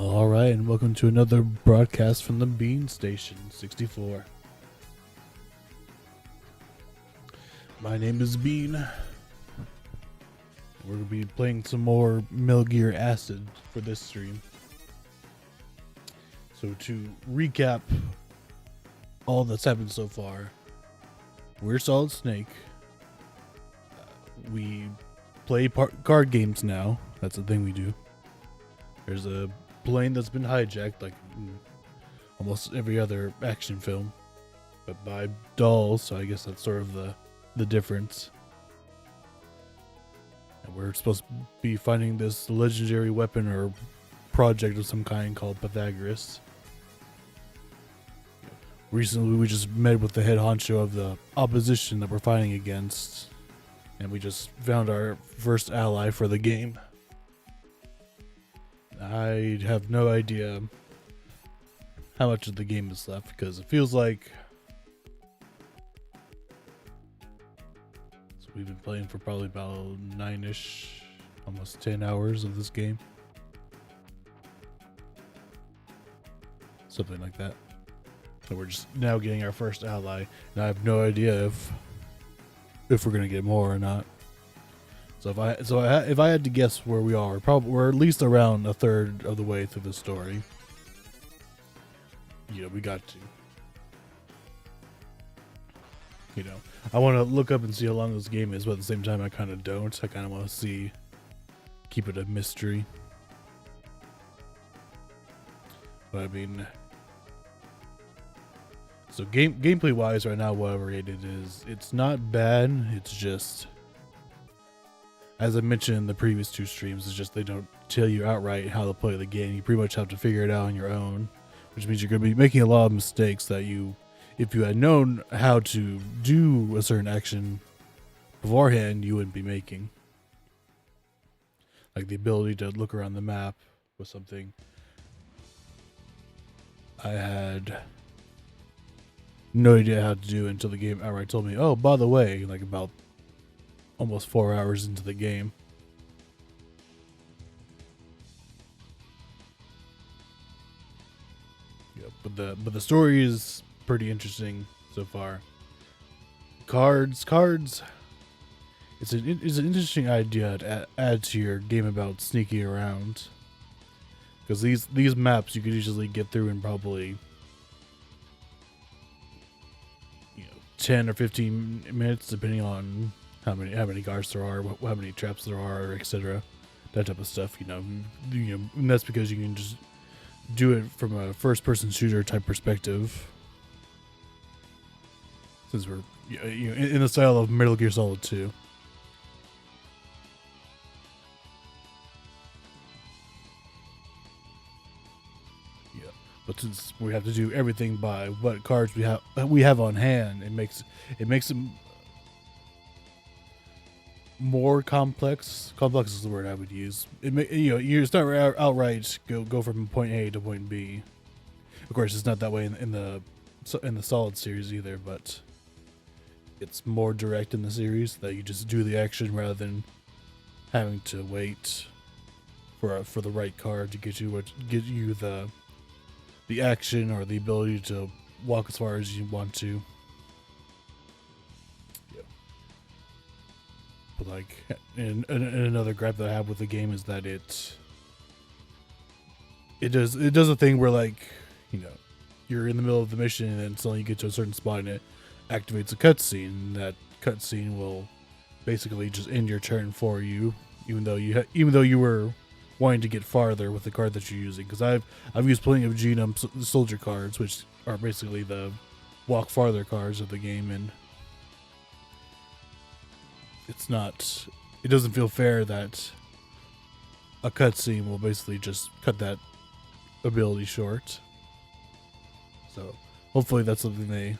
All right, and welcome to another broadcast from the Bean Station 64. My name is Bean. We're going to be playing some more Metal Gear Acid for this stream. So to recap all that's happened so far, we're Solid Snake. We play card games now. That's the thing we do. There's a plane that's been hijacked like almost every other action film, but by dolls, so I guess that's sort of the difference. And we're supposed to be finding this legendary weapon or project of some kind called Pythagoras. Recently we just met with the head honcho of the opposition that we're fighting against, and we just found our first ally for the game. I have no idea how much of the game is left, because it feels like we've been playing for probably about 9-ish, almost 10 hours of this game. Something like that. So we're just now getting our first ally, and I have no idea if we're gonna get more or not. So if I had to guess where we are, we're at least around a third of the way through the story. You know, we got to. You know, I want to look up and see how long this game is, but at the same time, I kind of don't. I kind of want to keep it a mystery. But I mean, so gameplay wise, right now, what I rated is, it's not bad. It's just, as I mentioned in the previous two streams, it's just they don't tell you outright how to play the game. You pretty much have to figure it out on your own, which means you're going to be making a lot of mistakes that if you had known how to do a certain action beforehand, you wouldn't be making. Like the ability to look around the map was something I had no idea how to do until the game outright told me, oh, by the way, like about almost 4 hours into the game. Yeah, but the story is pretty interesting so far. Cards. It's an interesting idea to add to your game about sneaking around, because these maps you could easily get through in probably 10 or 15 minutes, depending on how many guards there are, how many traps there are, etc. That type of stuff. And that's because you can just do it from a first-person shooter type perspective. Since we're in the style of Metal Gear Solid 2. Yeah, but since we have to do everything by what cards we have on hand, it makes them more complex. Complex is the word I would use. You it's not outright go from point A to point B. Of course, it's not that way in the Solid series either, but it's more direct in the series that you just do the action rather than having to wait for the right card to get you the action or the ability to walk as far as you want to. But like, and another gripe that I have with the game is that it does a thing where, like, you're in the middle of the mission and then suddenly you get to a certain spot and it activates a cutscene. That cutscene will basically just end your turn for you, even though you were wanting to get farther with the card that you're using. Because I've used plenty of KoJUNEma soldier cards, which are basically the walk farther cards of the game, and it doesn't feel fair that a cutscene will basically just cut that ability short. So hopefully that's something they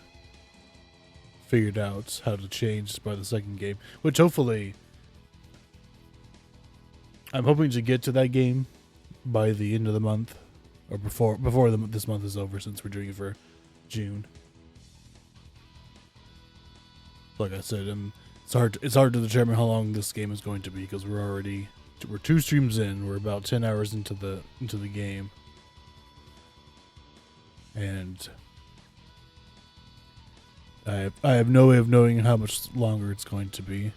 figured out how to change by the second game, which hopefully I'm hoping to get to that game by the end of the month, or before this month is over, since we're doing it for June. Like I said, it's hard to determine how long this game is going to be, because we're 2 streams in. We're about 10 hours into the game. and I have no way of knowing how much longer it's going to be.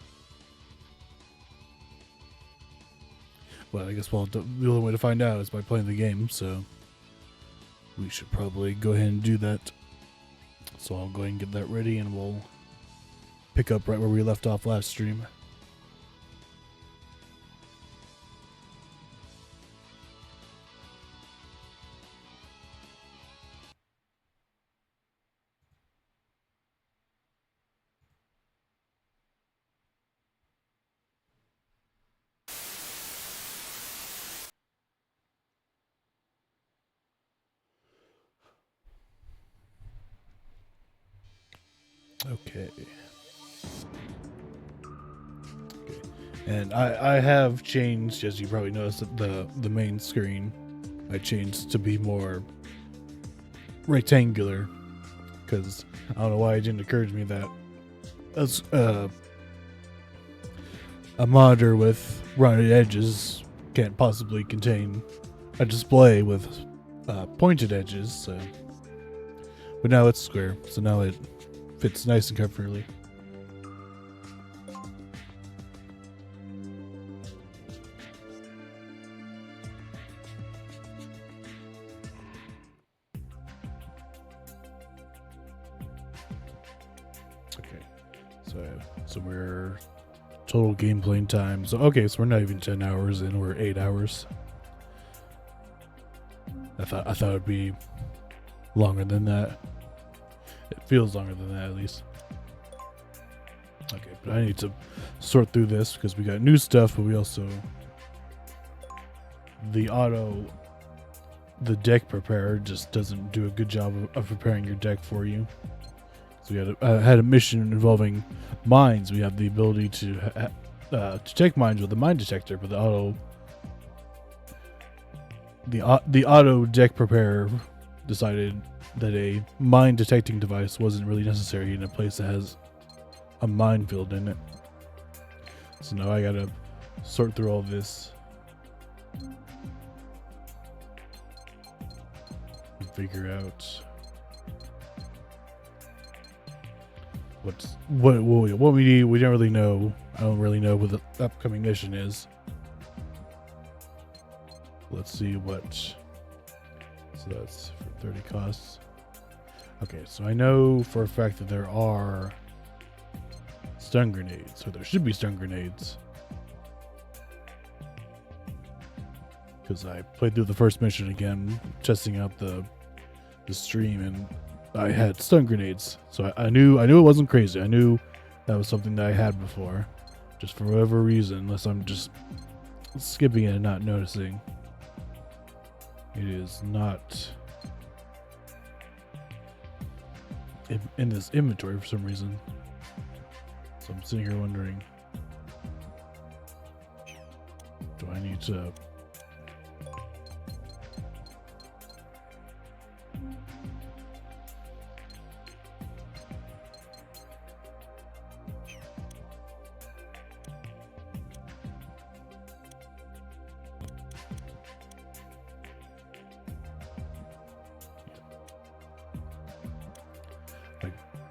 But I guess the only way to find out is by playing the game, so we should probably go ahead and do that. So I'll go ahead and get that ready, and we'll pick up right where we left off last stream. Okay. And I have changed, as you probably noticed, the main screen. I changed to be more rectangular, because I don't know why it didn't occur to me that as a monitor with rounded edges can't possibly contain a display with pointed edges. So, but now it's square, so now it fits nice and comfortably. So we're total game playing time. So okay, so we're not even 10 hours in, we're 8 hours. I thought it'd be longer than that. It feels longer than that, at least. Okay, but I need to sort through this because we got new stuff, but we also the deck preparer just doesn't do a good job of preparing your deck for you. So we had a mission involving mines. We have the ability to detect mines with the mine detector, but the auto deck preparer decided that a mine detecting device wasn't really necessary in a place that has a minefield in it. So now I gotta sort through all this and figure out what we need. We don't really know. I don't really know what the upcoming mission is. Let's see what. So that's for 30 costs. Okay, so I know for a fact that there are stun grenades, or there should be stun grenades, because I played through the first mission again, testing out the stream, and I had stun grenades, so I knew it wasn't crazy. I knew that was something that I had before, just for whatever reason, unless I'm just skipping it and not noticing. It is not in this inventory for some reason. So I'm sitting here wondering, do I need to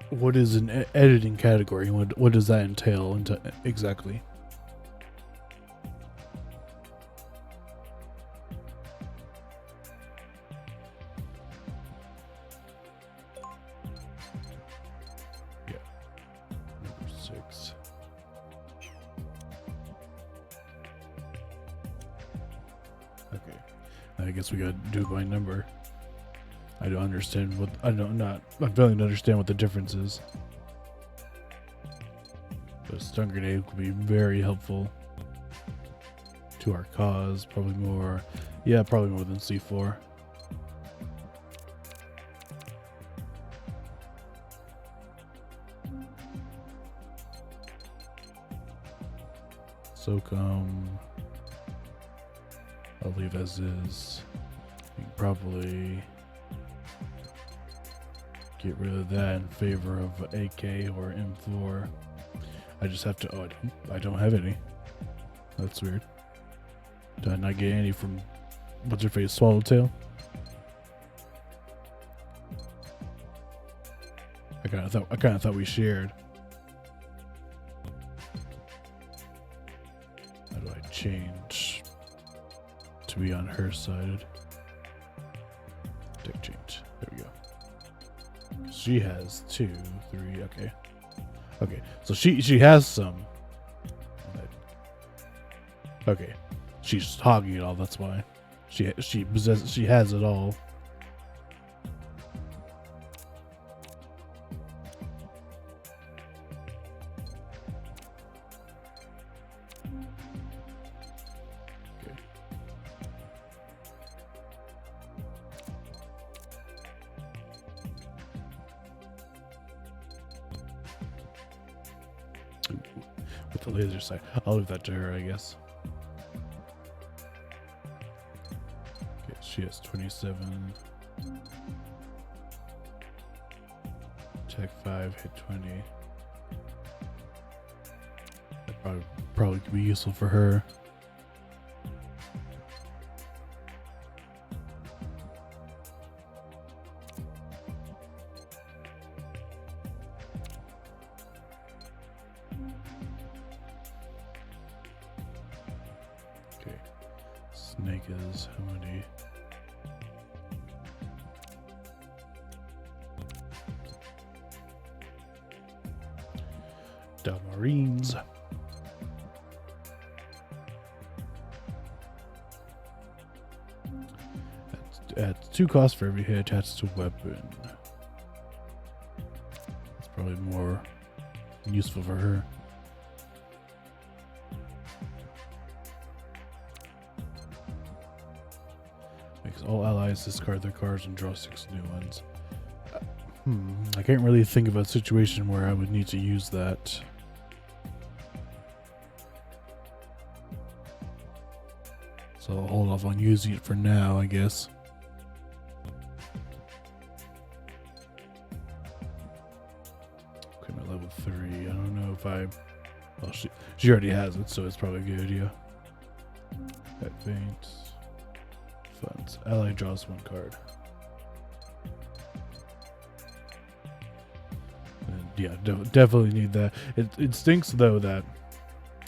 what is an editing category? What does that entail exactly? Yeah, number 6. Okay, I guess we gotta do it by number. I don't understand what I'm failing to understand what the difference is. But a stun grenade could be very helpful to our cause. Probably more than C4. SOCOM, I'll leave as is. You can probably get rid of that in favor of AK or M4. I just have to. Oh, I don't have any. That's weird. Did I not get any from what's her face, Swallowtail? I kind of thought we shared. How do I change to be on her side? Tick change. There we go. She has 2, 3. Okay. Okay. So she has some. Okay. She's hogging it all. That's why. She has it all. With the laser sight. I'll leave that to her, I guess. Okay, she has 27. Tech 5, hit 20. That probably could be useful for her. Okay, snake is how many? Marines. Adds 2 costs for every hit attached to weapon. That's probably more useful for her. Makes all allies discard their cards and draw 6 new ones. I can't really think of a situation where I would need to use that. So I'll hold off on using it for now, I guess. Okay, my level 3. I don't know if I... Well, she already has it, so it's probably a good idea. Advance. Funds. Ally draws 1 card. And yeah, definitely need that. It stinks, though, that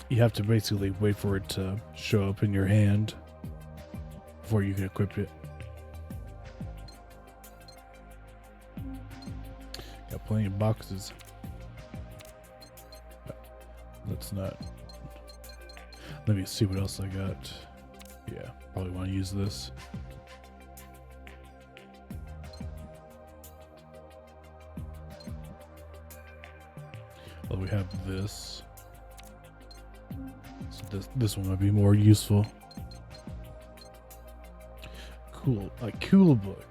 you have to basically wait for it to show up in your hand before you can equip it. Got plenty of boxes. That's not. Let me see what else I got. Yeah, probably want to use this. Well, we have this. So this one might be more useful. Cool, a cool book.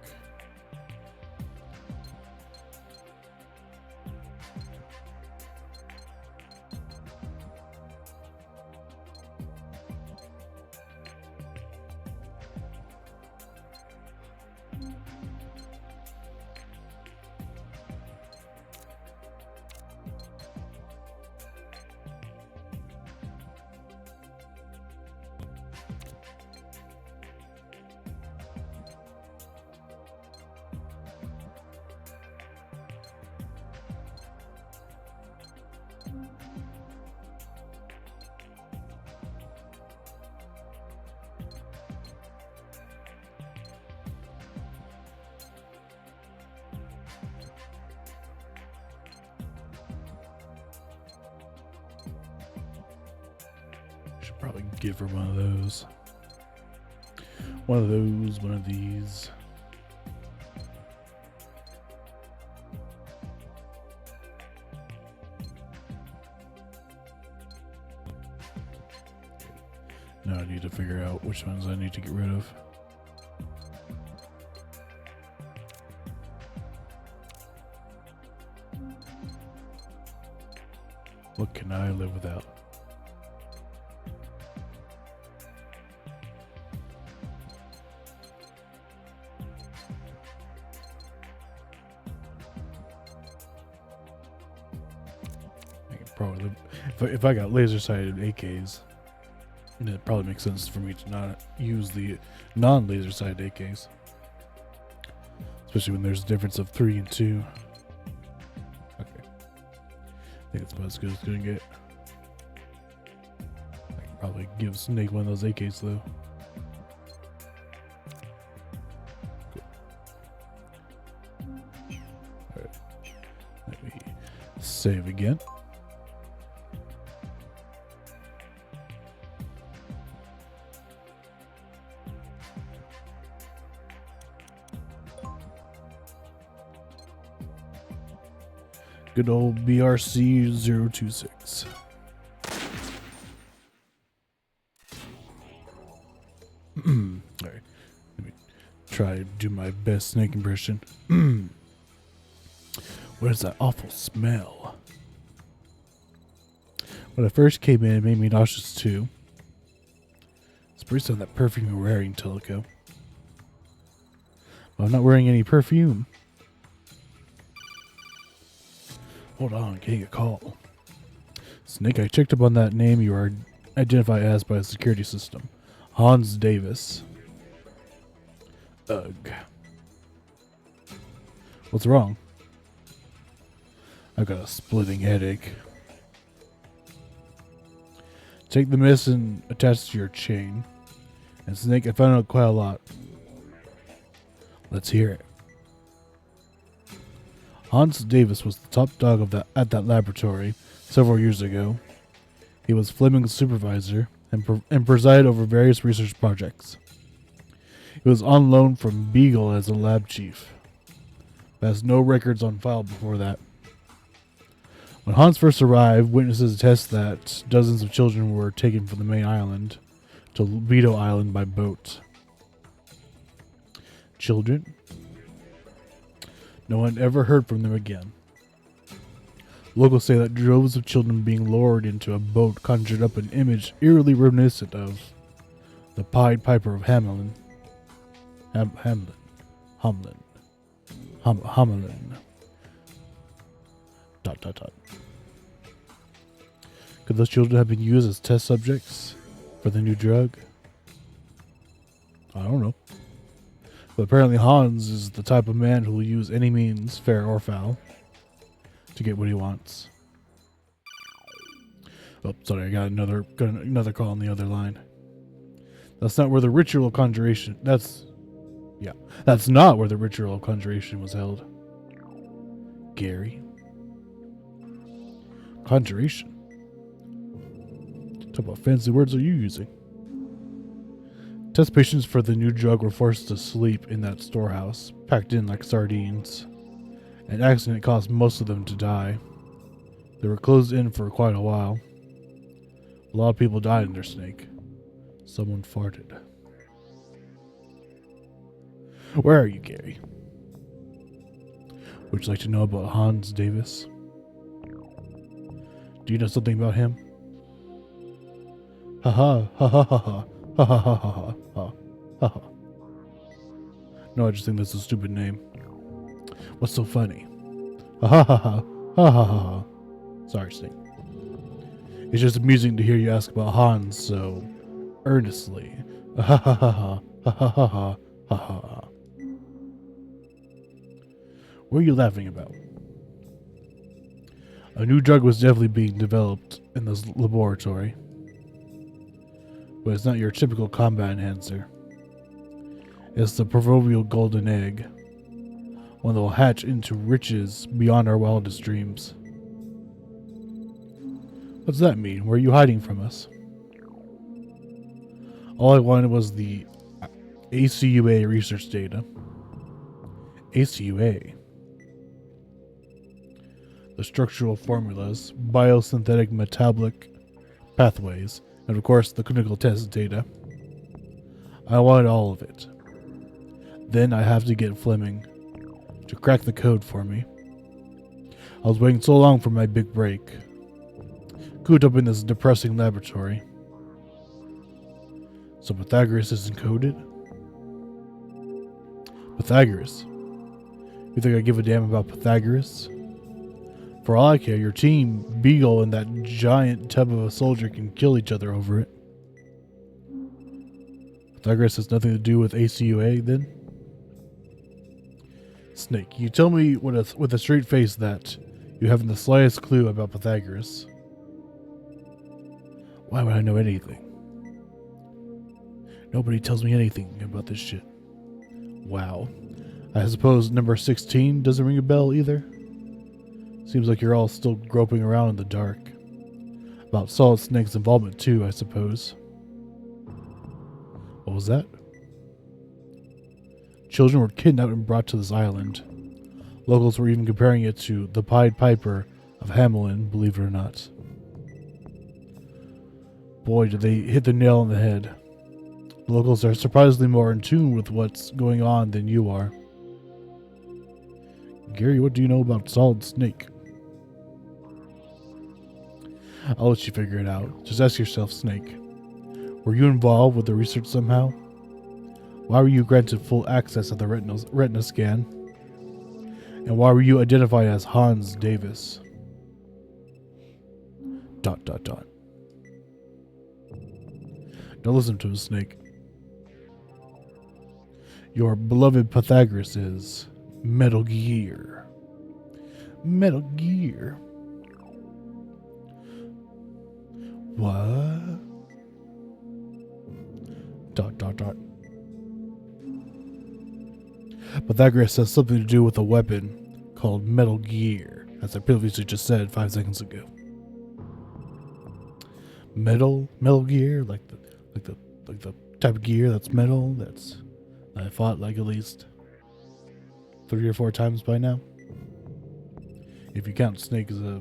Should probably give her one of those. One of those, one of these. Now I need to figure out which ones I need to get rid of. What can I live without? I can probably live, if I got laser sighted AKs, it probably makes sense for me to not use the non-laser sighted AKs, especially when there's a difference of 3 and 2. about as good as it's gonna get. I can probably give Snake one of those AKs though. Alright. Let me save again. Good old BRC026. Alright. Let me try to do my best Snake impression. What is that awful smell? When I first came in, it made me nauseous too. It's based on that perfume you're wearing, Teleco. Well, I'm not wearing any perfume. Hold on, getting a call. Snake, I checked up on that name you are identified as by the security system. Hans Davis. Ugh. What's wrong? I've got a splitting headache. Take the mist and attach it to your chain. And Snake, I found out quite a lot. Let's hear it. Hans Davis was the top dog at that laboratory several years ago. He was Fleming's supervisor and presided over various research projects. He was on loan from Beagle as a lab chief, but has no records on file before that. When Hans first arrived, witnesses attest that dozens of children were taken from the main island to Vito Island by boat. Children? No one ever heard from them again. Locals say that droves of children being lowered into a boat conjured up an image eerily reminiscent of the Pied Piper of Hamelin. Hamelin. Dot. Could those children have been used as test subjects for the new drug? I don't know. But apparently Hans is the type of man who will use any means, fair or foul, to get what he wants. Oh, sorry, I got another call on the other line. That's not where the ritual of conjuration... That's not where the ritual of conjuration was held. Gary. Conjuration? Talk about fancy words are you using? Test patients for the new drug were forced to sleep in that storehouse, packed in like sardines. An accident caused most of them to die. They were closed in for quite a while. A lot of people died in their Snake. Someone farted. Where are you, Gary? Would you like to know about Hans Davis? Do you know something about him? Ha ha ha ha ha ha. Ha ha ha ha ha ha ha ha. No, I just think that's a stupid name. What's so funny? Ha ha ha ha ha ha ha. Sorry, Snake. It's just amusing to hear you ask about Hans so earnestly. Ha ha ha ha ha ha ha ha ha ha. What are you laughing about? A new drug was definitely being developed in this laboratory. But it's not your typical combat enhancer. It's the proverbial golden egg. One that will hatch into riches beyond our wildest dreams. What's that mean? Where are you hiding from us? All I wanted was the ACUA research data. ACUA? The structural formulas, biosynthetic metabolic pathways, and of course the clinical test data. I wanted all of it. Then I have to get Fleming to crack the code for me. I was waiting so long for my big break, cooped up in this depressing laboratory. So Pythagoras is encoded? Pythagoras? You think I give a damn about Pythagoras? For all I care, your team, Beagle, and that giant tub of a soldier can kill each other over it. Pythagoras has nothing to do with ACUA, then? Snake, you tell me with a straight face that you You haven't the slightest clue about Pythagoras. Why would I know anything? Nobody tells me anything about this shit. Wow. I suppose number 16 doesn't ring a bell either? Seems like you're all still groping around in the dark. About Solid Snake's involvement too, I suppose. What was that? Children were kidnapped and brought to this island. Locals were even comparing it to the Pied Piper of Hamelin, believe it or not. Boy, did they hit the nail on the head. The locals are surprisingly more in tune with what's going on than you are. Gary, what do you know about Solid Snake? I'll let you figure it out. Just ask yourself, Snake. Were you involved with the research somehow? Why were you granted full access to the retina scan? And why were you identified as Hans Davis? ... Don't listen to him, Snake. Your beloved Pythagoras is Metal Gear. Metal Gear. What? ... Pythagoras has something to do with a weapon called Metal Gear, as I previously just said 5 seconds ago. Metal Gear, like the type of gear that's metal. That's I fought like at least 3 or 4 times by now. If you count Snake as if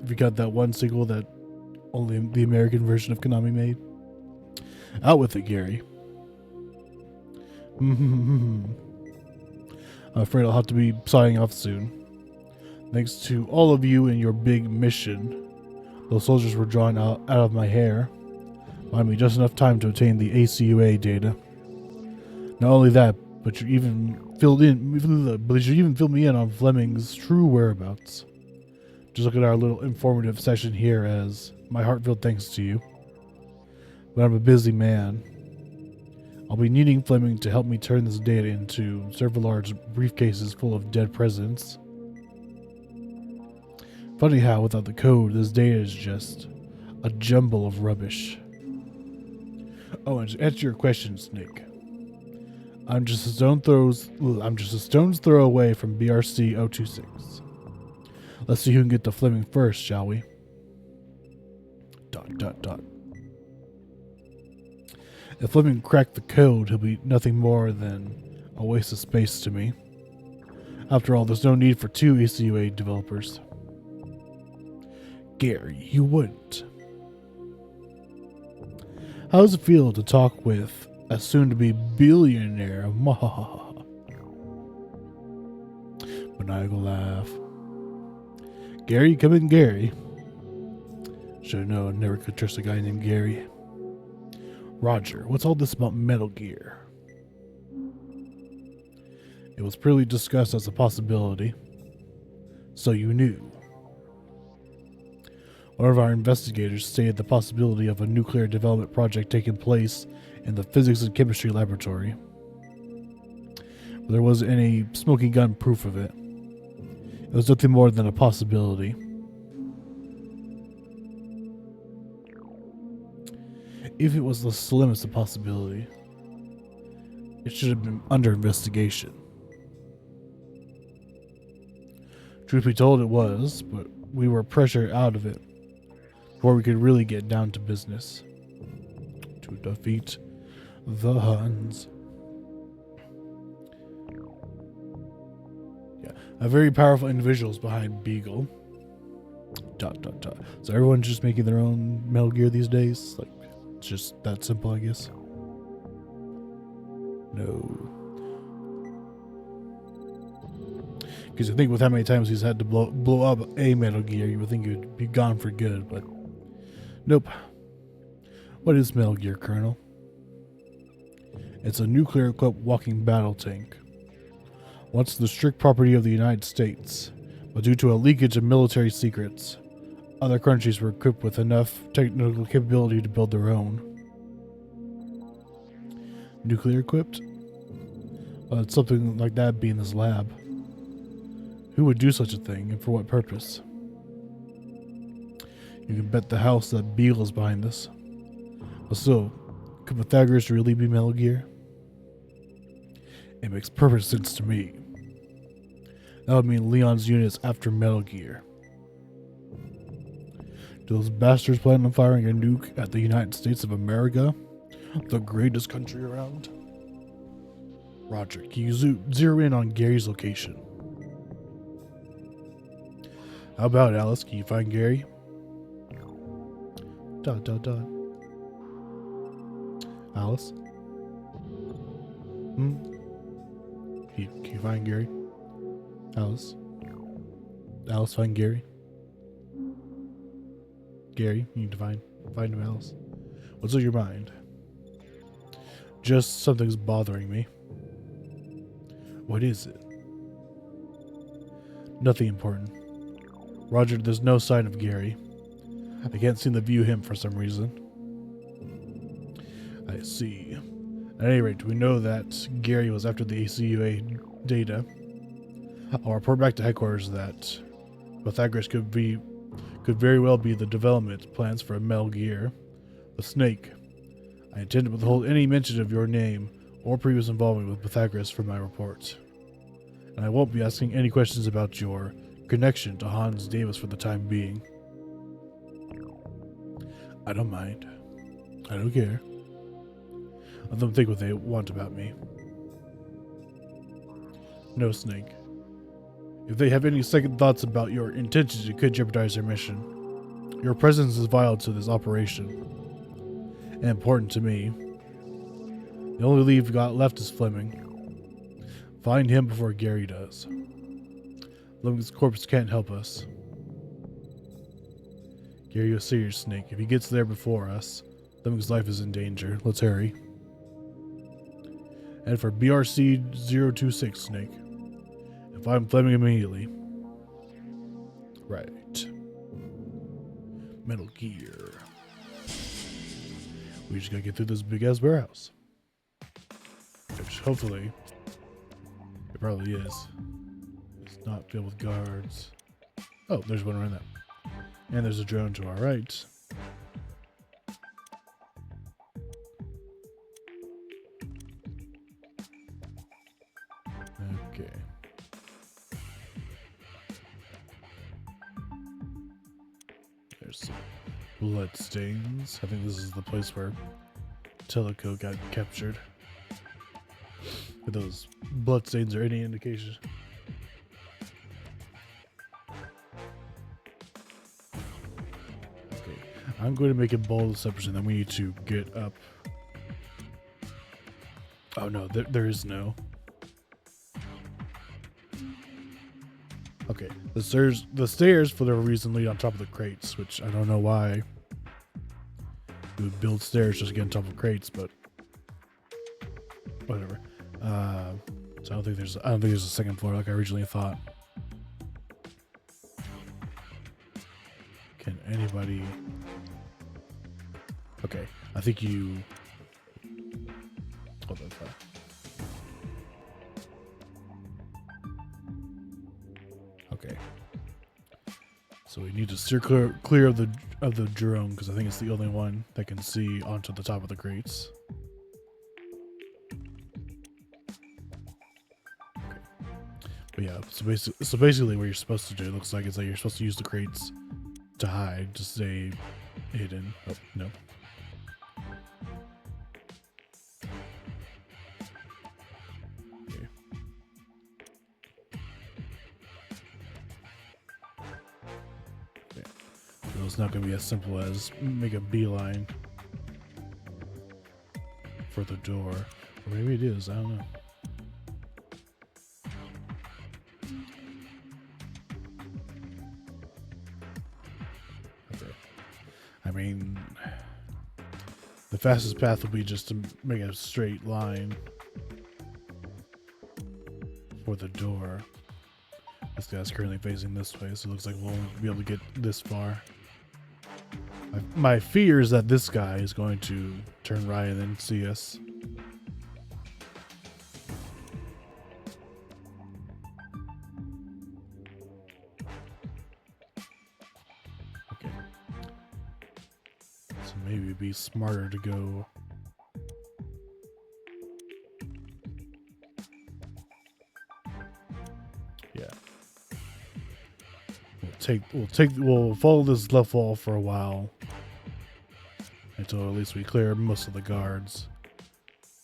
you count that one sequel that only the American version of Konami made. Out with it, Gary. I'm afraid I'll have to be signing off soon. Thanks to all of you and your big mission, those soldiers were drawn out of my hair, buying me just enough time to obtain the ACUA data. Not only that, but you even filled me in on Fleming's true whereabouts. Just look at our little informative session here as my heartfelt thanks to you. But I'm a busy man. I'll be needing Fleming to help me turn this data into several large briefcases full of dead presidents. Funny how, without the code, this data is just a jumble of rubbish. Oh, and to answer your question, Snake, I'm just a stone's throw away from BRC 026. Let's see who can get to Fleming first, shall we? ... If Fleming cracked the code, he'll be nothing more than a waste of space to me. After all, there's no need for 2 ACUA developers. Gary, you wouldn't. How does it feel to talk with a soon-to-be billionaire? Maniacal laugh. Gary, come in, Gary. Should've known, never could trust a guy named Gary. Roger, what's all this about Metal Gear? It was purely discussed as a possibility. So you knew. One of our investigators stated the possibility of a nuclear development project taking place in the physics and chemistry laboratory. But there wasn't any smoking gun proof of it. It was nothing more than a possibility. If it was the slimmest of possibility, it should have been under investigation. Truth be told, it was, but we were pressured out of it before we could really get down to business. To defeat the Huns. Yeah, a very powerful individuals behind Beagle. ... So everyone's just making their own Metal Gear these days? Like, it's just that simple, I guess. No. Because I think with how many times he's had to blow up a Metal Gear, you would think it would be gone for good, but nope. What is Metal Gear, Colonel? It's a nuclear-equipped walking battle tank. Once the strict property of the United States, but due to a leakage of military secrets, other countries were equipped with enough technical capability to build their own. Nuclear equipped? Something like that be in this lab. Who would do such a thing, and for what purpose? You can bet the house that Beale is behind this. But still, could Pythagoras really be Metal Gear? It makes perfect sense to me. That would mean Leon's unit's after Metal Gear. Do those bastards plan on firing a nuke at the United States of America? The greatest country around? Roger, can you zero in on Gary's location? How about it, Alice? Can you find Gary? ... Alice? Can you find Gary? Alice? Alice, find Gary? Gary, you need to find him, Alice. What's on your mind? Just something's bothering me. What is it? Nothing important. Roger, there's no sign of Gary. I can't seem to view him for some reason. I see. At any rate, we know that Gary was after the ACUA data. I'll report back to headquarters that Pythagoras could very well be the development plans for a Metal Gear. The Snake. I intend to withhold any mention of your name or previous involvement with Pythagoras from my report. And I won't be asking any questions about your connection to Hans Davis for the time being. I don't mind. I don't care. Let them think what they want about me. No, Snake. If they have any second thoughts about your intentions, it could jeopardize their mission. Your presence is vital to this operation, and important to me. The only lead we've got left is Fleming. Find him before Gary does. Fleming's corpse can't help us. Gary, you're serious, Snake. If he gets there before us, Fleming's life is in danger. Let's hurry. And for BRC 026, Snake. And find Fleming immediately. Right. Metal Gear. We just gotta get through this big ass warehouse. Which hopefully it probably is. It's not filled with guards. Oh, there's one around that. And there's a drone to our right. Okay. There's some blood stains. I think this is the place where Teleco got captured. If those blood stains are any indication. Okay. I'm going to make a bold assumption that we need to get up. Oh no, there is no. Okay, the stairs for their reason lead on top of the crates, which I don't know why you would build stairs just to get on top of crates, but whatever. So I don't think there's a second floor like I originally thought. Can anybody? Okay, I think you. Hold on. Okay. So we need to steer clear of the drone because I think it's the only one that can see onto the top of the crates. Okay. But yeah, so basically what you're supposed to do, it looks like, is that you're supposed to use the crates to hide, to stay hidden. Oh, no. It's not going to be as simple as make a beeline for the door. Or maybe it is, I don't know. Okay. I mean, the fastest path would be just to make a straight line for the door. This guy's currently facing this way, so it looks like we'll be able to get this far. My fear is that this guy is going to turn right and then see us. Okay. So maybe it'd be smarter to go. Yeah. We'll follow this left wall for a while until at least we clear most of the guards.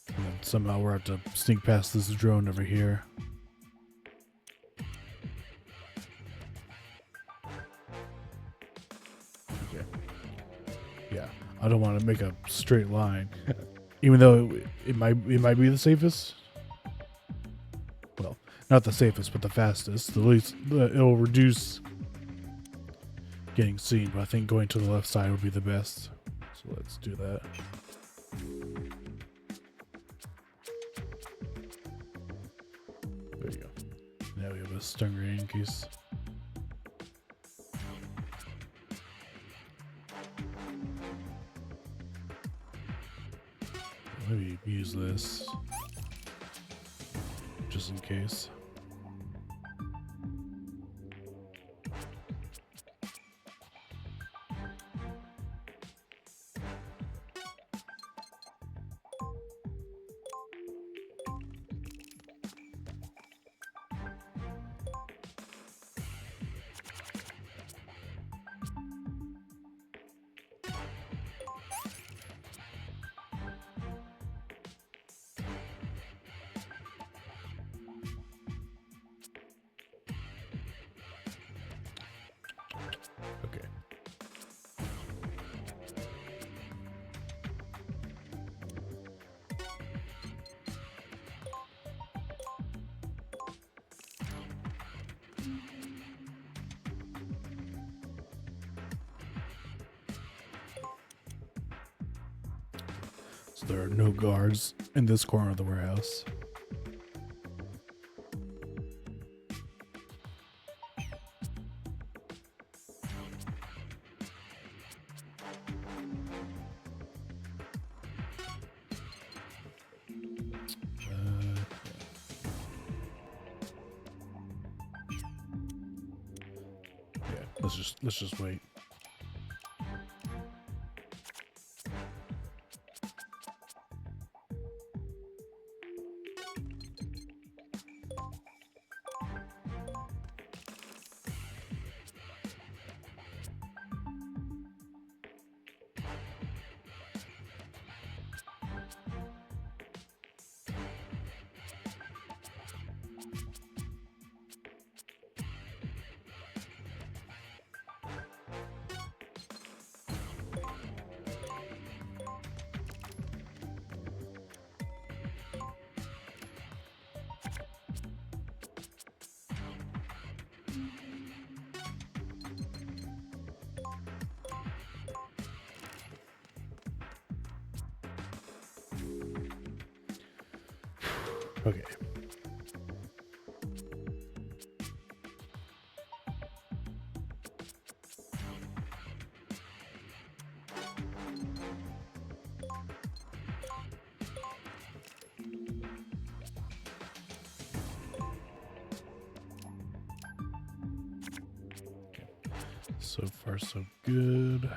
And then somehow we'll have to sneak past this drone over here. Okay. Yeah, I don't want to make a straight line, even though it might be the safest. Well, not the safest, but the fastest. At least it'll reduce getting seen. But I think going to the left side would be the best. So let's do that. There you go. Now we have a stun grenade in case. Maybe use this just in case. Okay. So there are no guards in this corner of the warehouse. Let's just wait. Okay. So far, so good.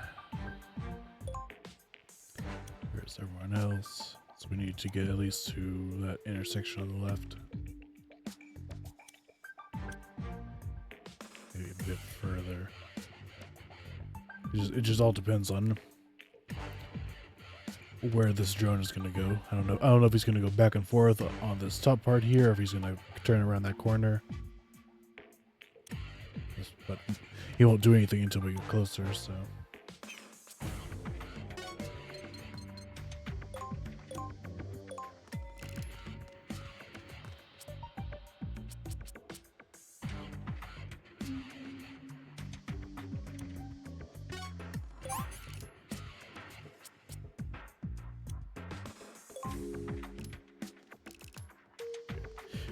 Where's everyone else? So we need to get at least to that intersection on the left. Maybe a bit further. It just all depends on where this drone is going to go. I don't know if he's going to go back and forth on this top part here, or if he's going to turn around that corner. But he won't do anything until we get closer, so.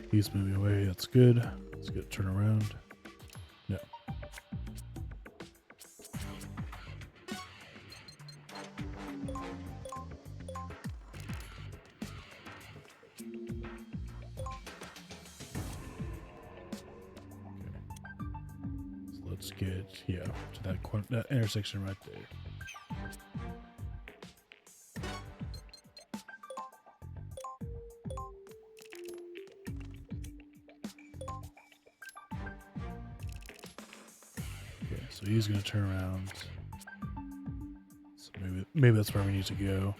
He's moving away, that's good. Let's get a turn around. No. So let's get, yeah, to that intersection right there. So he's gonna turn around. So maybe that's where we need to go.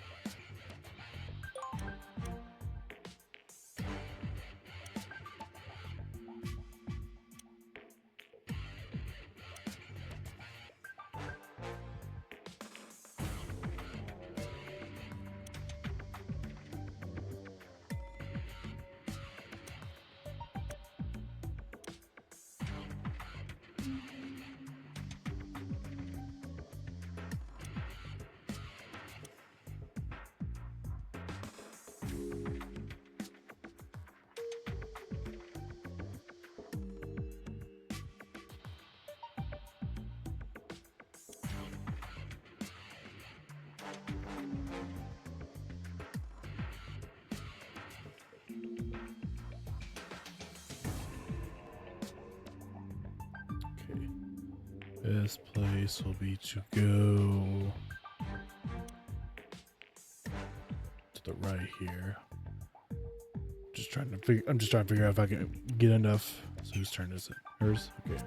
Best place will be to go to the right here. I'm just trying to figure out if I can get enough. So whose turn is it? Hers? Okay.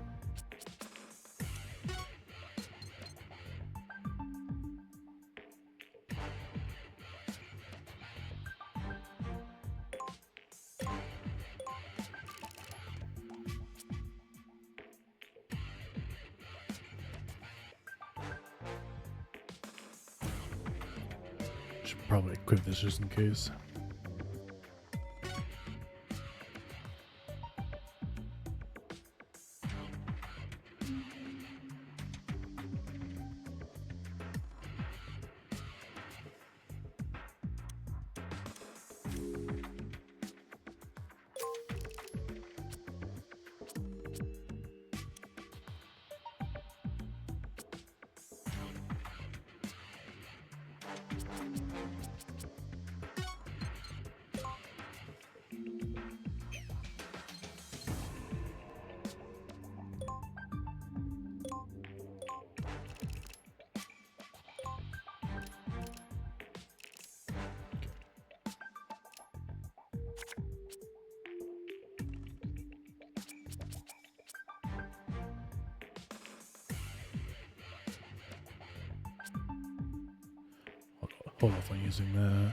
Should probably equip this just in case. Hold off on using that.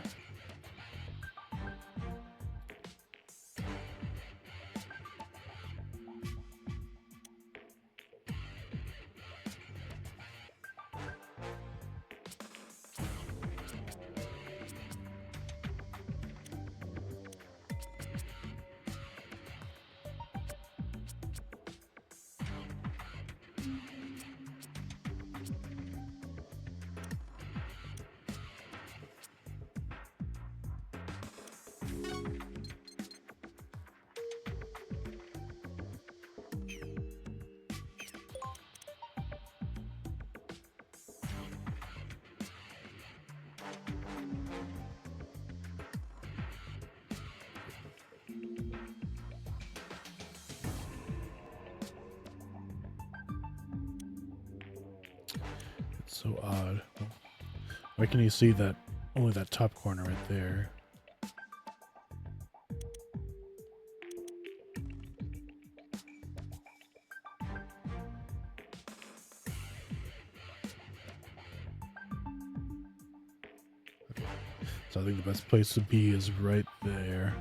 So odd. Why can you see that? Only that top corner right there. Okay. So I think the best place to be is right there.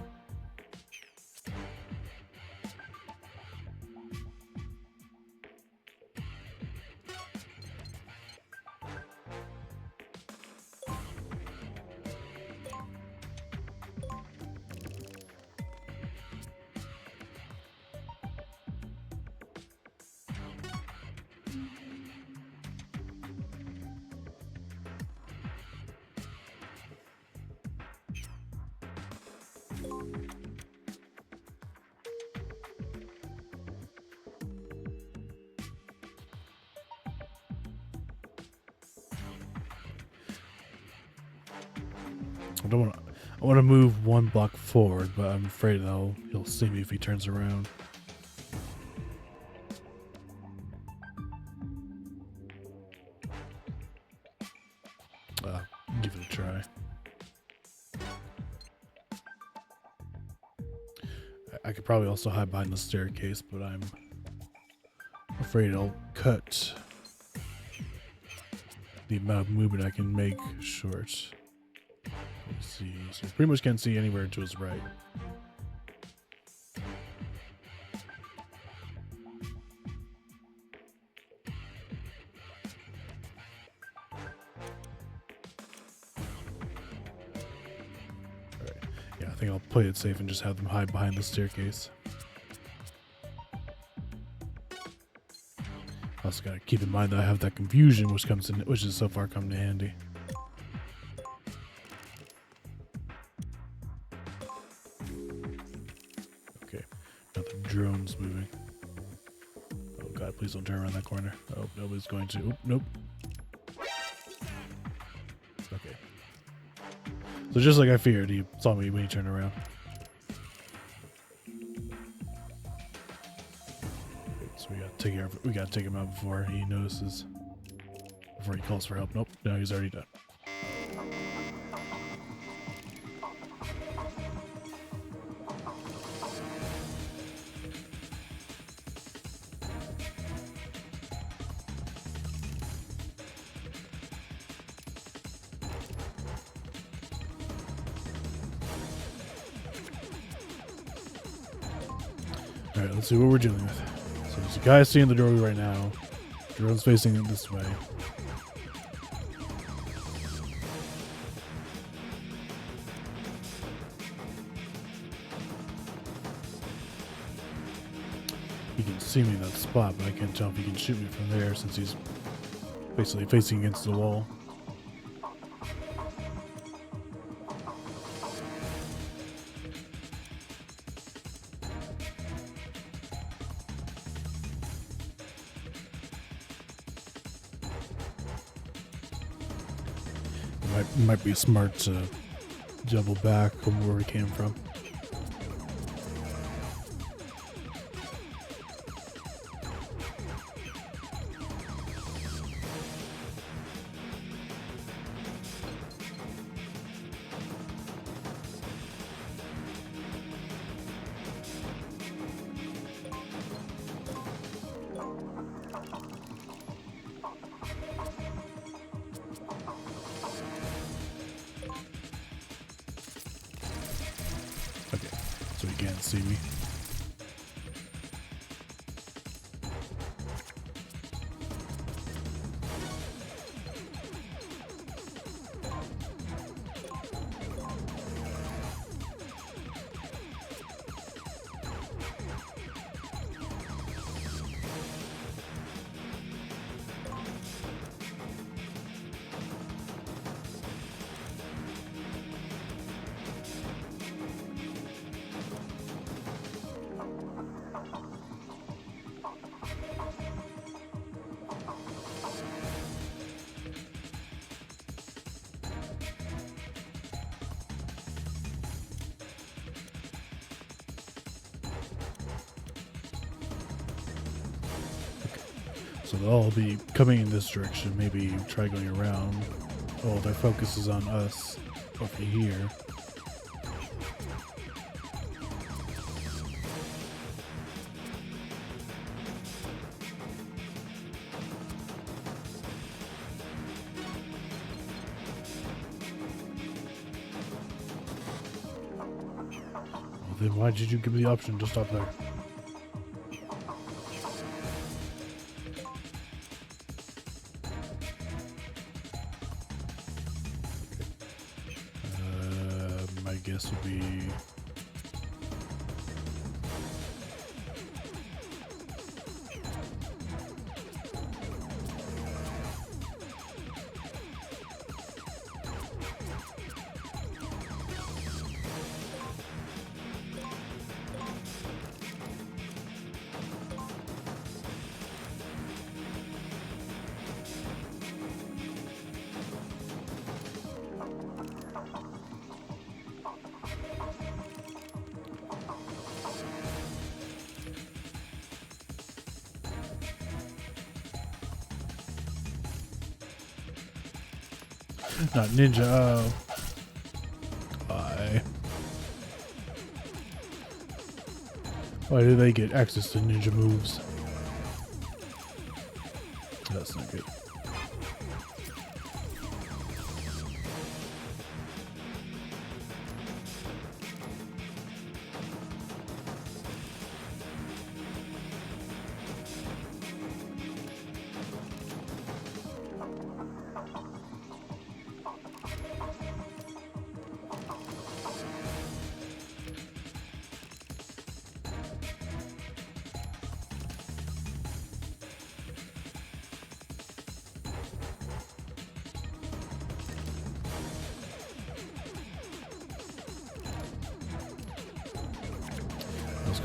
I want to move one block forward, but I'm afraid he'll see me if he turns around. Give it a try. I could probably also hide behind the staircase, but I'm afraid it'll cut the amount of movement I can make short. Let's see. So pretty much can't see anywhere to his right. Alright. Yeah, I think I'll play it safe and just have them hide behind the staircase. Also gotta keep in mind that I have that confusion which is so far come in handy. Okay, now the drone's moving. Oh god, please don't turn around that corner. Oh, nobody's going to. Oop, nope. Okay. So just like I feared, he saw me when he turned around. So we gotta take him out before he notices. Before he calls for help. Nope, no, he's already done. Alright, let's see what we're dealing with. So there's a guy seeing the doorway right now. Drone's facing it this way. He can see me in that spot, but I can't tell if he can shoot me from there since he's basically facing against the wall. It might be smart to double back from where we came from. Okay, so he can't see me. So they'll all be coming in this direction. Maybe try going around. Oh, their focus is on us over here. Well, then why did you give me the option to stop there? My guess would be not ninja. Oh. Why do they get access to ninja moves? That's not good.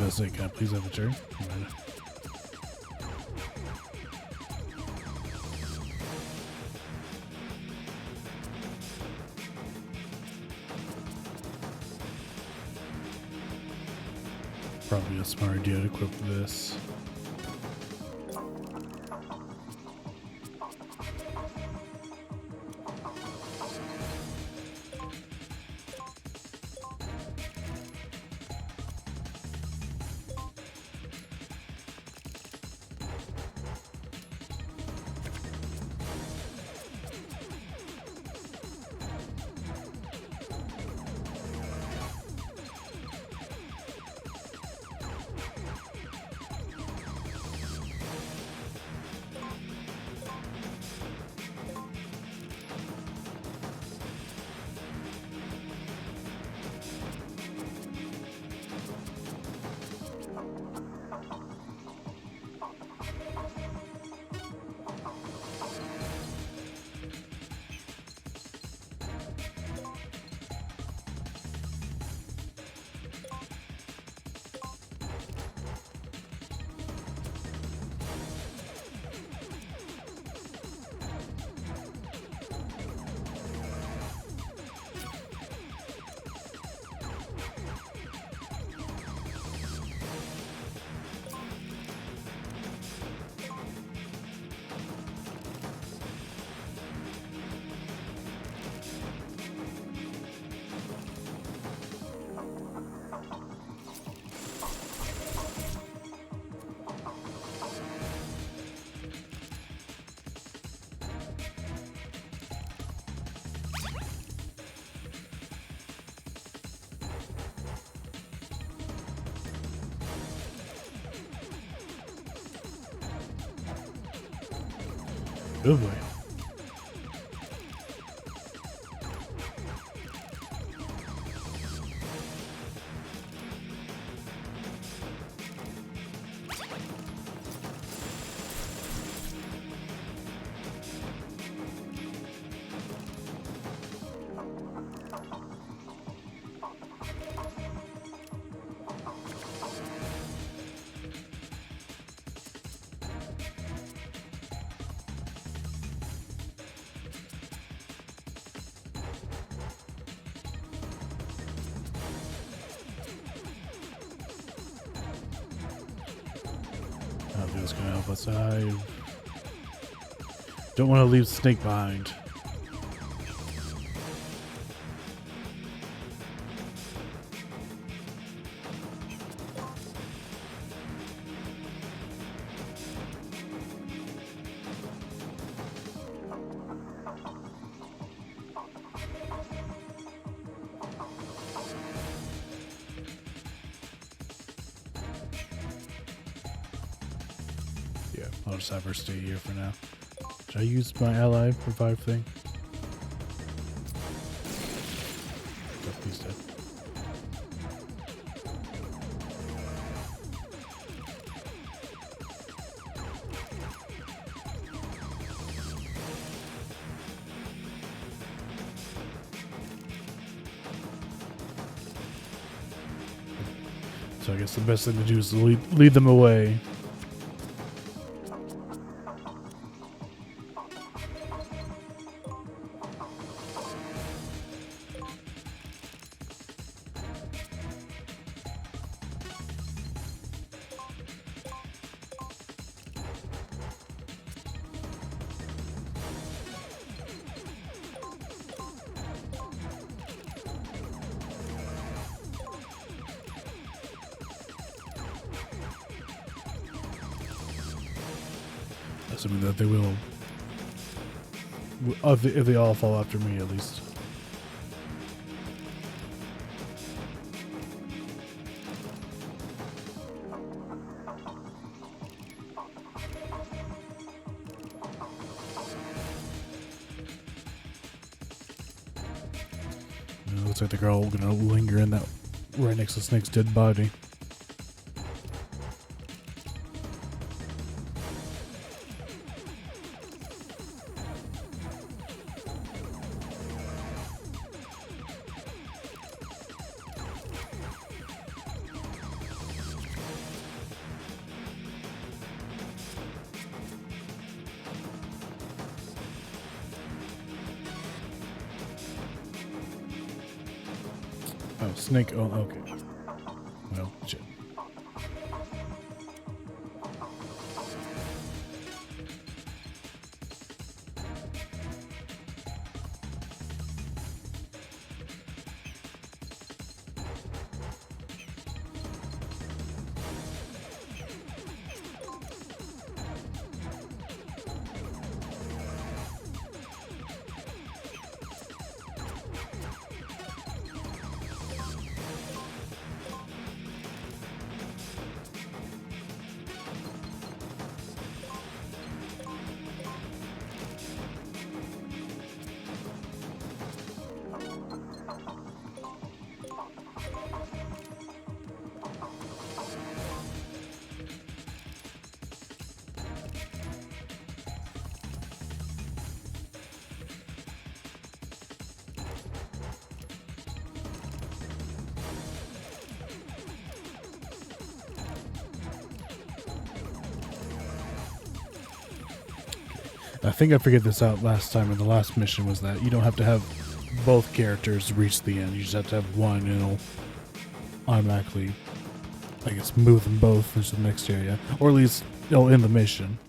gonna say, can I please have a turn? Probably a smart idea to equip this. Oh boy. That's gonna help us out. Don't want to leave Snake behind. I'll just have her stay here for now. Should I use my ally revive thing? Oh, he's dead. So I guess the best thing to do is to lead them away. Assuming that they will, if they all fall after me, at least. It looks like the girl gonna linger in that right next to Snake's dead body. Oh, snake. Oh, okay. Well, shit. I think I figured this out last time in the last mission, was that you don't have to have both characters reach the end. You just have to have one and it'll automatically, I guess, move them both into the next area. Or at least it'll end the mission.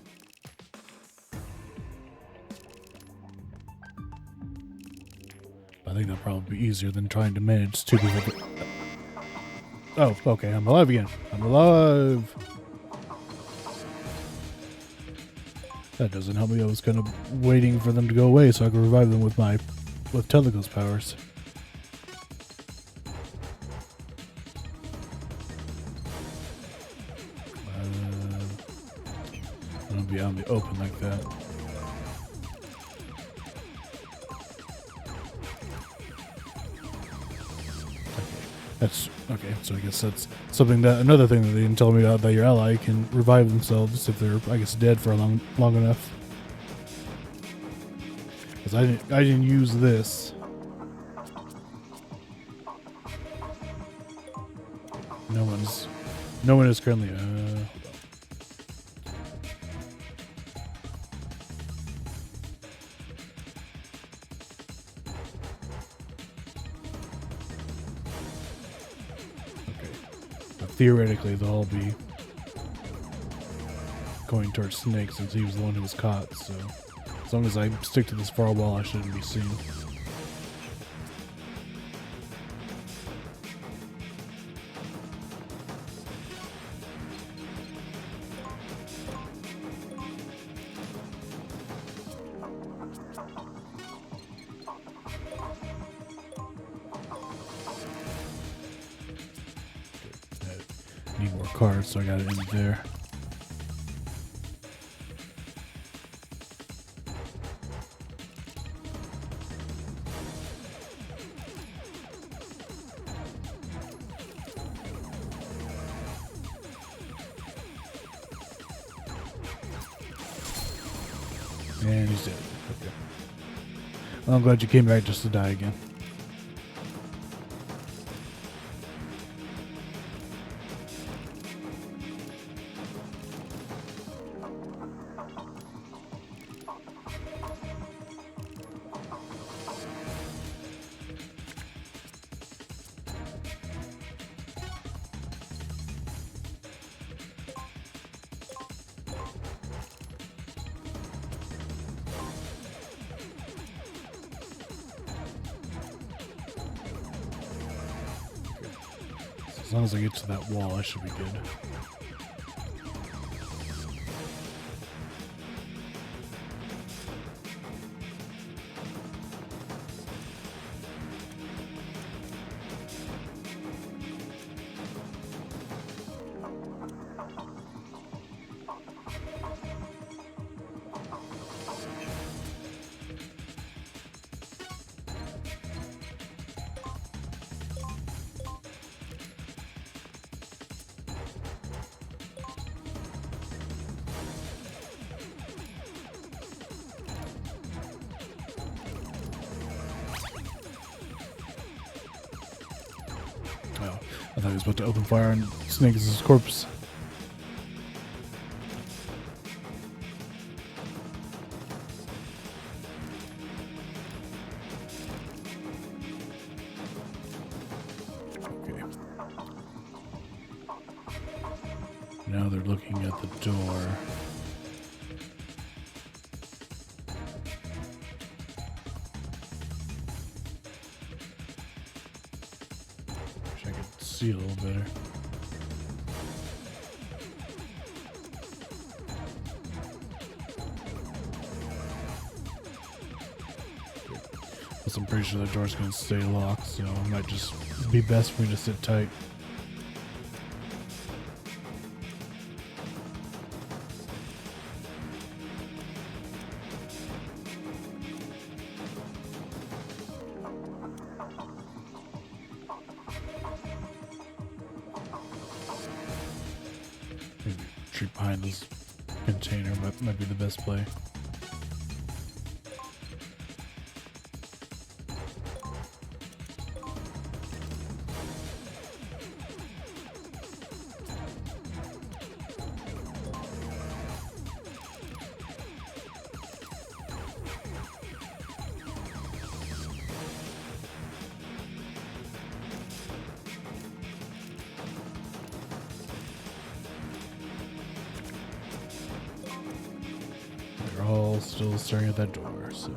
I think that'll probably be easier than trying to manage two people. Oh, okay, I'm alive again. I'm alive! That doesn't help me. I was kind of waiting for them to go away so I could revive them with Telecos powers. I don't be out in the open like that. That's okay. So I guess that's something that another thing that they didn't tell me about, that your ally can revive themselves if they're, I guess, dead for long enough. Because I didn't use this. No one is currently. Theoretically, they'll all be going towards Snake since he was the one who was caught, so as long as I stick to this far wall, I shouldn't be seen. Need more cards, so I got it in there. And he's dead. Okay. Well, I'm glad you came back just to die again. As long as I get to that wall, I should be good. Oh, I thought he was about to open fire on Snake's corpse. they're looking at the door. Wish I could see a little better. I'm pretty sure the door's going to stay locked, so it might just be best for me to sit tight. Maybe retreat behind this container might be the best play. They're all still staring at that door, so.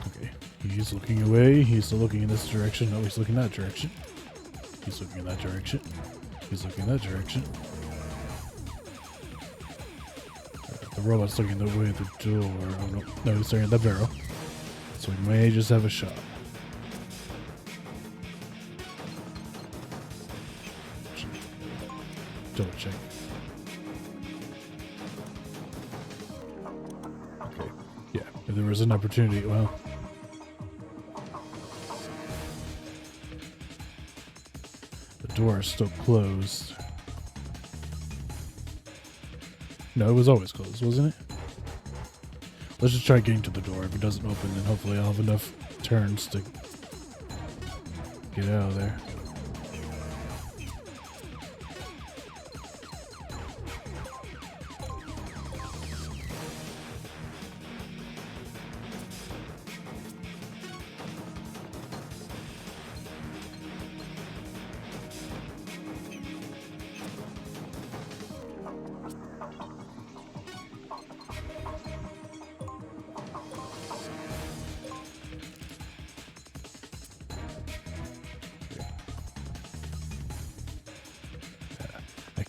Okay, he's looking away. He's still looking in this direction. No, he's looking that direction. He's looking in that direction. He's looking in that direction. The robot's looking the way at the door. Oh no, no, he's staring at that barrel. So we may just have a shot. Double check. Okay, yeah, if there was an opportunity, well. The door is still closed. No, it was always closed, wasn't it? Let's just try getting to the door. If it doesn't open, then hopefully I'll have enough turns to get out of there.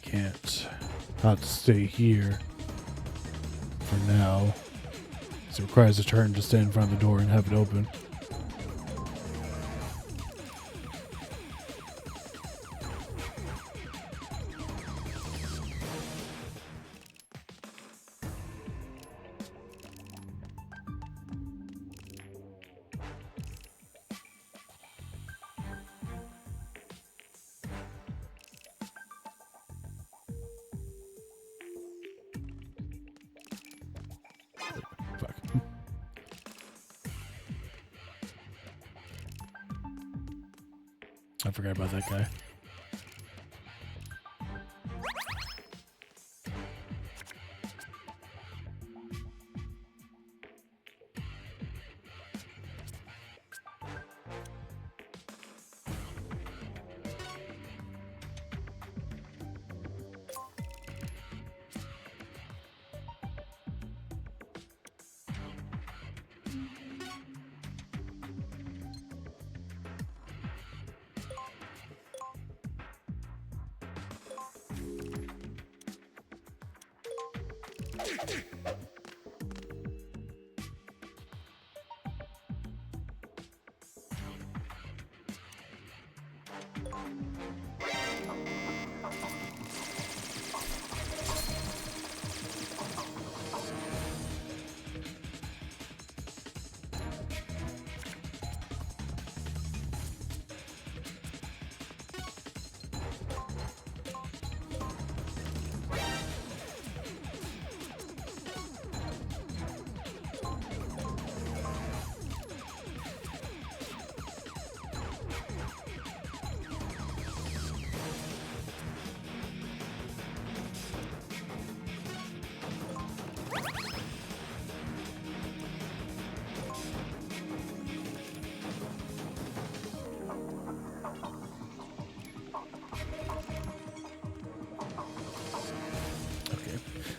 Can't not stay here for now. It requires a turn to stand in front of the door and have it open. Fuck. I forgot about that guy.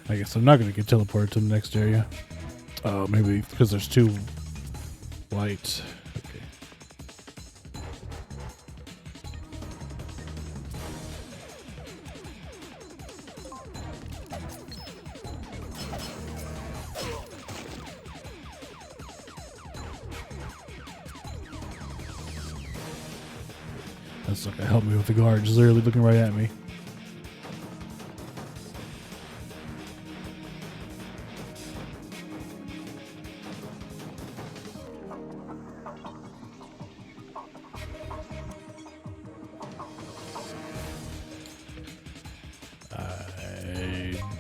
I guess I'm not going to get teleported to the next area. Oh, maybe because there's 2 white. Okay. That's not gonna help me with the guard. Just literally looking right at me.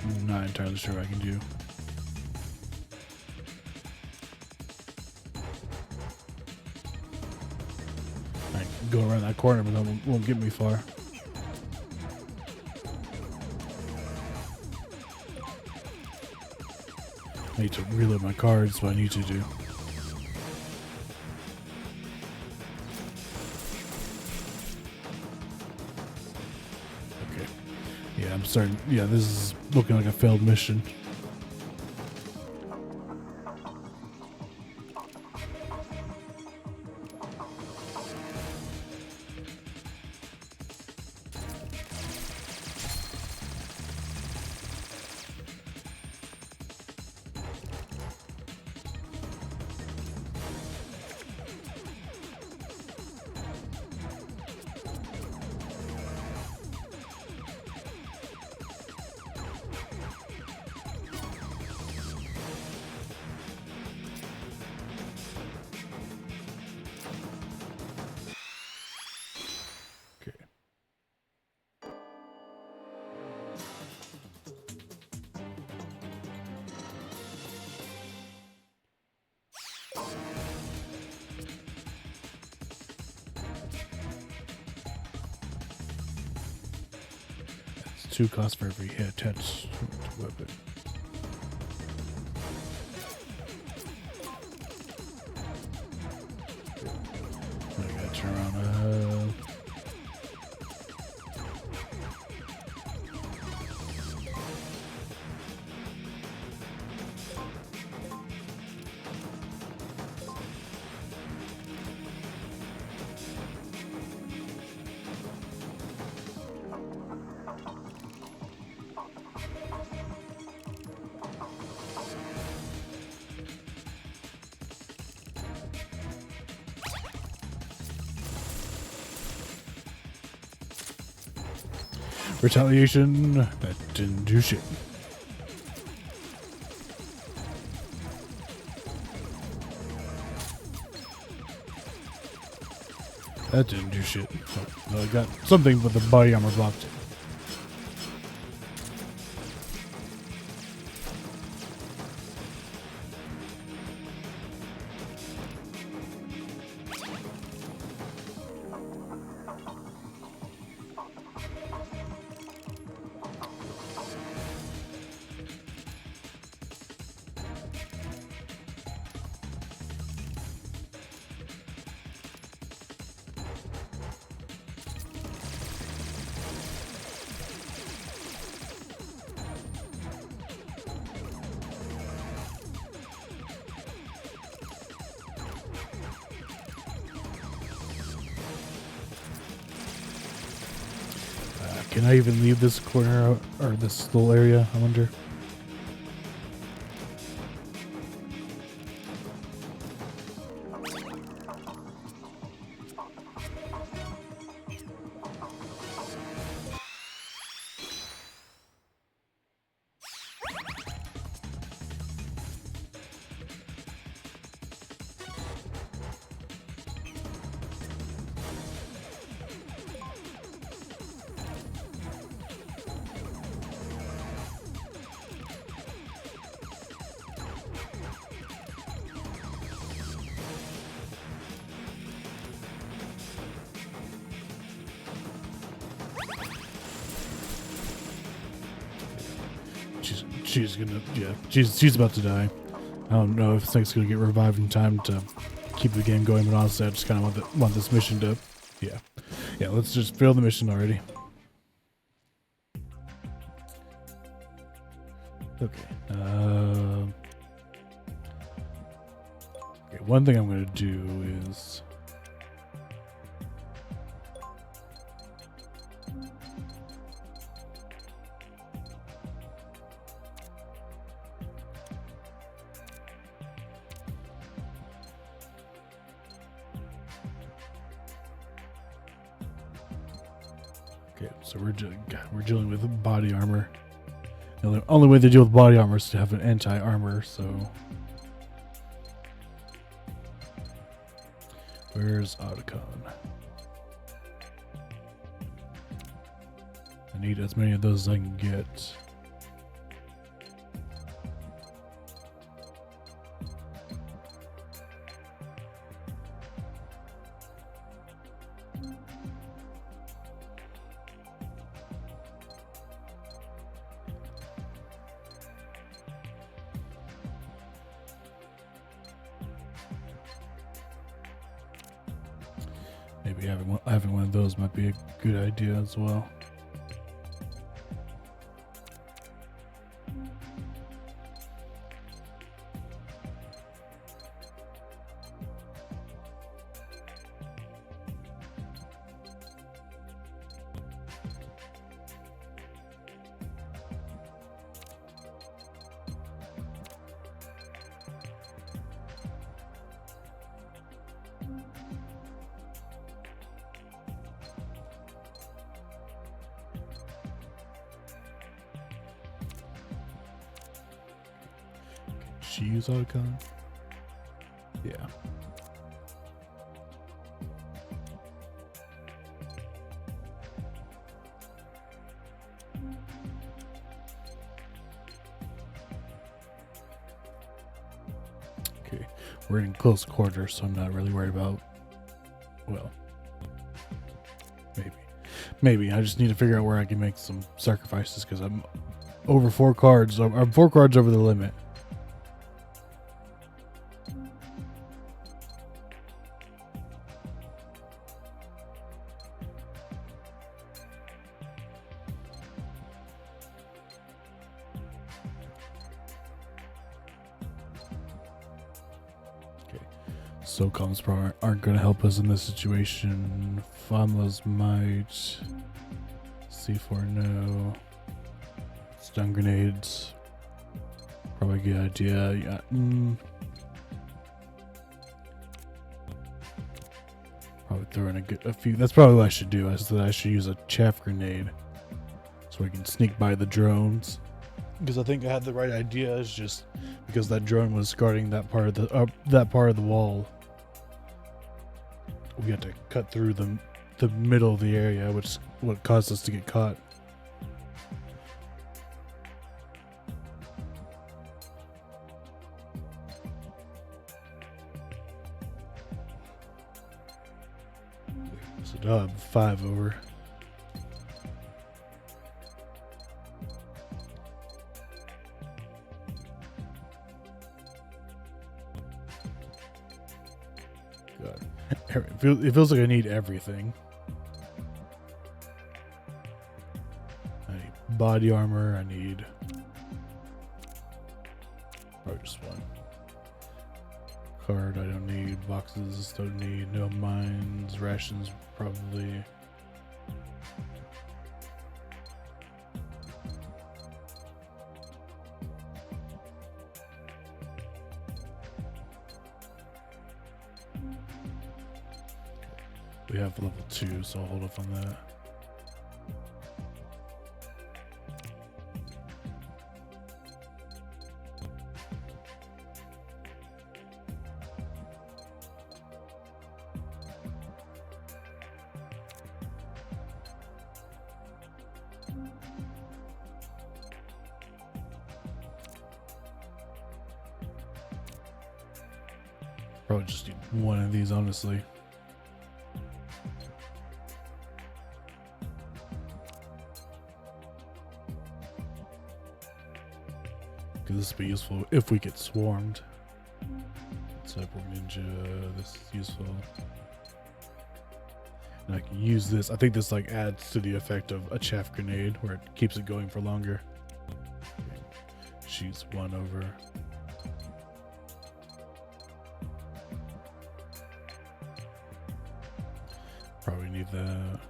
I'm not entirely sure what I can do. I can go around that corner, but that won't get me far. I need to reload my cards, what I need to do. Okay. Yeah, I'm starting. Yeah, this is looking like a failed mission. It's 2 costs for every hit attached to weapon. I gotta turn around. Retaliation. That didn't do shit. That didn't do shit. Oh, I got something, but the body armor blocked it. Can I even leave this corner or this little area, I wonder? She's gonna, yeah, she's about to die. I don't know if Snake's gonna get revived in time to keep the game going, but honestly, I just kind of want this mission to, yeah. Let's just fail the mission already. Okay. Okay. One thing I'm gonna do is. Okay, so we're dealing with body armor. The only way to deal with body armor is to have an anti-armor. So, where's Otacon? I need as many of those as I can get. Maybe having one of those might be a good idea as well. She use Otacon? Yeah. Okay, we're in close quarters, so I'm not really worried about. Well, maybe I just need to figure out where I can make some sacrifices because I'm over 4 cards. I'm 4 cards over the limit. SOCOMs probably aren't going to help us in this situation. Famlas might. C4 no. Stun grenades. Probably a good idea. Yeah. Probably throw in a few. That's probably what I should do. I should use a chaff grenade so we can sneak by the drones. Because I think I had the right idea. It's just because that drone was guarding that part of the wall. We had to cut through the middle of the area, which is what caused us to get caught. So now I have 5 over. God. It feels like I need everything. I need body armor. I need probably just 1 card. I don't need boxes. Don't need no mines. Rations probably. We have level 2, so I'll hold off on that. Probably just need 1 of these, honestly. Because this will be useful if we get swarmed. Cyborg Ninja, this is useful. And I can use this. I think this like adds to the effect of a chaff grenade where it keeps it going for longer. shoots one over. Probably need that.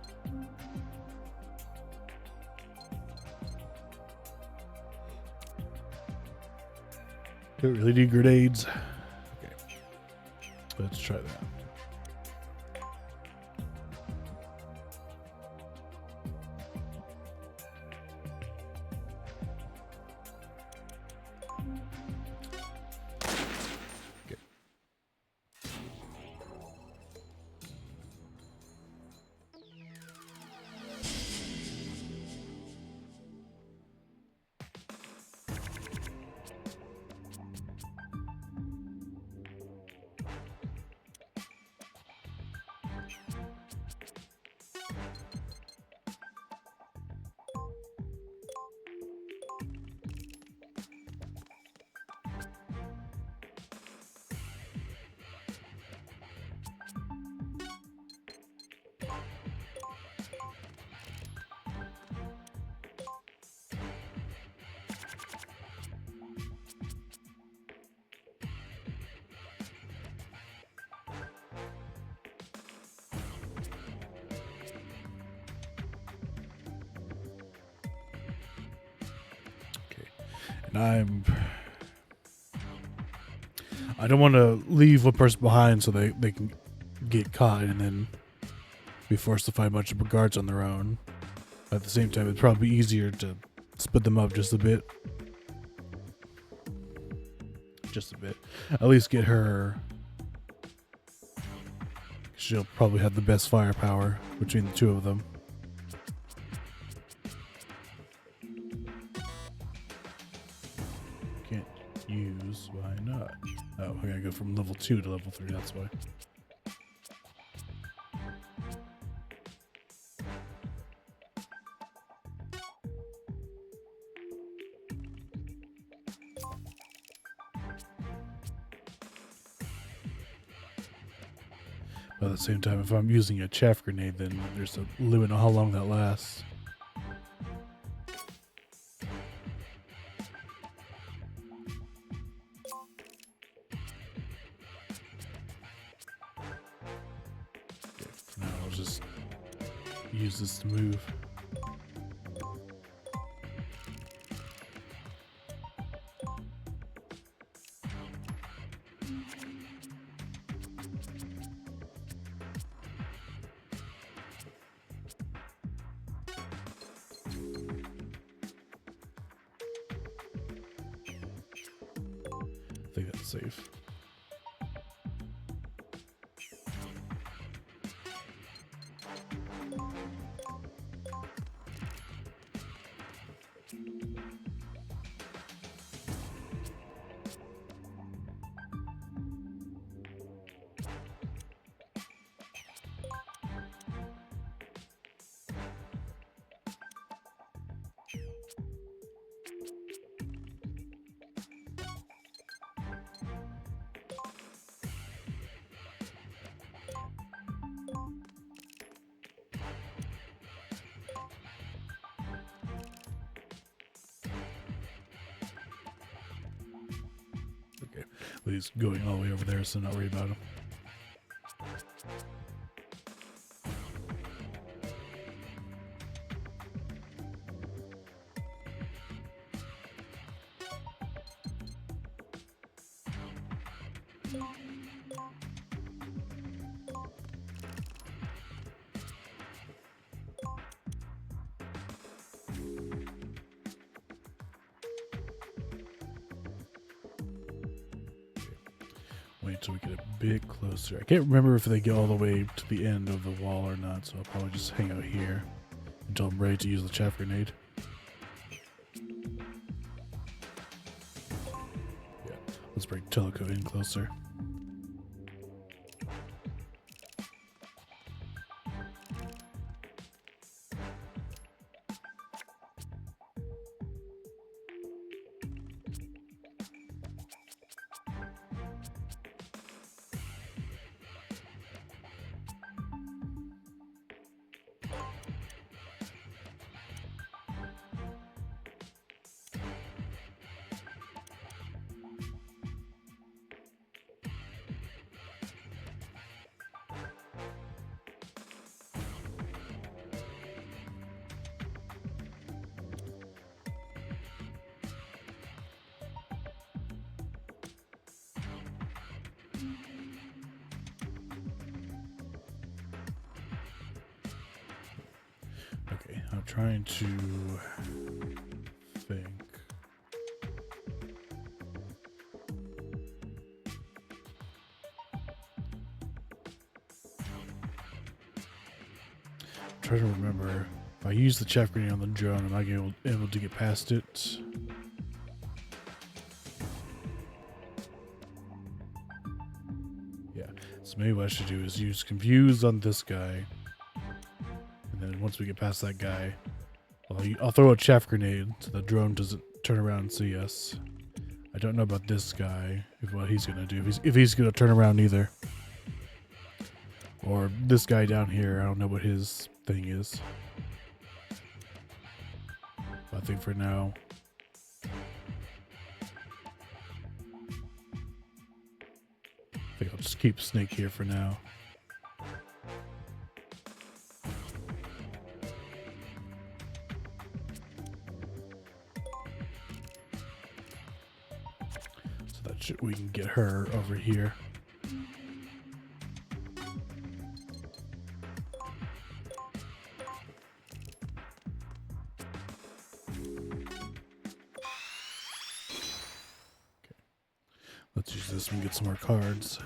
Don't really need grenades. Okay. Let's try that. And I don't want to leave one person behind so they can get caught and then be forced to fight a bunch of guards on their own. At the same time, it'd probably be easier to split them up just a bit. Just a bit. At least get her. She'll probably have the best firepower between the two of them. Use, why not? Oh, I gotta go from level 2 to level 3, that's why. But at the same time, if I'm using a chaff grenade, then there's a limit on how long that lasts. Use this to move. I think that's safe. Okay, well, he's going all the way over there, so not worry about him. Wait till we get a bit closer. I can't remember if they get all the way to the end of the wall or not, so I'll probably just hang out here until I'm ready to use the chaff grenade. Yeah, let's bring Teleco in closer. I'm trying to think. I'm trying to remember. If I use the chaff grenade on the drone, am I able to get past it? Yeah. So maybe what I should do is use confuse on this guy. And then once we get past that guy, I'll throw a chaff grenade so the drone doesn't turn around and see us. I don't know about this guy, what he's going to do. If he's going to turn around either. Or this guy down here, I don't know what his thing is. But I think for now, I think I'll just keep Snake here for now. So that we can get her over here. Let's use this and get some more cards.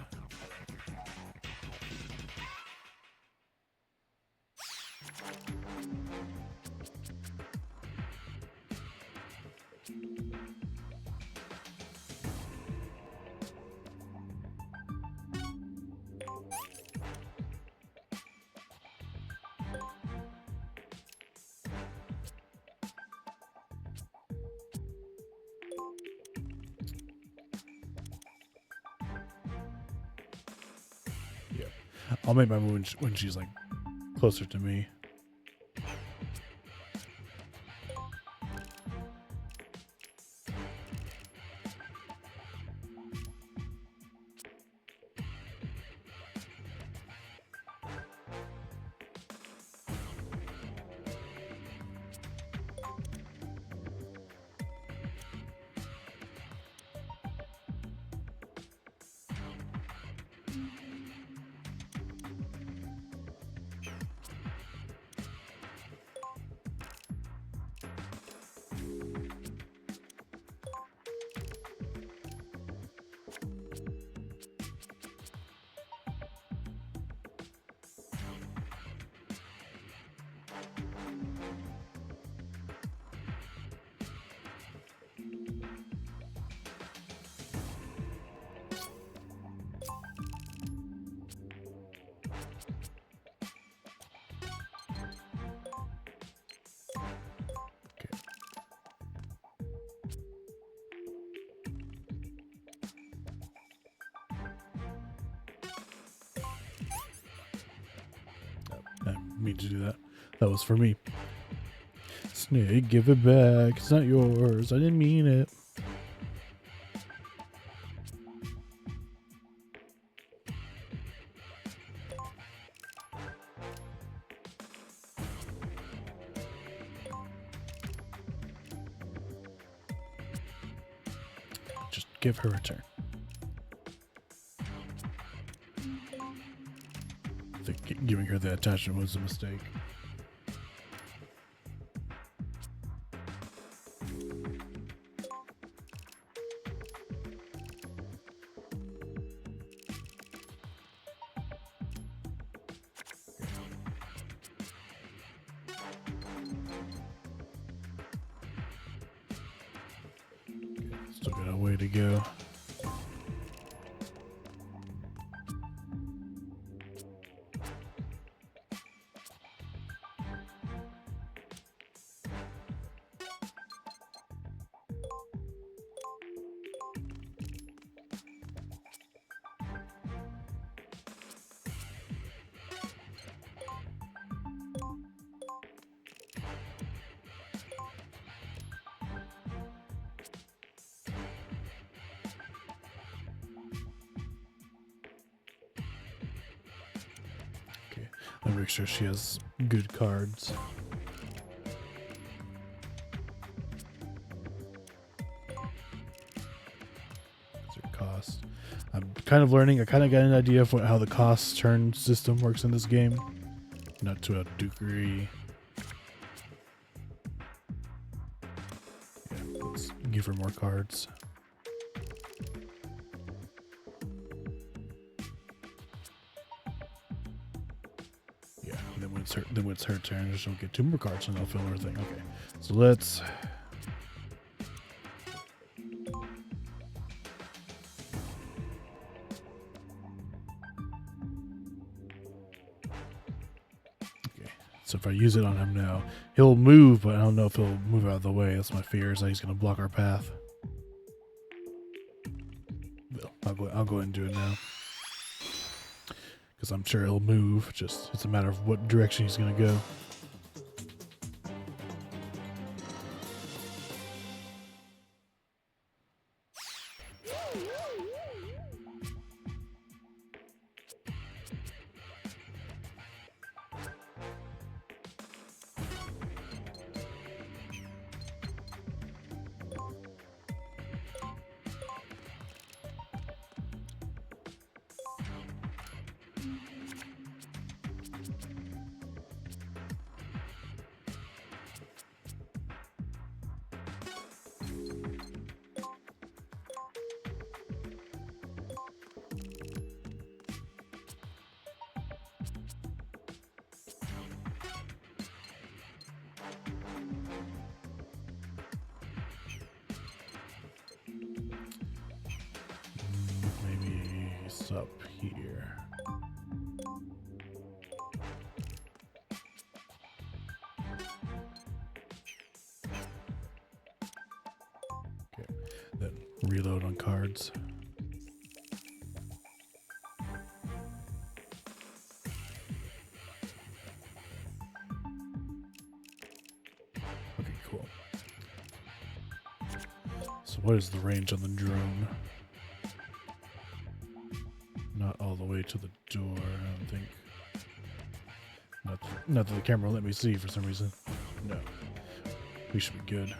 I'll make my move when she's like closer to me. I didn't mean to do that. That was for me. Snake, give it back. It's not yours. I didn't mean it. Just give her a turn. I think giving her the attachment was a mistake. Still got a way to go. I'll make sure she has good cards. What's her cost? I'm kind of learning. I kind of got an idea of how the cost turn system works in this game. Not to a degree. you for more cards. Yeah, and then when it's her turn, she'll get 2 more cards and I'll fill everything. Okay, so let's. So if I use it on him now, he'll move, but I don't know if he'll move out of the way. That's my fear, is that he's going to block our path. Well, I'll go ahead and do it now. Because I'm sure he'll move. Just it's a matter of what direction he's going to go. Up here. Okay, then reload on cards. Okay, cool. So what is the range on the drone? Not all the way to the door, I don't think. Not that the camera will let me see for some reason. No. We should be good.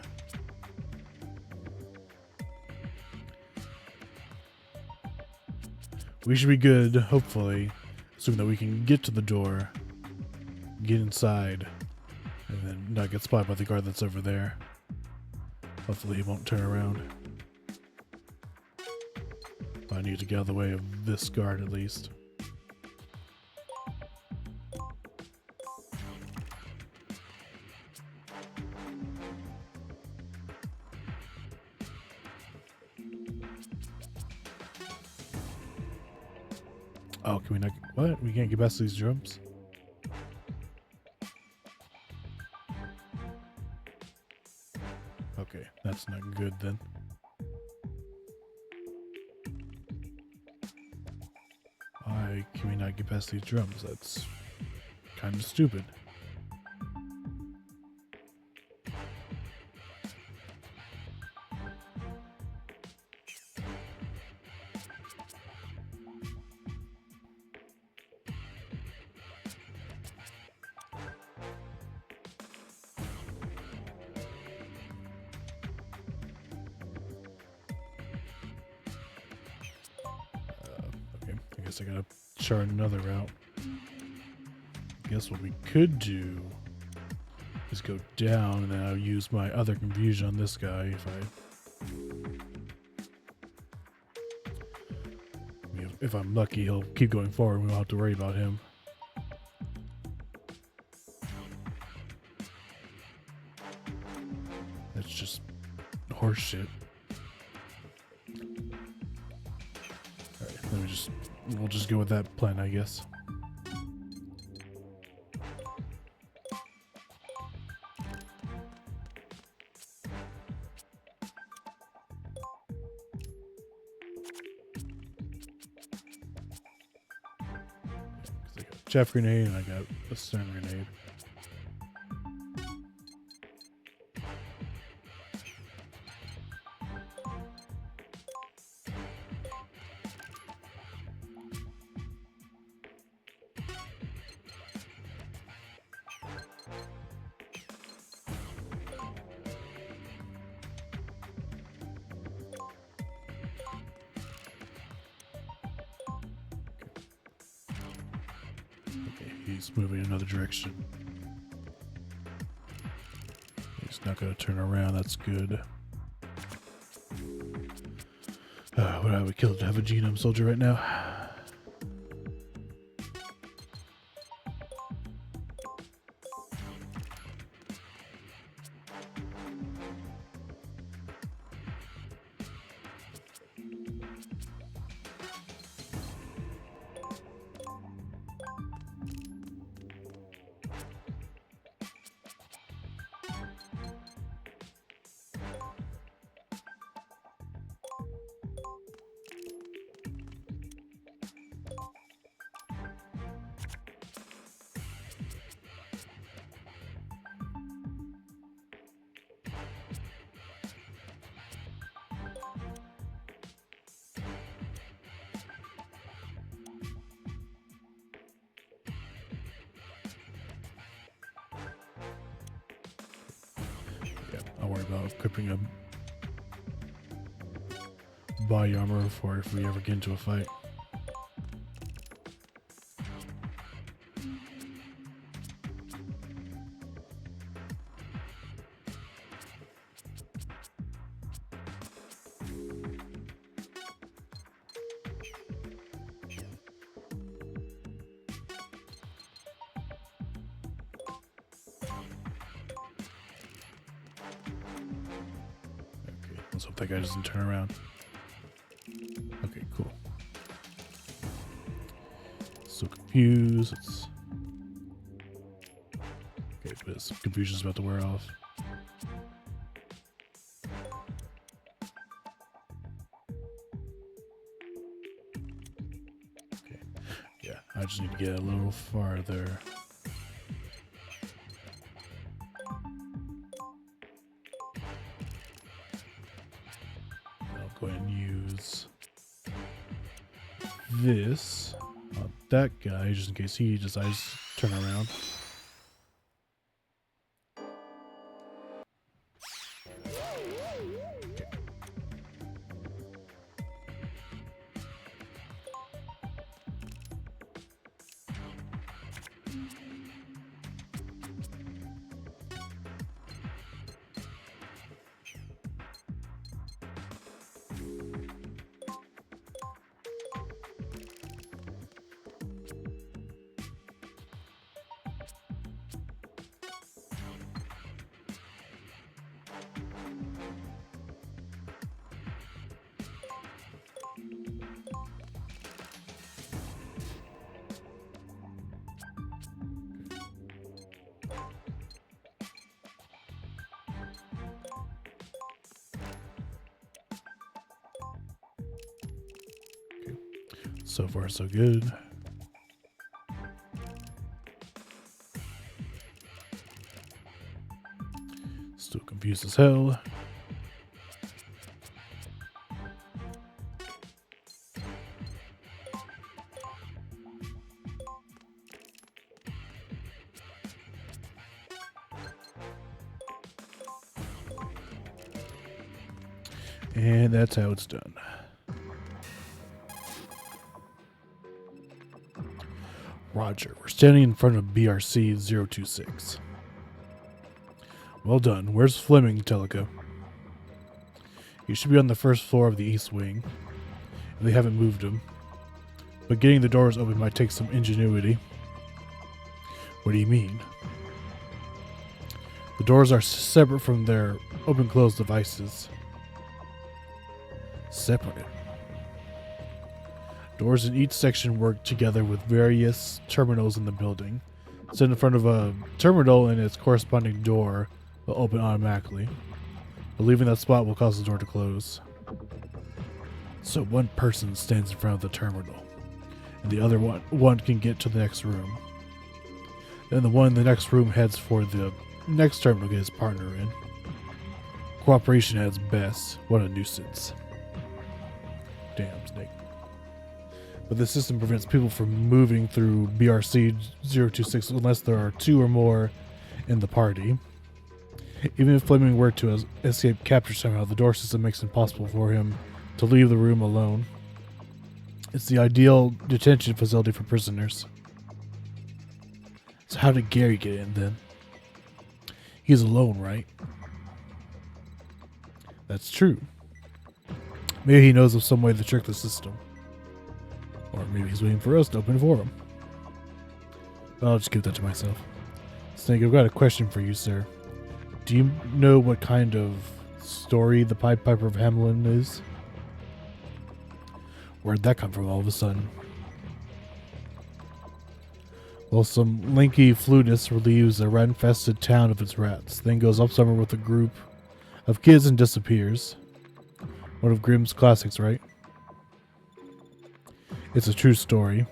We should be good, hopefully. Assuming that we can get to the door, get inside, and then not get spotted by the guard that's over there. Hopefully he won't turn around. I need to get out of the way of this guard at least. Oh, can we not? What? We can't get past these drums? Okay, that's not good then. Why can we not get past these drums? That's kind of stupid. I guess I gotta chart another route. I guess what we could do is go down and then I'll use my other confusion on this guy if I'm lucky, he'll keep going forward. We won't have to worry about him. That's just horse shit. Alright, we'll just go with that plan, I guess. I got a chaff grenade and I got a stun grenade. He's moving another direction. He's not going to turn around. That's good. what I would kill to have a genome soldier right now. I'll worry about equipping a body armor for if we ever get into a fight. Let's hope that guy doesn't turn around. Okay, cool. So confused. Okay, but this confusion's about to wear off. Okay. Yeah, I just need to get a little farther. Go ahead and use this on that guy just in case he decides to turn around. So far, so good. Still confused as hell. And that's how it's done. Roger, we're standing in front of BRC 026. Well done. Where's Fleming, Teleco? He should be on the first floor of the east wing. They haven't moved him. But getting the doors open might take some ingenuity. What do you mean? The doors are separate from their open-close devices. Separate. Doors in each section work together with various terminals in the building. Sit in front of a terminal and its corresponding door will open automatically. But leaving that spot will cause the door to close. So one person stands in front of the terminal, and the other one can get to the next room. Then the one in the next room heads for the next terminal to get his partner in. Cooperation at its best. What a nuisance. Damn, Snake. But the system prevents people from moving through BRC 026 unless there are two or more in the party. Even if Fleming were to escape capture somehow, the door system makes it impossible for him to leave the room alone. It's the ideal detention facility for prisoners. So how did Gary get in then? He's alone, right? That's true. Maybe he knows of some way to trick the system. Or maybe he's waiting for us to open it for him. I'll just give that to myself. Snake, I've got a question for you, sir. Do you know what kind of story the Pied Piper of Hamelin is? Where'd that come from all of a sudden? Well, some lanky flutist relieves a rat-infested town of its rats, then goes up somewhere with a group of kids and disappears. One of Grimm's classics, right? It's a true story.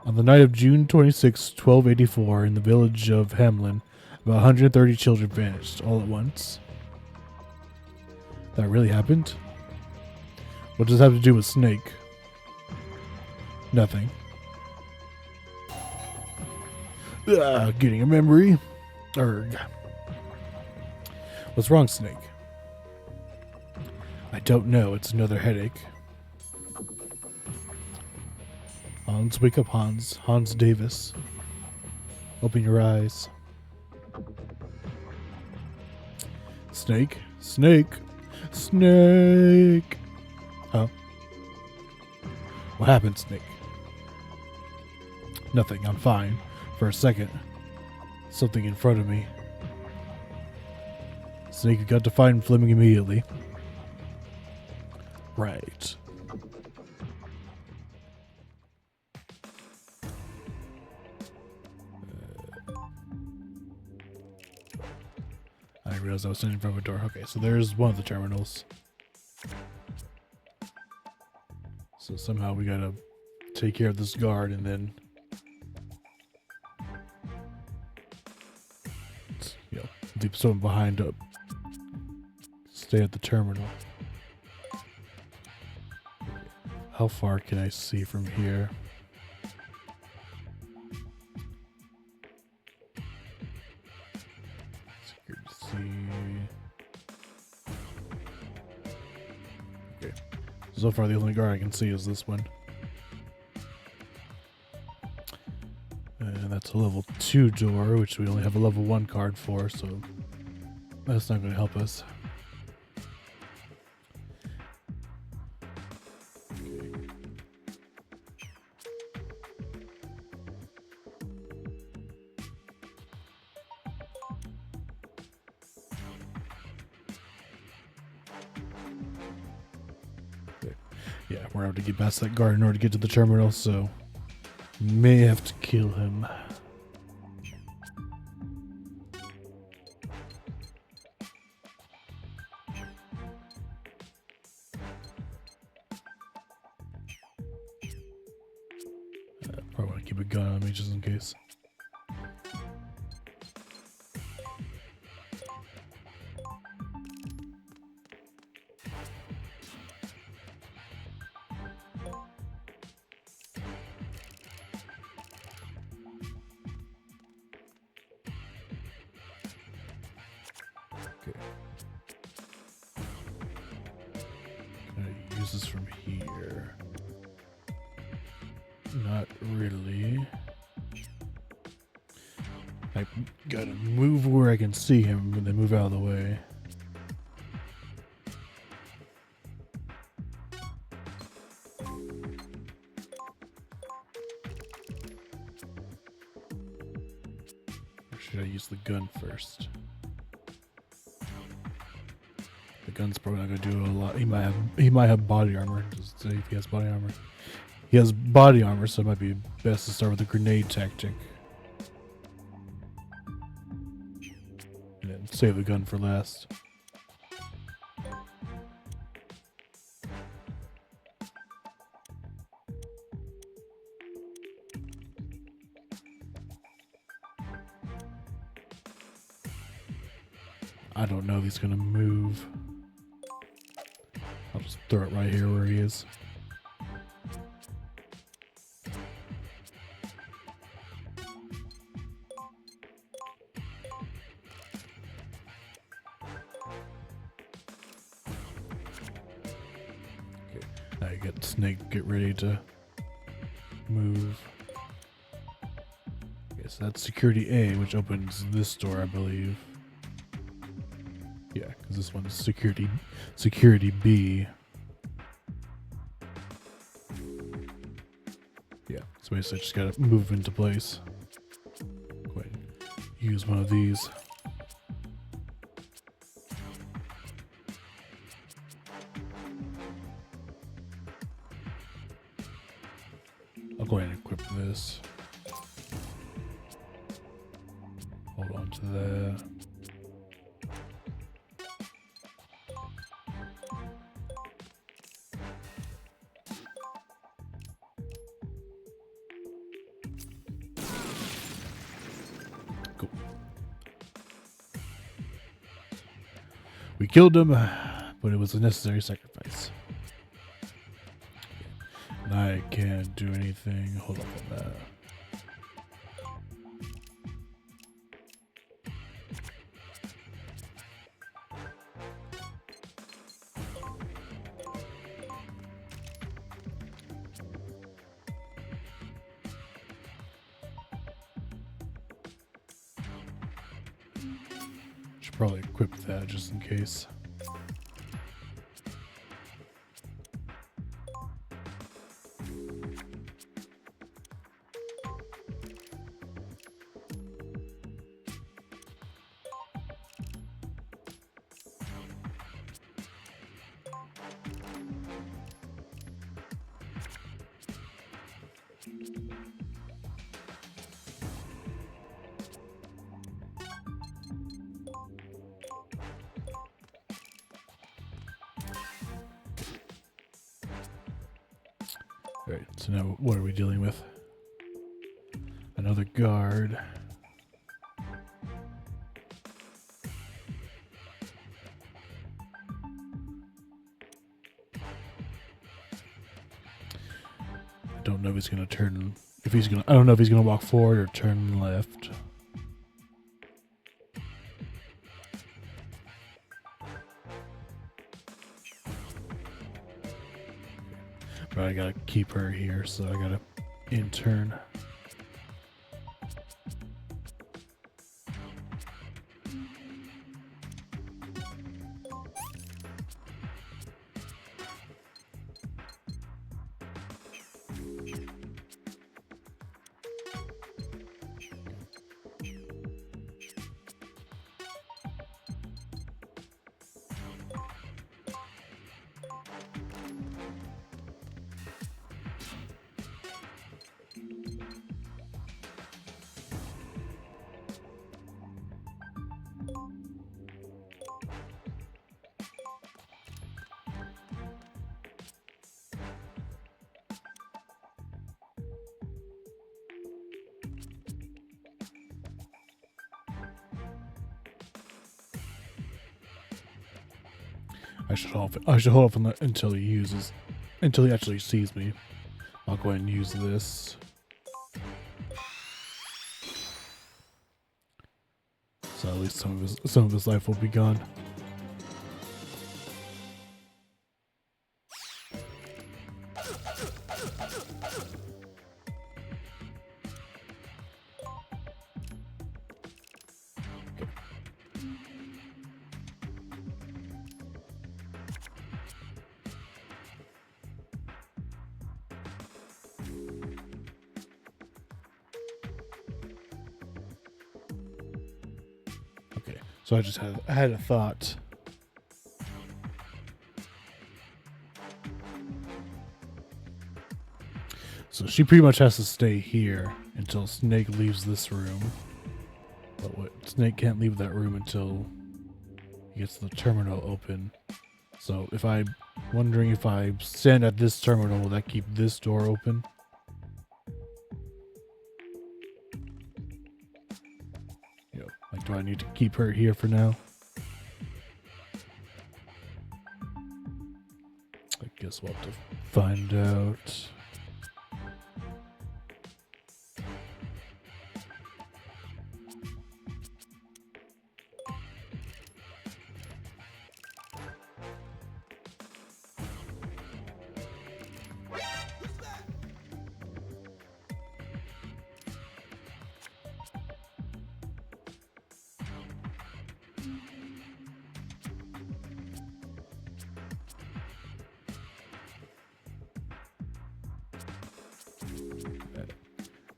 On the night of June 26, 1284, in the village of Hamelin, about 130 children vanished all at once. That really happened? What does it have to do with Snake? Nothing. Getting a memory. Urgh. What's wrong, Snake? I don't know. It's another headache. Hans, wake up, Hans. Hans Davis. Open your eyes. Snake. Snake. Snake. Huh? What happened, Snake? Nothing. I'm fine. For a second. Something in front of me. Snake, you got to find Fleming immediately. Right. I didn't realize I was standing in front of a door. Okay, so there's one of the terminals. So somehow we gotta take care of this guard and then, you know, leave someone behind up. Stay at the terminal. How far can I see from here? Okay. So far the only guard I can see is this one. And that's a level 2 door, which we only have a level 1 card for, so that's not going to help us. Yeah, we're going to get past that guard in order to get to the terminal, so may have to kill him. Probably want to keep a gun on me just in case. Okay. Can I use this from here? Not really. I gotta move where I can see him and then move out of the way. Or should I use the gun first? The gun's probably not gonna do a lot. He might have body armor. Just say if he has body armor. He has body armor, so it might be best to start with a grenade tactic. And then save the gun for last. I don't know if he's gonna move. I'll just throw it right here where he is. Okay, now you get Snake, get ready to move. Okay, so that's security A, which opens this door, I believe. Yeah, because this one's security B. Yeah, so basically just gotta move into place. Go ahead and use one of these. I'll go ahead and equip this. Hold on to that. Cool. We killed him, but it was a necessary sacrifice. And I can't do anything. Hold on on that. Should probably equip that just in case. Alright, so now what are we dealing with? Another guard. I don't know if he's gonna turn. If he's gonna, I don't know if he's gonna walk forward or turn left. But I gotta keep her here, so I gotta intern. I should hold off until he actually sees me. I'll go ahead and use this. So at least some of his life will be gone. Okay, so I had a thought. So she pretty much has to stay here until Snake leaves this room. But Snake can't leave that room until he gets the terminal open. So I'm wondering if I stand at this terminal, will that keep this door open? Like, do I need to keep her here for now? I guess we'll have to find out.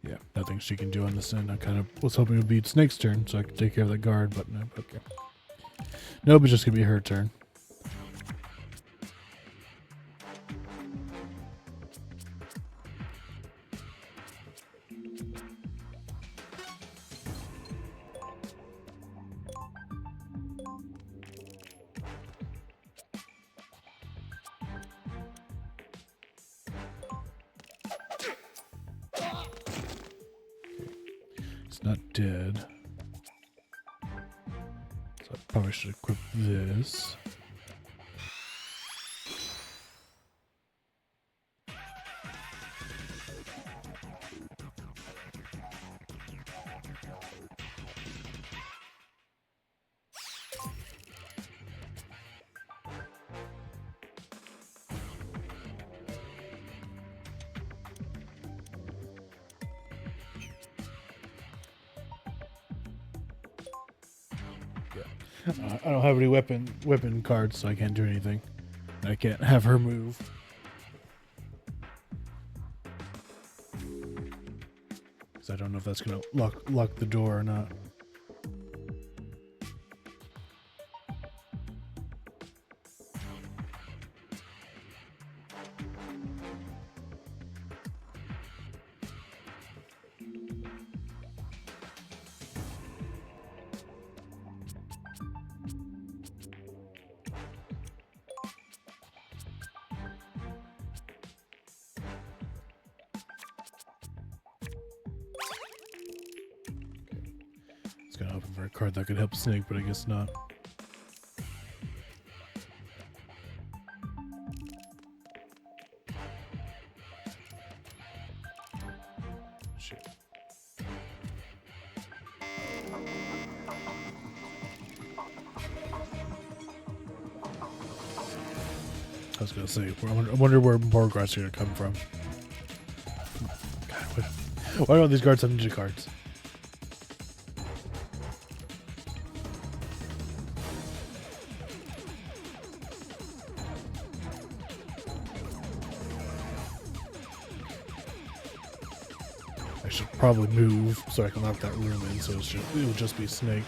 Yeah, nothing she can do on this end. I kind of was hoping it would be Snake's turn so I could take care of the guard, but no, okay. Nope, it's just going to be her turn. Not dead. So I probably should equip this. I don't have any weapon cards, so I can't do anything. I can't have her move. Because I don't know if that's gonna lock the door or not. It's gonna open for a card that could help Snake, but I guess not. Shit. I was gonna say, I wonder where more guards are gonna come from. God, why don't these guards have ninja cards? I should probably move so I can lock that room in, so it'll just be Snake.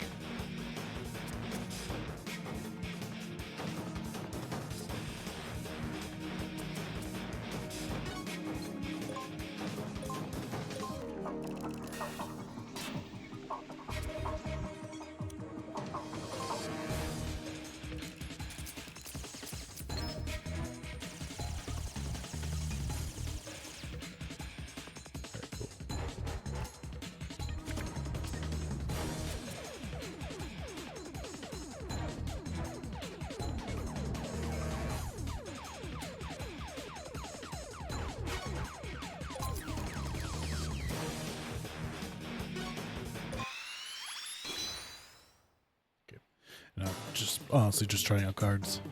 And I'm just honestly just trying out cards.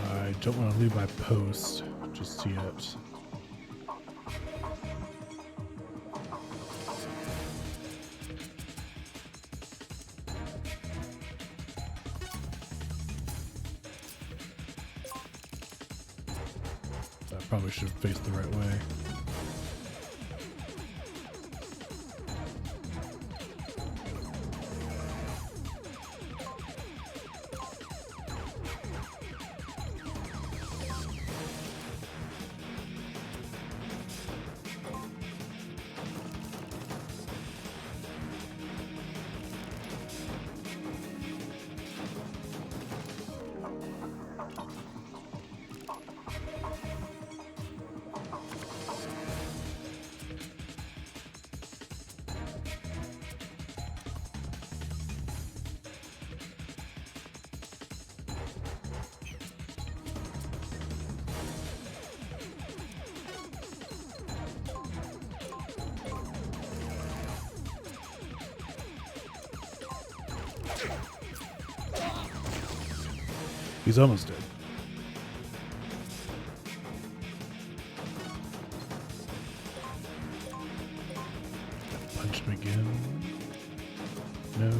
I don't want to leave my post just yet. I probably should face the right way. He's almost dead. Punch him again. No.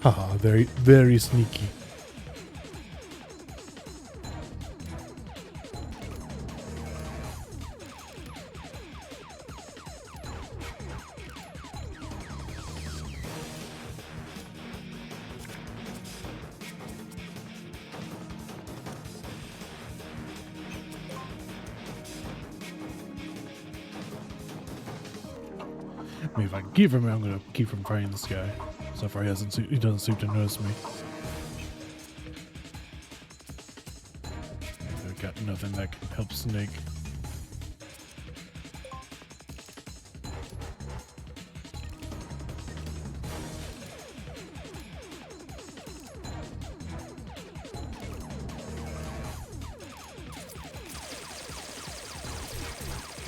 Haha, very, very sneaky. I mean, if I can keep from it, I'm gonna keep from fighting this guy. So far, he doesn't seem to notice me. I've got nothing that can help Snake.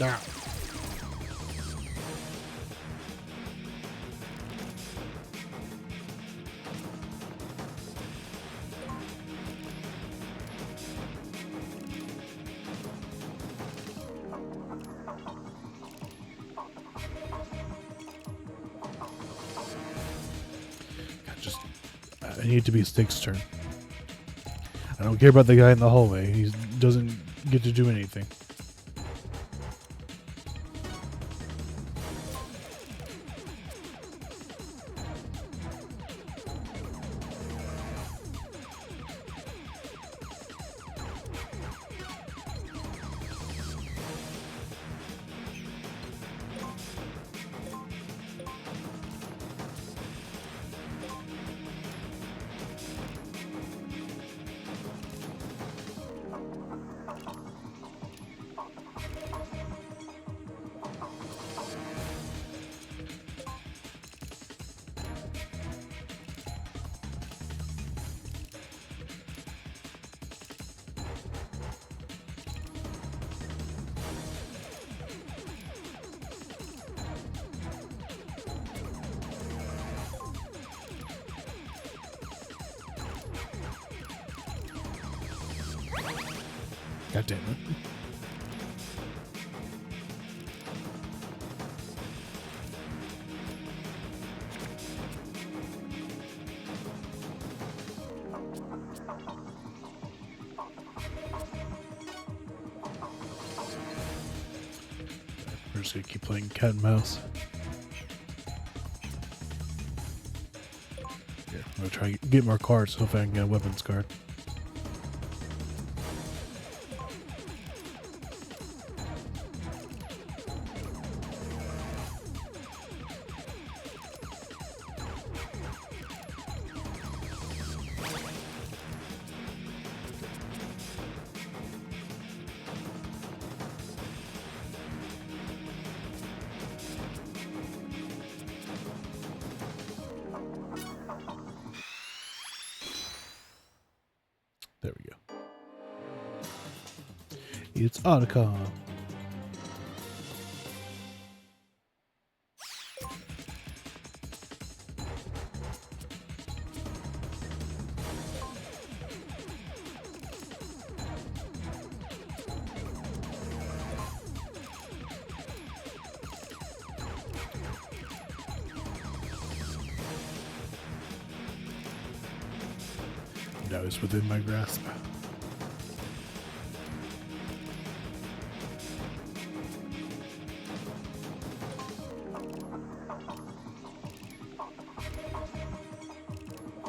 Nah. I need it to be Snake's turn. I don't care about the guy in the hallway. He doesn't get to do anything. God damn it. We're just gonna keep playing cat and mouse. Here, I'm gonna try to get more cards so if I can get a weapons card. There we go. It's Otacon. Now it's within my grasp.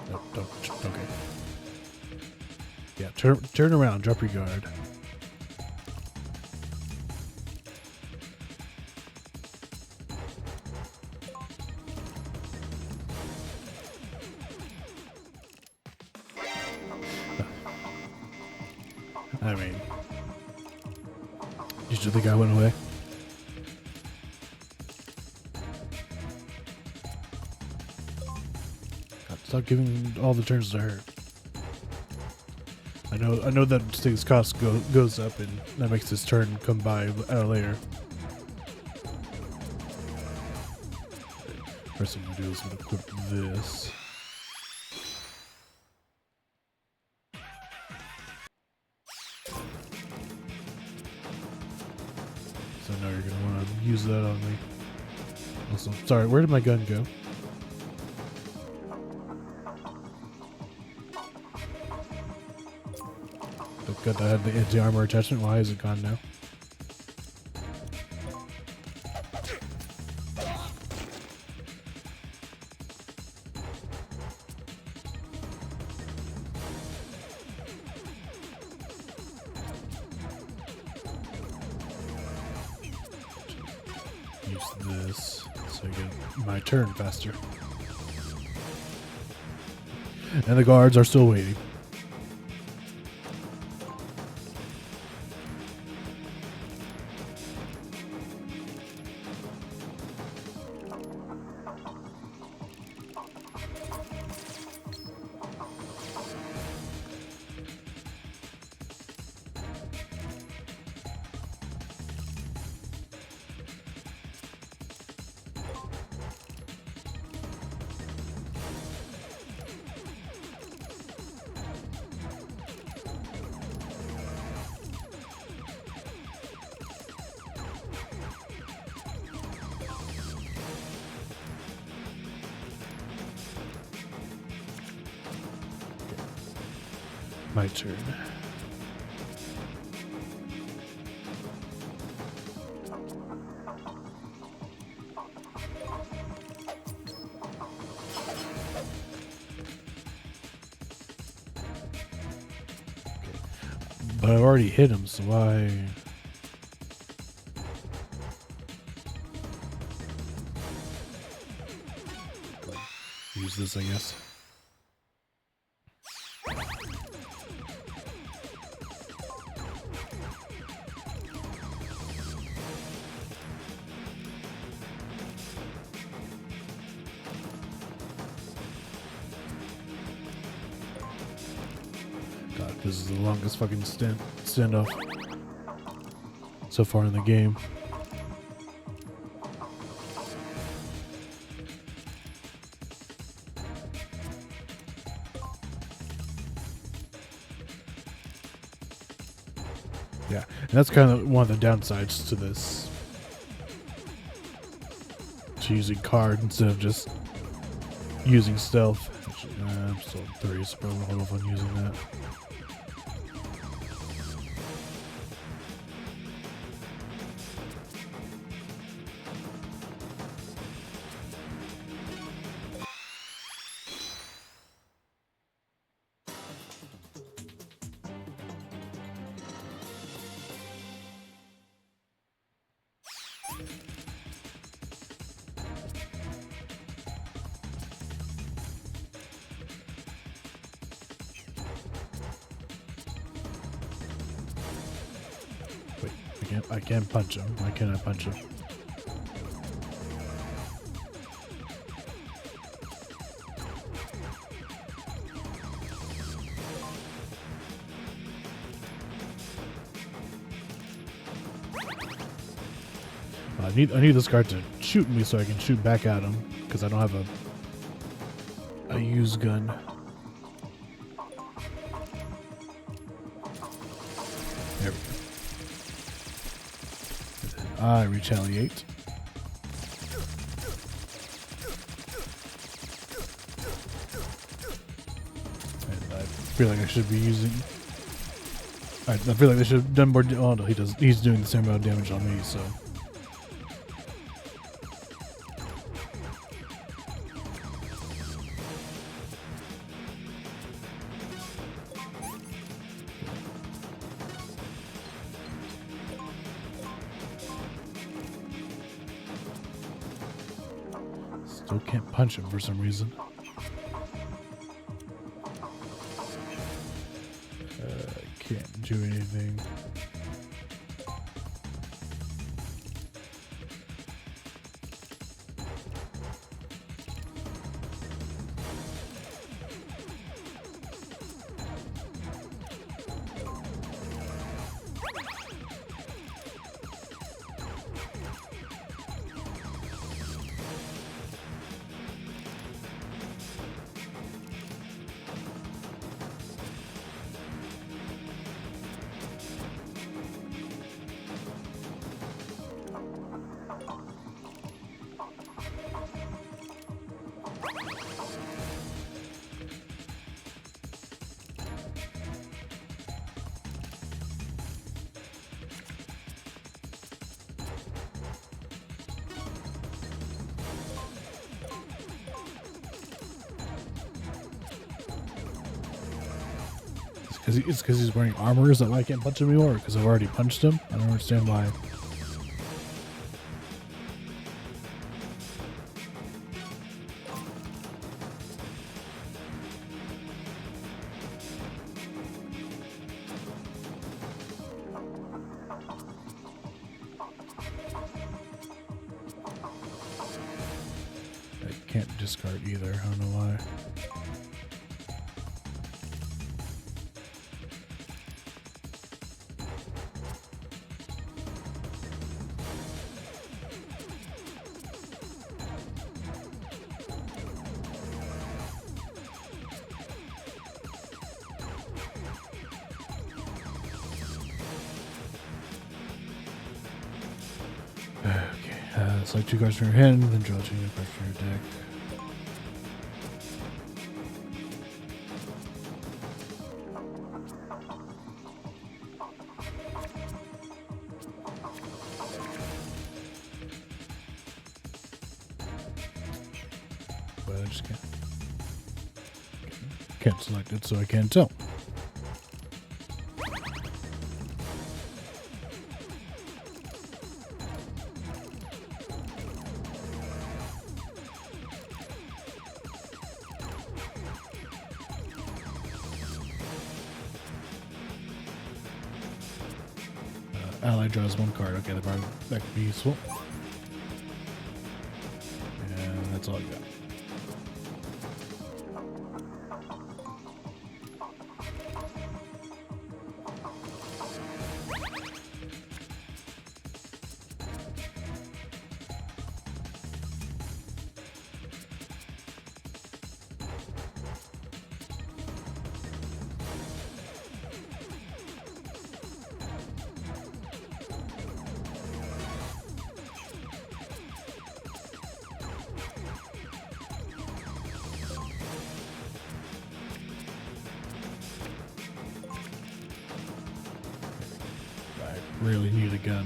No, don't. Okay. Yeah, turn around. Drop your guard. I mean, you should think I went away. God, stop giving all the turns to her. I know that things cost goes up, and that makes his turn come by later. First thing I'm gonna do is I'm gonna equip this. So now you're gonna want to use that on me. Also, sorry, where did my gun go? Good, I had the anti-armor attachment. Why is it gone now? Use this so I get my turn faster. And the guards are still waiting. My turn. But I've already hit him, so why? Use this, I guess. God, this is the longest fucking standoff so far in the game. Yeah, and that's kind of one of the downsides to this. To using card instead of just using stealth. Actually, I'm still 3, so probably hold off on using that. I can't punch him. Why can't I punch him? I need this guard to shoot me so I can shoot back at him, because I don't have a used gun. There we go. I retaliate. And I feel like I should be using. I feel like they should have done more. Oh no, he does. He's doing the same amount of damage on me, so. Still can't punch him for some reason. Can't do anything. It's because he's wearing armor. Is that why I can't punch him anymore? Because I've already punched him? I don't understand why. I can't discard either. I don't know why. Select 2 cards from your hand, then draw 2 cards from your deck. But I just can't select it, so I can't tell. Ally draws 1 card. Okay, that could be useful. And that's all I got. Really need a gun.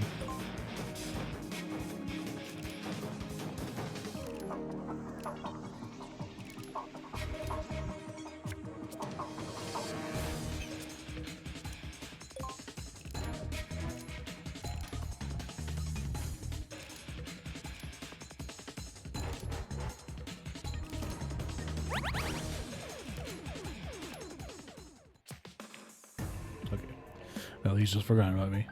Okay. Well, he's just forgotten about me.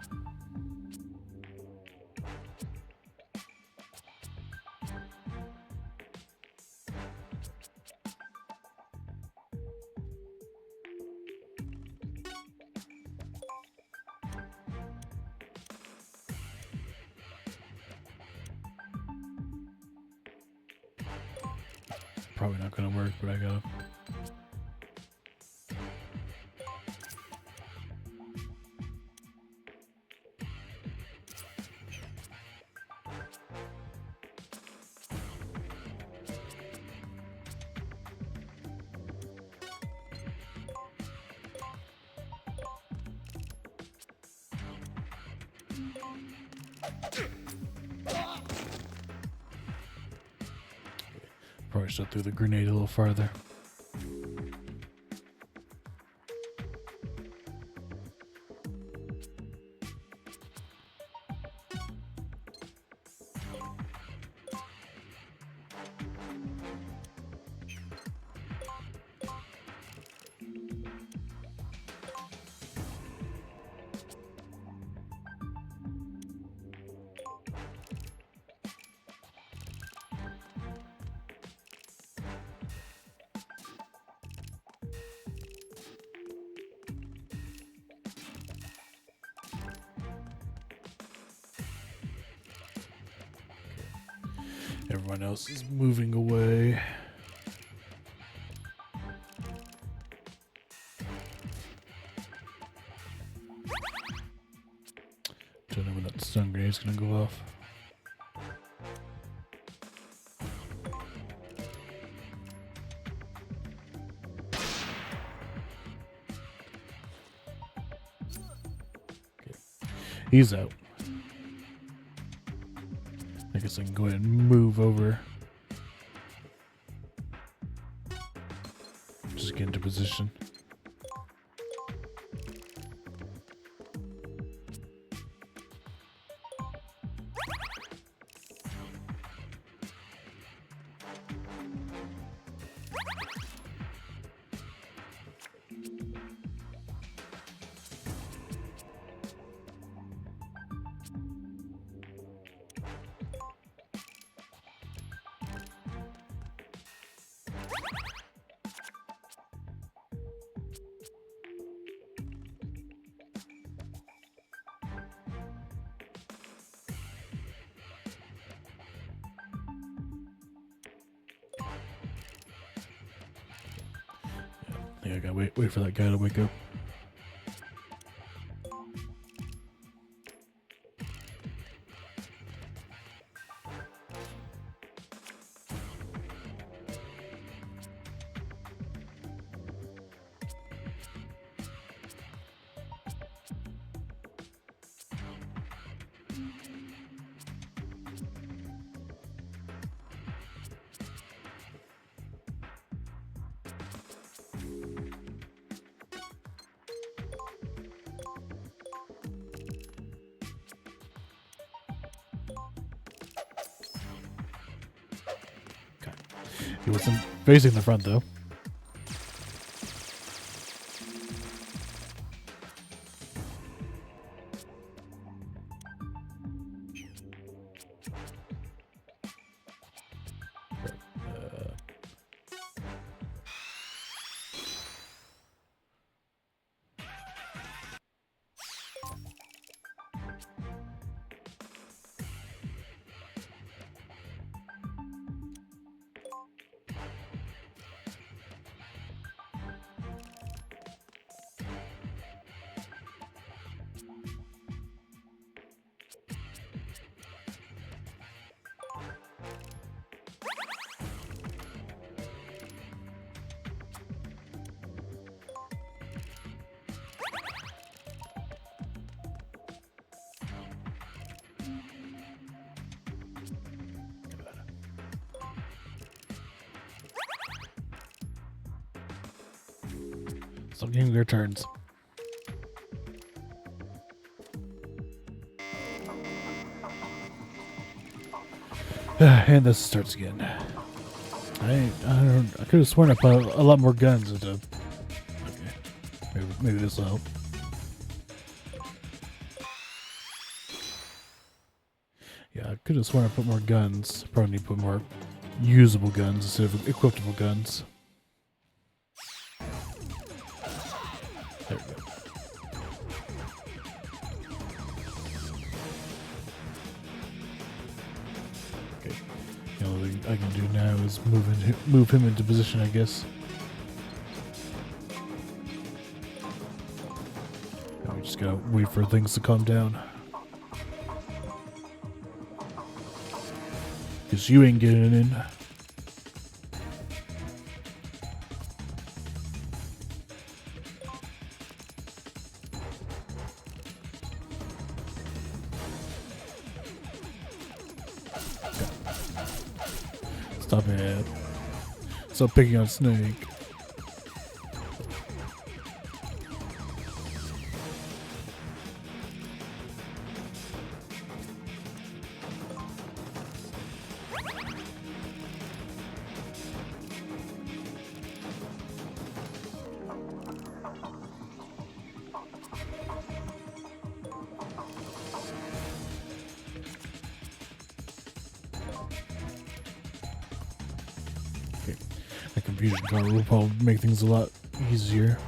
Probably not gonna work, but I gotta. Probably should throw the grenade a little farther. Everyone else is moving away. Don't know when that stun grenade's gonna go off. Okay. He's out. I guess I can go ahead and move over. Just get into position. think I gotta wait for that guy to wake up. He wasn't facing the front though. Stop getting their turns. And this starts again. I could have sworn I put a lot more guns into. Okay, maybe this will help. Yeah, I could have sworn I put more guns. Probably need to put more usable guns instead of equipable guns. There we go. Okay. The only thing I can do now is move him into position, I guess. Now we just gotta wait for things to calm down. Because you ain't getting in. Stop it. Stop picking on Snake. A confusion card will probably make things a lot easier.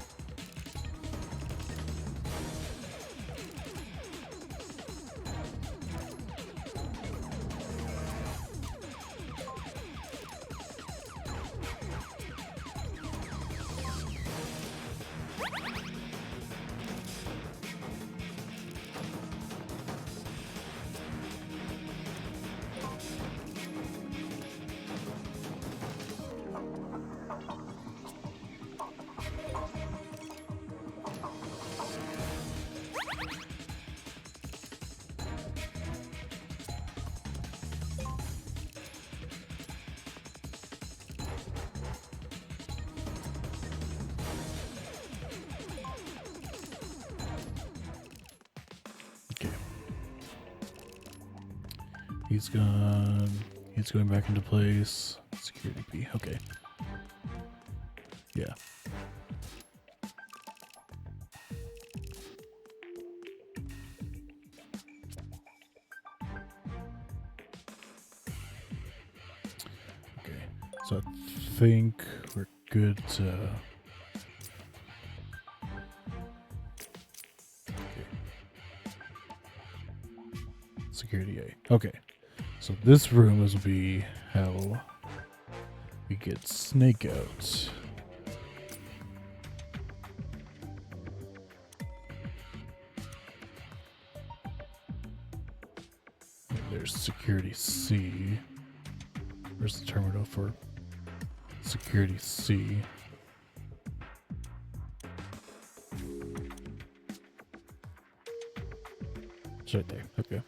He's gone. He's going back into place. Security P. Okay. Yeah. Okay. So I think we're good to. Okay. Security A. Okay. So this room will be how we get Snake out. security C. Where's the terminal for security C? It's right there. Okay.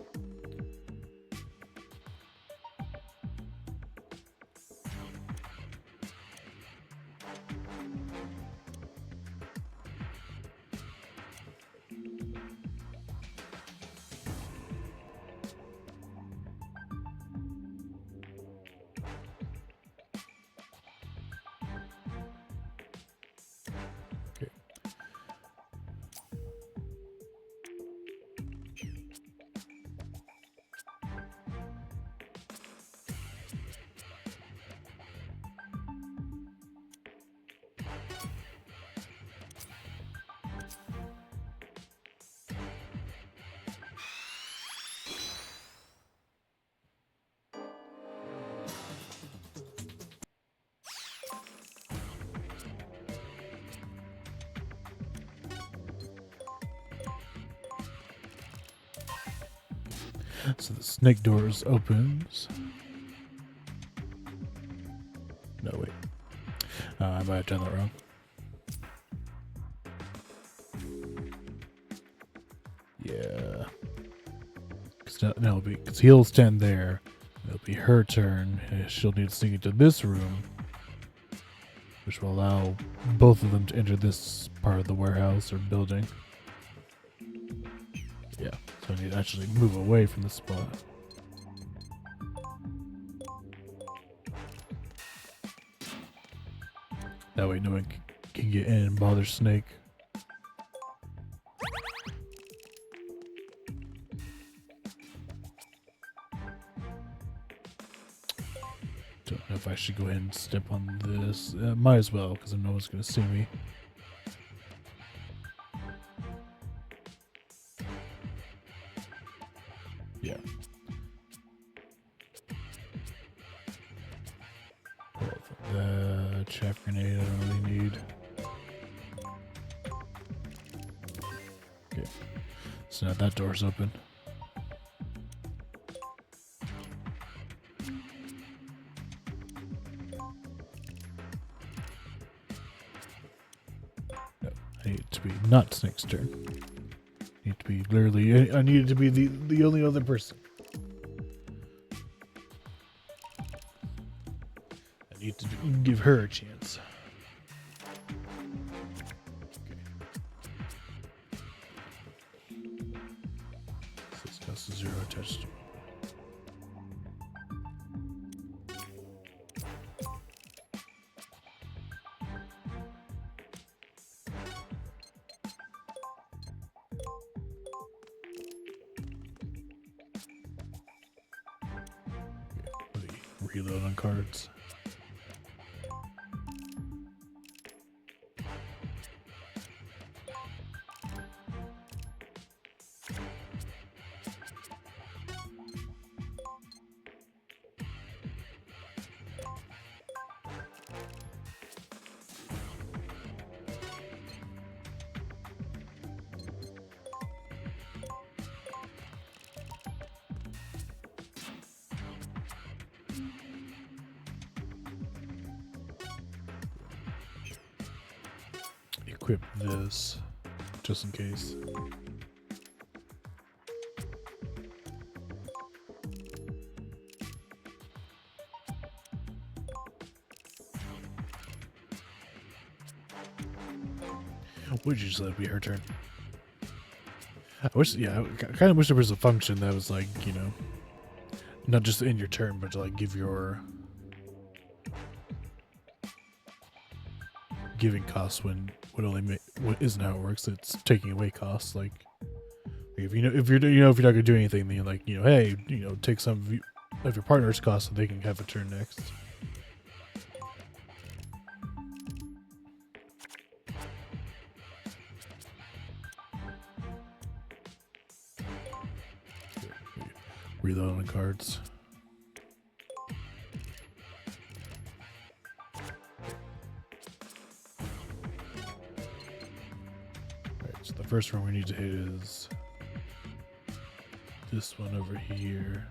So the snake doors opens. No, wait. I might have done that wrong. Yeah. Because he'll stand there. It'll be her turn. She'll need to sneak into this room, which will allow both of them to enter this part of the warehouse or building. Yeah, so I need to actually move away from the spot. That way no one can get in and bother Snake. Don't know if I should go ahead and step on this. Might as well, because no one's going to see me. Yeah. The chaff grenade I don't really need. Okay. So now that door's open. No, I need it to be not Snake's turn. I need to be literally, I need it to be the only other person. I need to give her a chance. Okay. This costs 0 touch. Reload on cards. Equip this just in case. Would you just let it be her turn? I wish, yeah, I kind of wish there was a function that was like, you know, not just in your turn, but to like give your giving costs when only what isn't how it works. It's taking away costs. Like if you're not gonna do anything, then you're like, you know, hey, you know, take some of your partner's costs so they can have a turn next. Reload on cards. So the first one we need to hit is this one over here.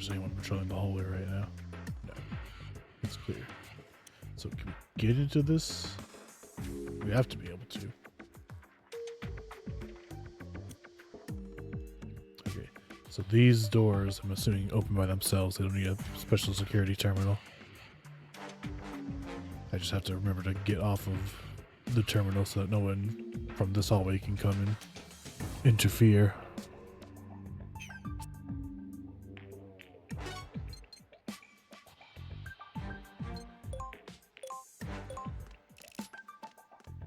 there's anyone patrolling the hallway right now. No. It's clear. So can we get into this? We have to be able to. Okay. So these doors, I'm assuming, open by themselves. They don't need a special security terminal. I just have to remember to get off of the terminal so that no one from this hallway can come and interfere.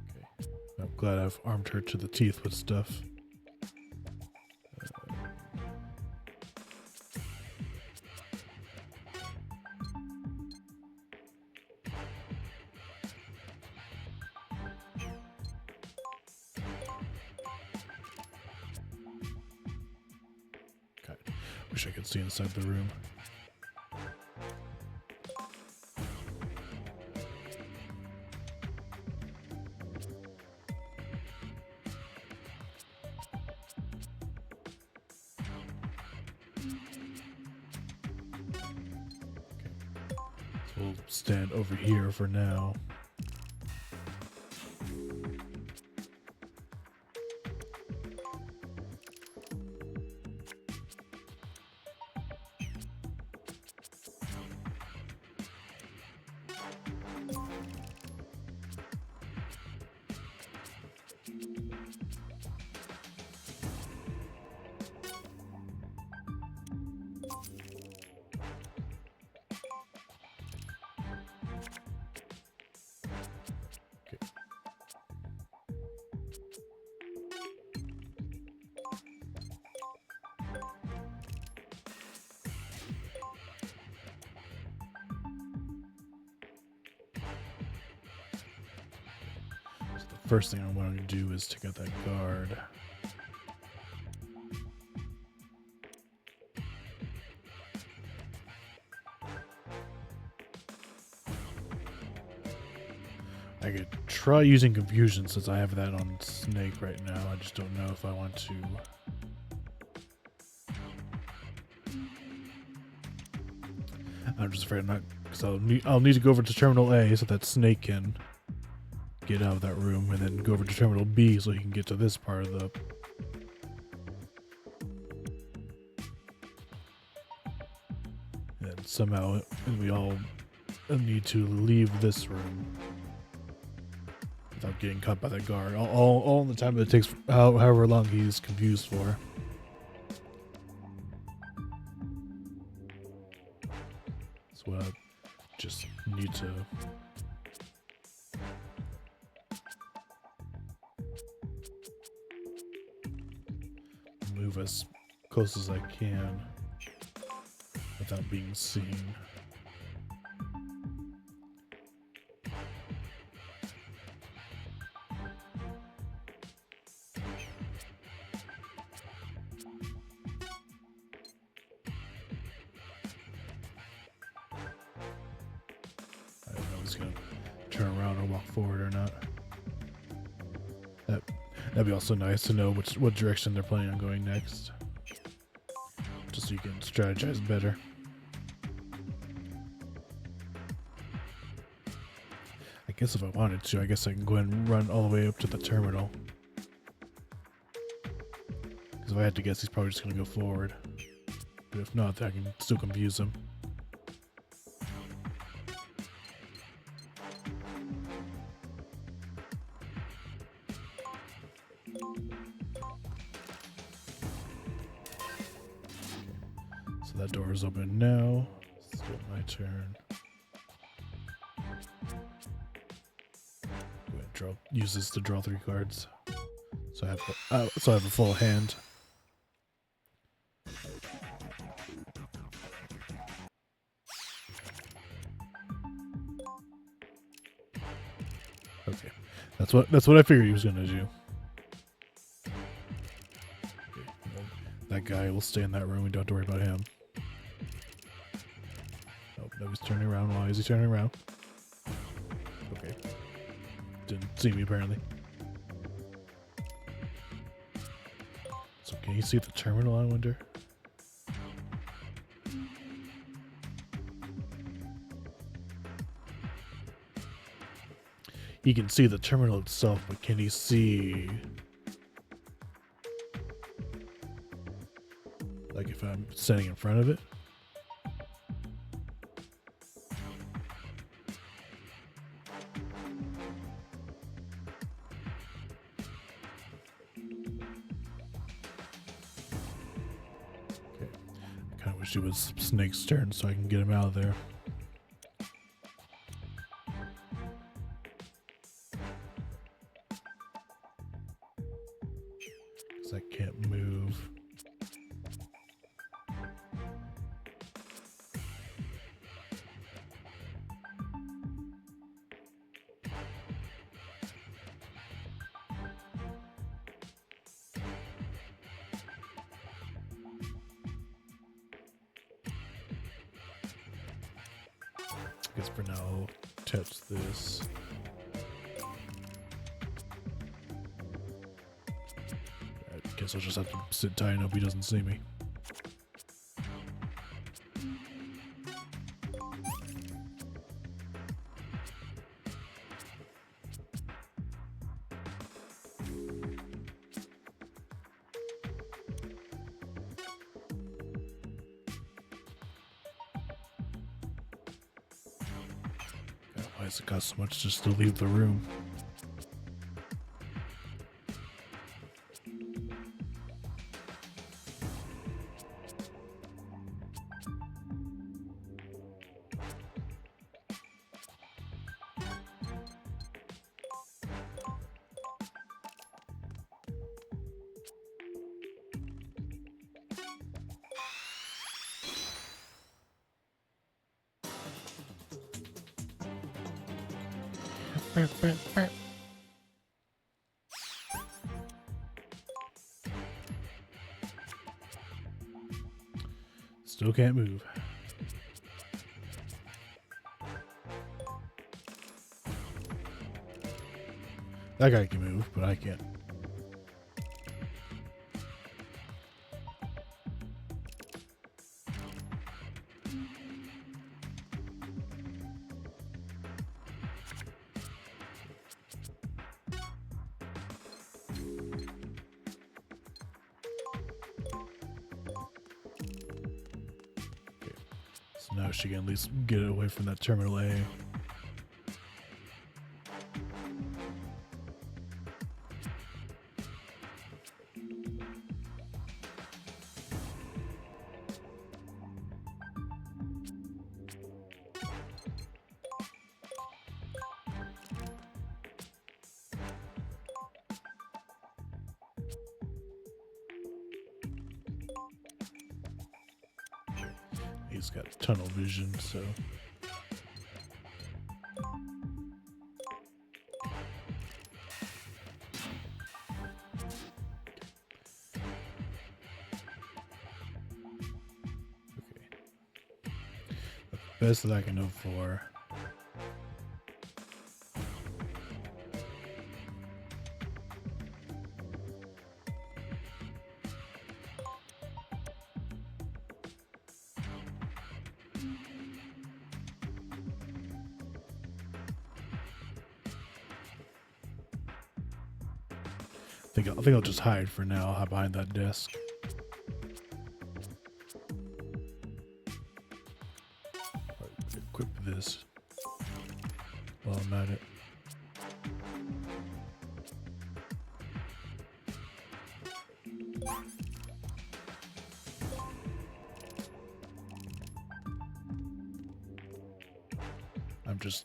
Okay. I'm glad I've armed her to the teeth with stuff. Wish I could see inside the room. Okay. So we'll stand over here for now. First thing I want to do is take out that guard. I could try using confusion since I have that on Snake right now. I just don't know if I want to. I'm just afraid I'm not, because I'll need to go over to Terminal A so that Snake can get out of that room, and then go over to Terminal B so he can get to this part of the... And then somehow we all need to leave this room without getting caught by that guard. All in the time that it takes, however long he's confused for. So I just need to... move as close as I can without being seen. I don't know if he's gonna turn around or walk forward or not. That'd be also nice to know what direction they're planning on going next. Just so you can strategize better. I guess if I wanted to, I guess I can go ahead and run all the way up to the terminal. Because if I had to guess, he's probably just going to go forward. But if not, then I can still confuse him. That door is open now. Still my turn. Go ahead and use this to draw 3 cards. So I have a full hand. Okay, that's what I figured he was gonna do. Okay. That guy will stay in that room. We don't have to worry about him. No, he's turning around. Why is he turning around? Okay. Didn't see me, apparently. So can you see the terminal, I wonder? he can see the terminal itself, but can he see, like, if I'm standing in front of it? Okay. I kind of wish it was Snake's turn so I can get him out of there. I can't move. I guess for now I'll touch this. I guess I'll just have to sit tight and hope he doesn't see me. God, why does it cost so much just to leave the room? Still can't move. That guy can move, but I can't. So now she can at least get it away from that terminal A. He's got tunnel vision, so okay. The best that I can hope for. I think I'll just hide for now. I'll hide behind that desk. Right, equip this while I'm at it.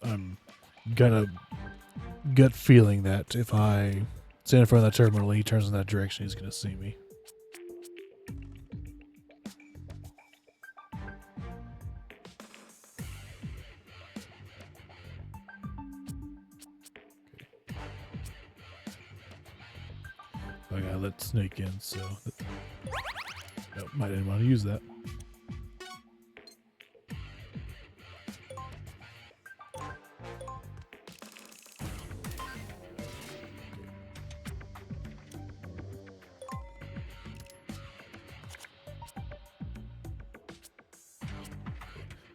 I'm gonna gut feeling that if I stand in front of that terminal and he turns in that direction, he's gonna see me. I gotta let Snake in, so nope, I didn't want to use that.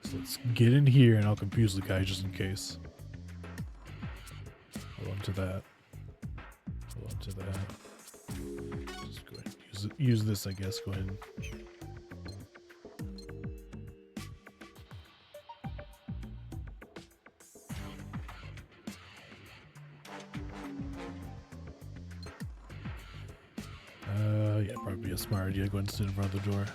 So let's get in here and I'll confuse the guy just in case. to that. Hold on to that. Just go ahead and use this, I guess. Go ahead and yeah, probably a smart idea. Go ahead and sit in front of the door.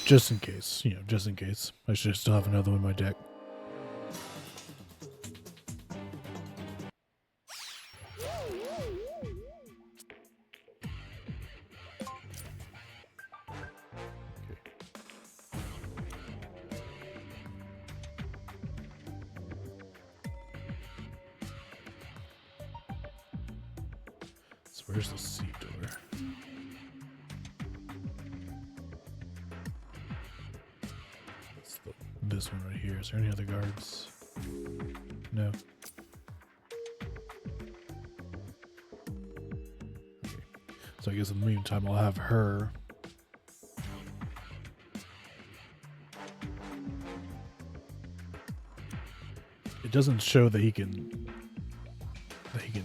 Just in case, you know, just in case. I should still have another one in my deck. So where's the C door? This one right here. Is there any other guards? No. Okay. So I guess in the meantime I'll have her. It doesn't show that he can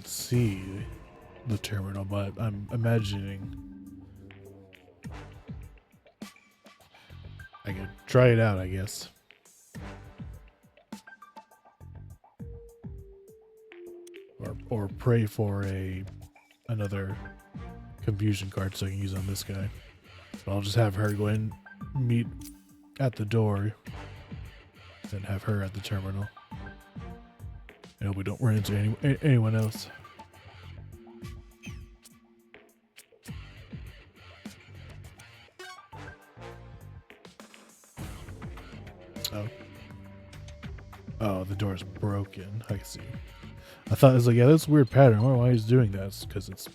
see the terminal, but I'm imagining I can try it out, I guess. Or pray for another confusion card so I can use on this guy. But I'll just have her go in, meet at the door, then have her at the terminal. And we don't run into anyone else. Oh, the door's broken. I see. I thought it was like, yeah, that's a weird pattern. I wonder why he's doing that. It's because it's...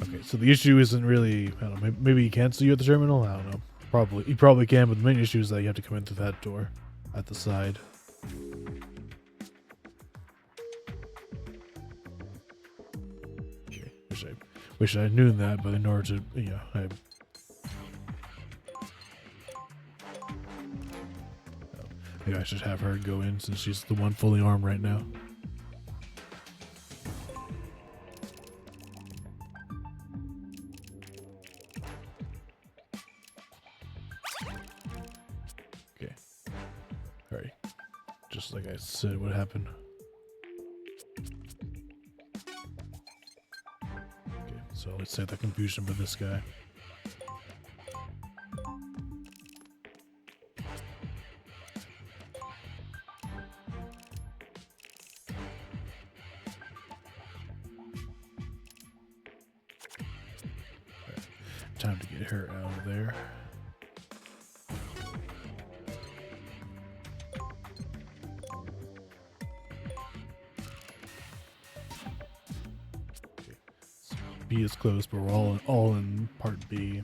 Okay, so the issue isn't really... I don't know, maybe he can't see you at the terminal? I don't know. Probably. He probably can, but the main issue is that you have to come in through that door at the side. Okay, wish I knew that, but in order to, you know, maybe I should have her go in since she's the one fully armed right now. Okay. Alright. Just like I said, what happened? Okay, so let's say the confusion with this guy. Time to get her out of there. Okay. So B is close, but we're all in part B.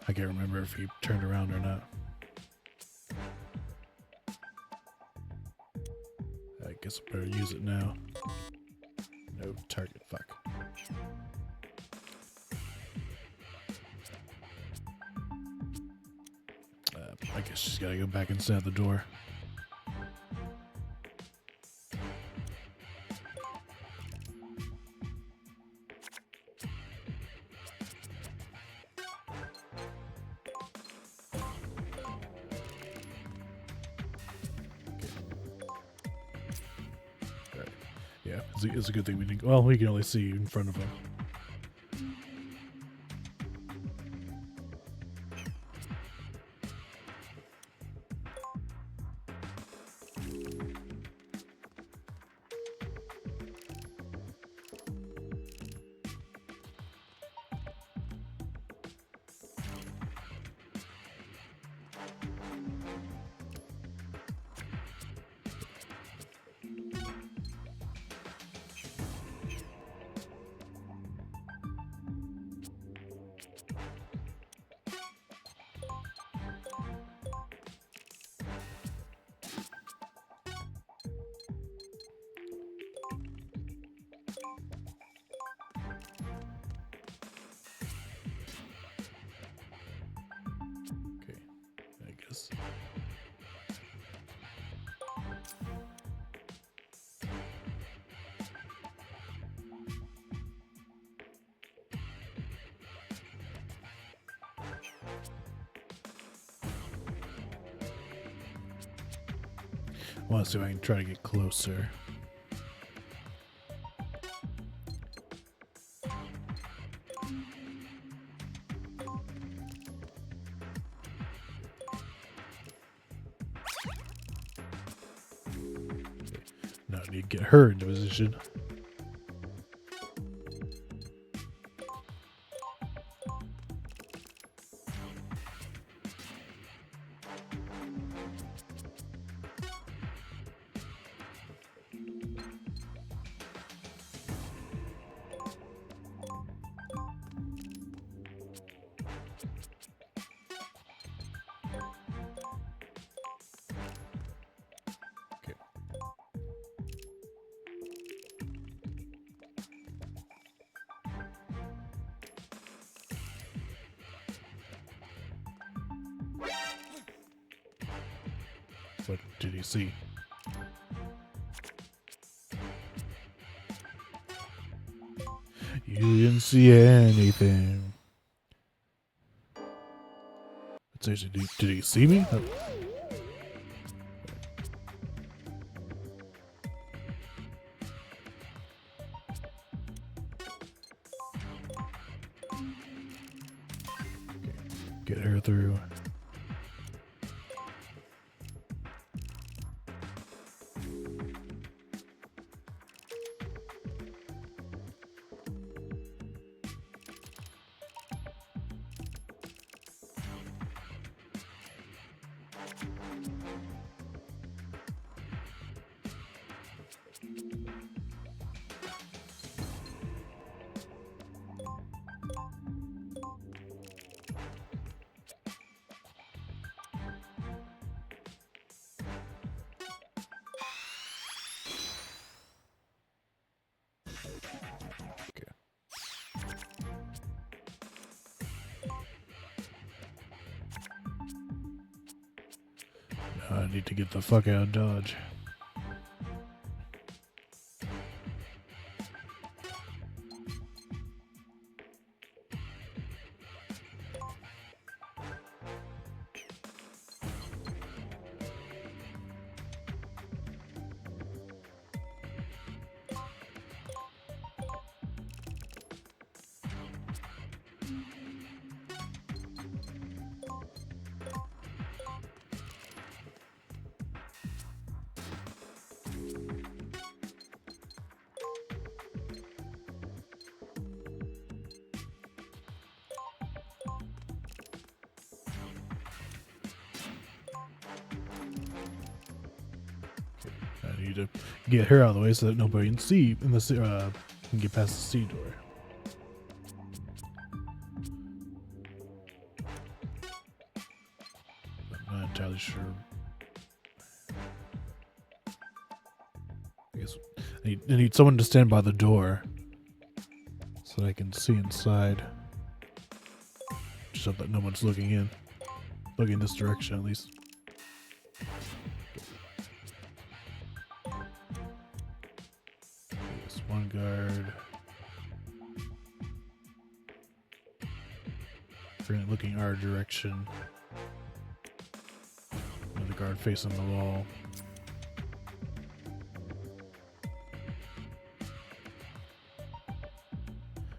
I can't remember if he turned around or not. I guess I better use it now. No target, fuck. I guess she's gotta go back inside the door. Yeah, it's a good thing we didn't. Well, we can only see in front of him. I want to see if I can try to get closer. Now I need to get her into position. What did he see? You didn't see anything. Seriously, did he see me? Oh. Get her through. I need to get the fuck out of Dodge. I need to get her out of the way so that nobody can see in the can get past the C door. I'm not entirely sure. I guess I need someone to stand by the door so that I can see inside. Just so that no one's looking this direction at least. One guard. Currently looking our direction. Another guard facing the wall.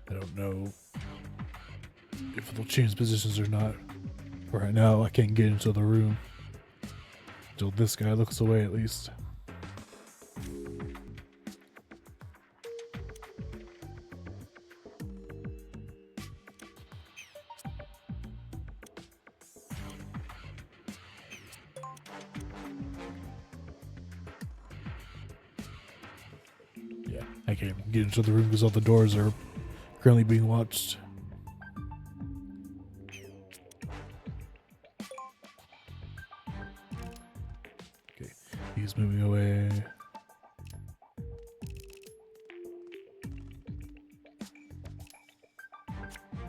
I don't know if they'll change positions or not. For right now, I can't get into the room until this guy looks away at least. Yeah, I can't get into the room because all the doors are currently being watched. Okay, he's moving away.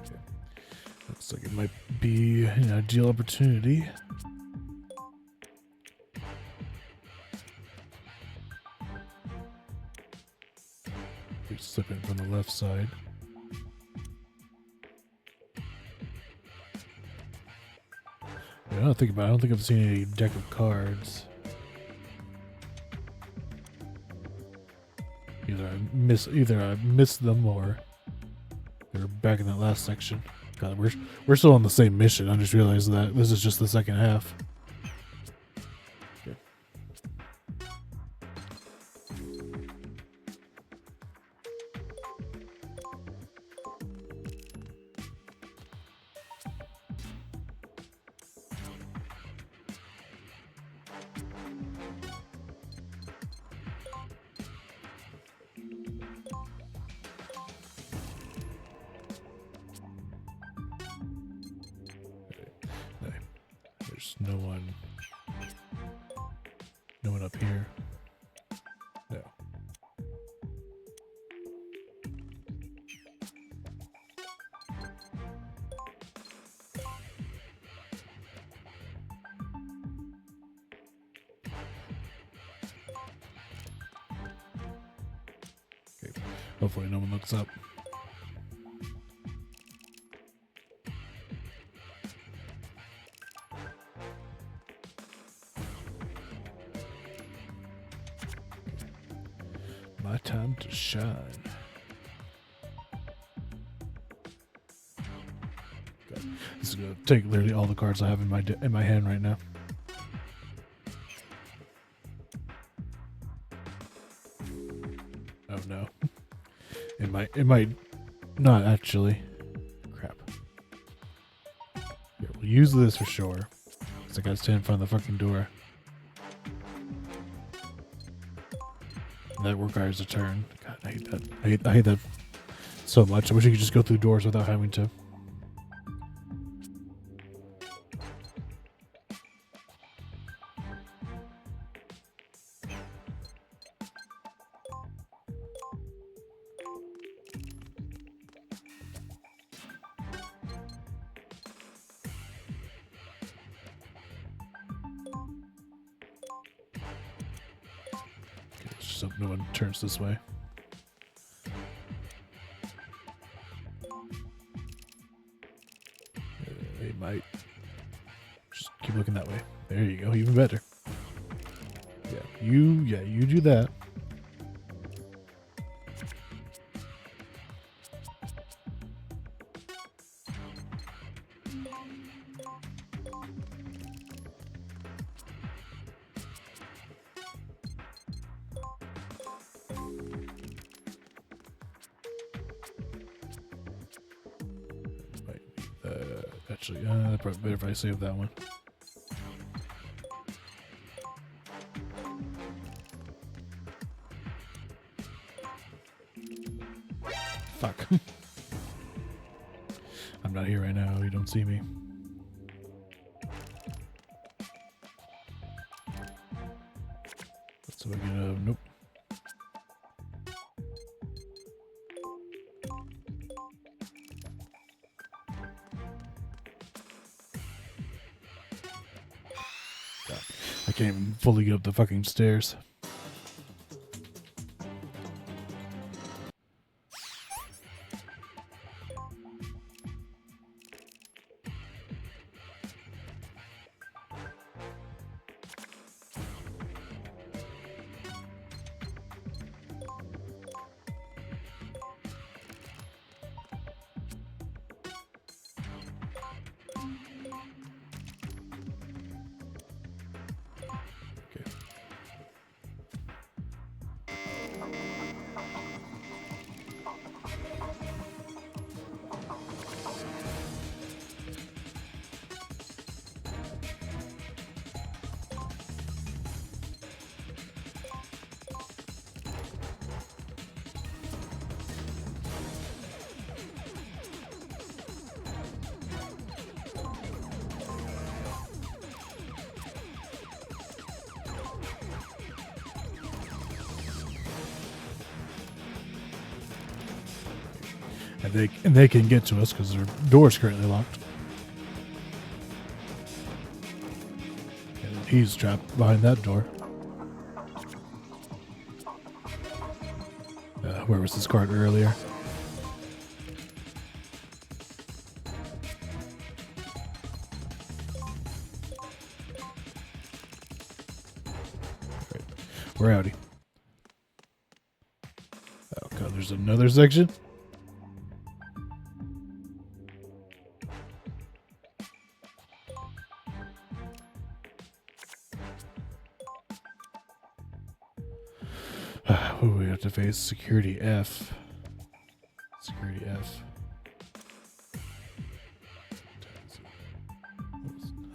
Okay. Looks like it might be an ideal opportunity. We slip in from the left side. I don't think I've seen any deck of cards. Either I missed them or they're back in that last section. God, we're still on the same mission. I just realized that this is just the second half. Okay. There's no one up here. No. Okay. Hopefully no one looks up. My time to shine. God, this is gonna take literally all the cards I have in my hand right now. Oh no, it might not actually. Crap. Yeah, we'll use this for sure. Cause I gotta stand in front of the fucking door. That requires a turn. God, I hate that. I hate that so much. I wish you could just go through doors without having to. So no one turns this way. They might. Just keep looking that way. There you go. Even better. Yeah, you do that. Actually, probably better if I save that one. Fuck. I'm not here right now. You don't see me. So I get nope. I can't even fully get up the fucking stairs. And they can get to us because their door's currently locked. And he's trapped behind that door. Where was this card earlier? Great. We're outie. there's another section. What do we have to face? Security F. Security F.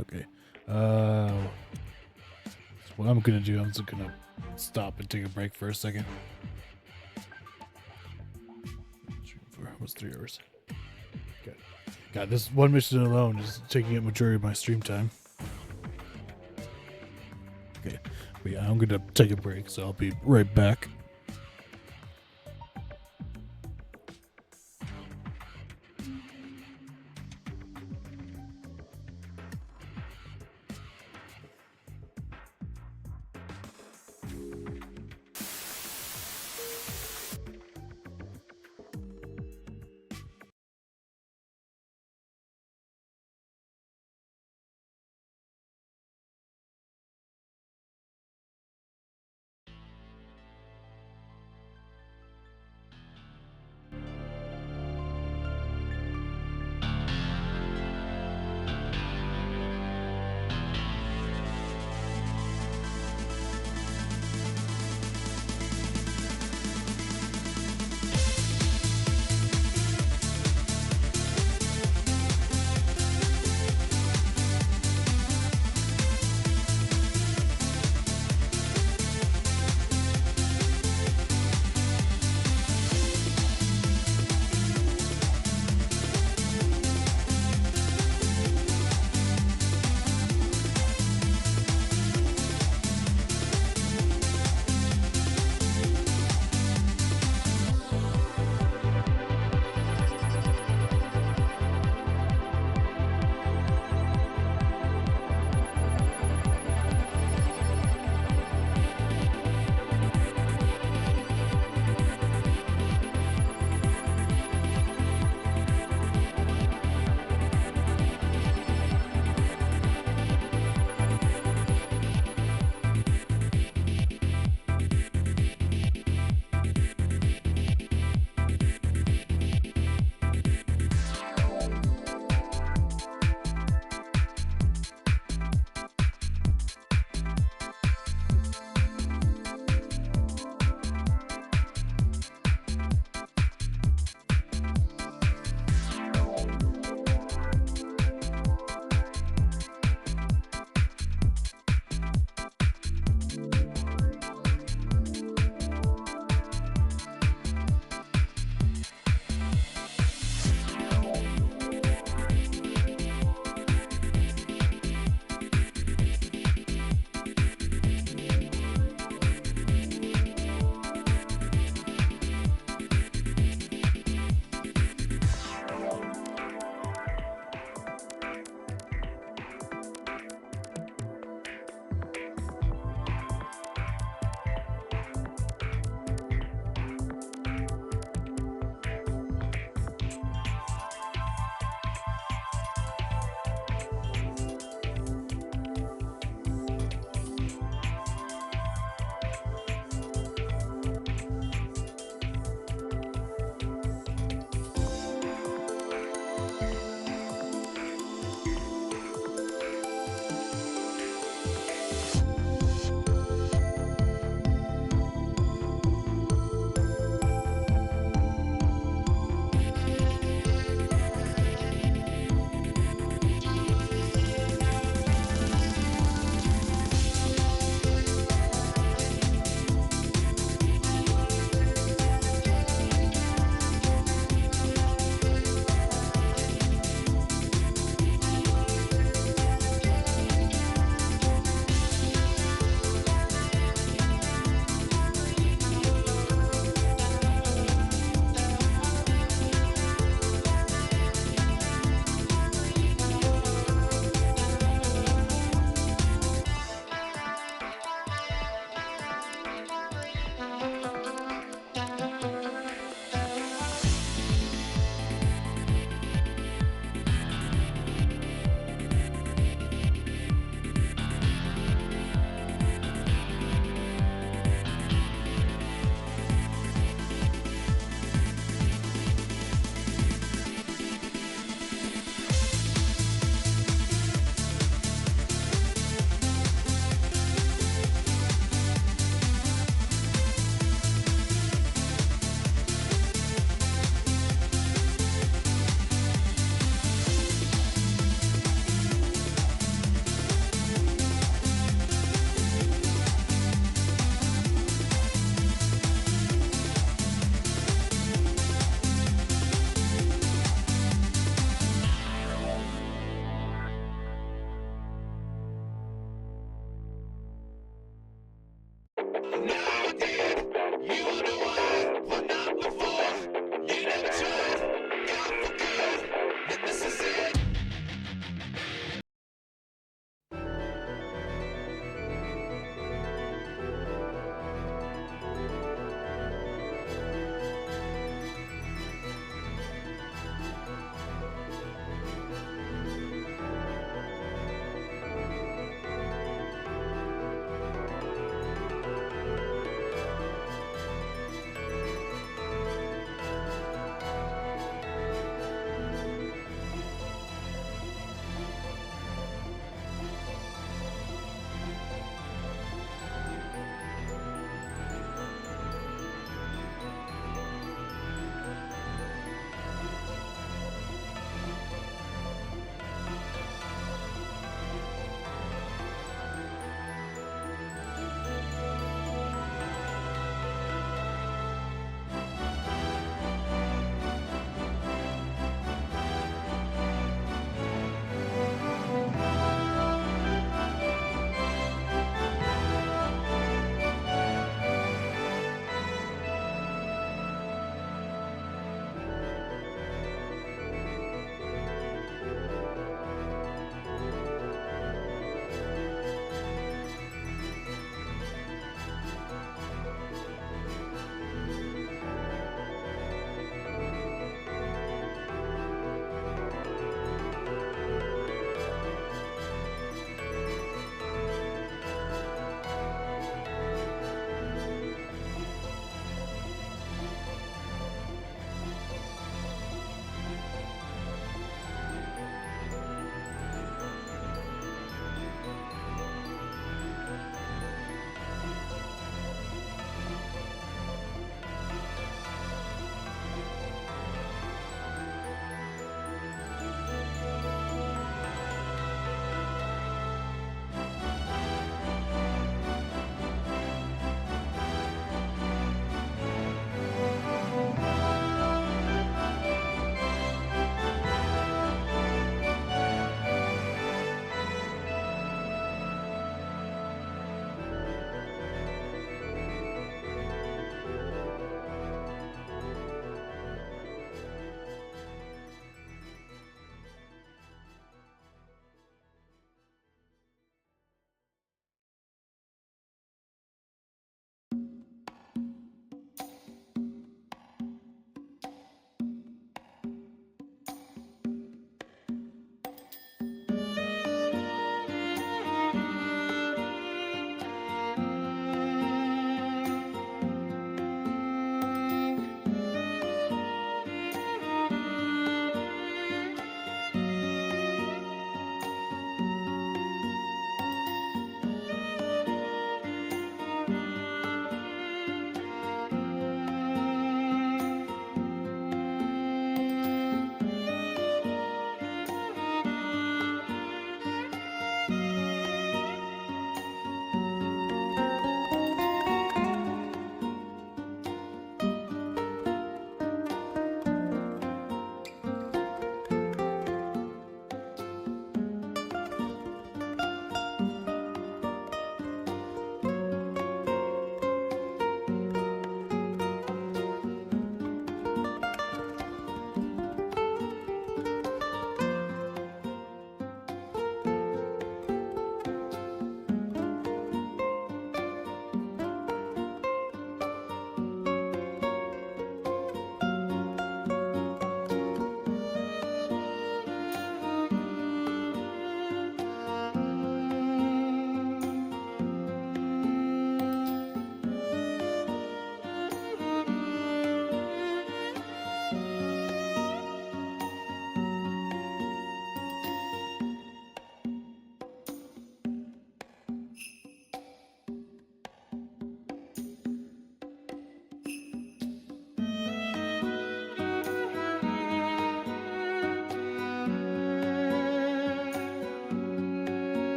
Okay. So what I'm gonna do, I'm just gonna stop and take a break for a second. What's 3 hours? Okay. God, this one mission alone is taking up majority of my stream time. Okay. But yeah, I'm gonna take a break, so I'll be right back.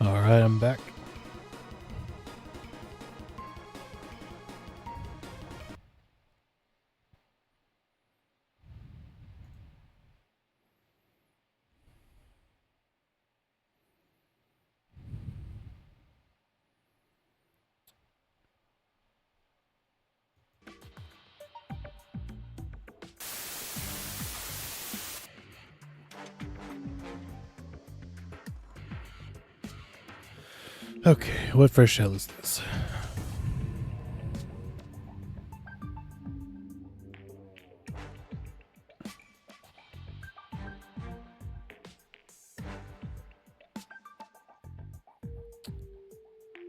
Alright, I'm back. Okay, what first shell is this?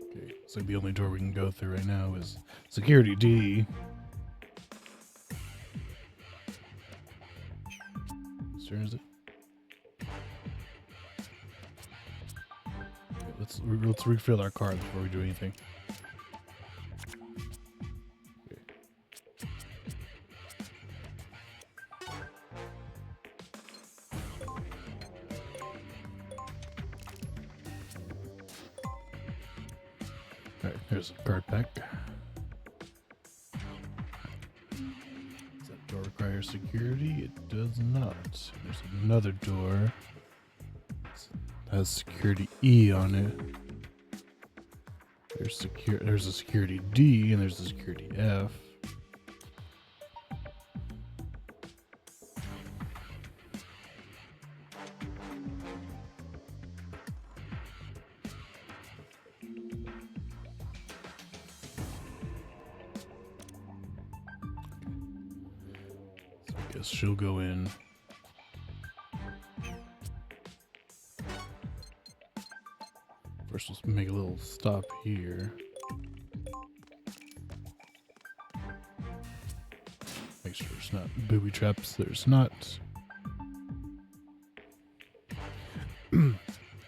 Okay, so the only door we can go through right now is security D. Whose turn is it? Okay, let's refill our cards before we do anything. Okay. Alright, here's a card pack. Does that door require security? It does not. There's another door. It has security E on it. There's a security D and there's a security F. So I guess she'll go in. First, let's make a little stop here. Make sure there's not booby traps. There's not. I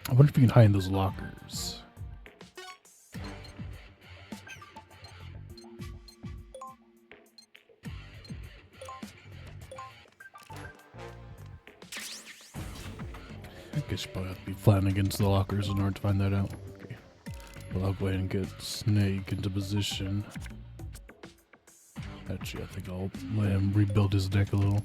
wonder if we can hide in those lockers. I guess you probably have to be flying against the lockers in order to find that out. Okay. Well, I'll go ahead and get Snake into position. Actually, I think I'll let him rebuild his deck a little.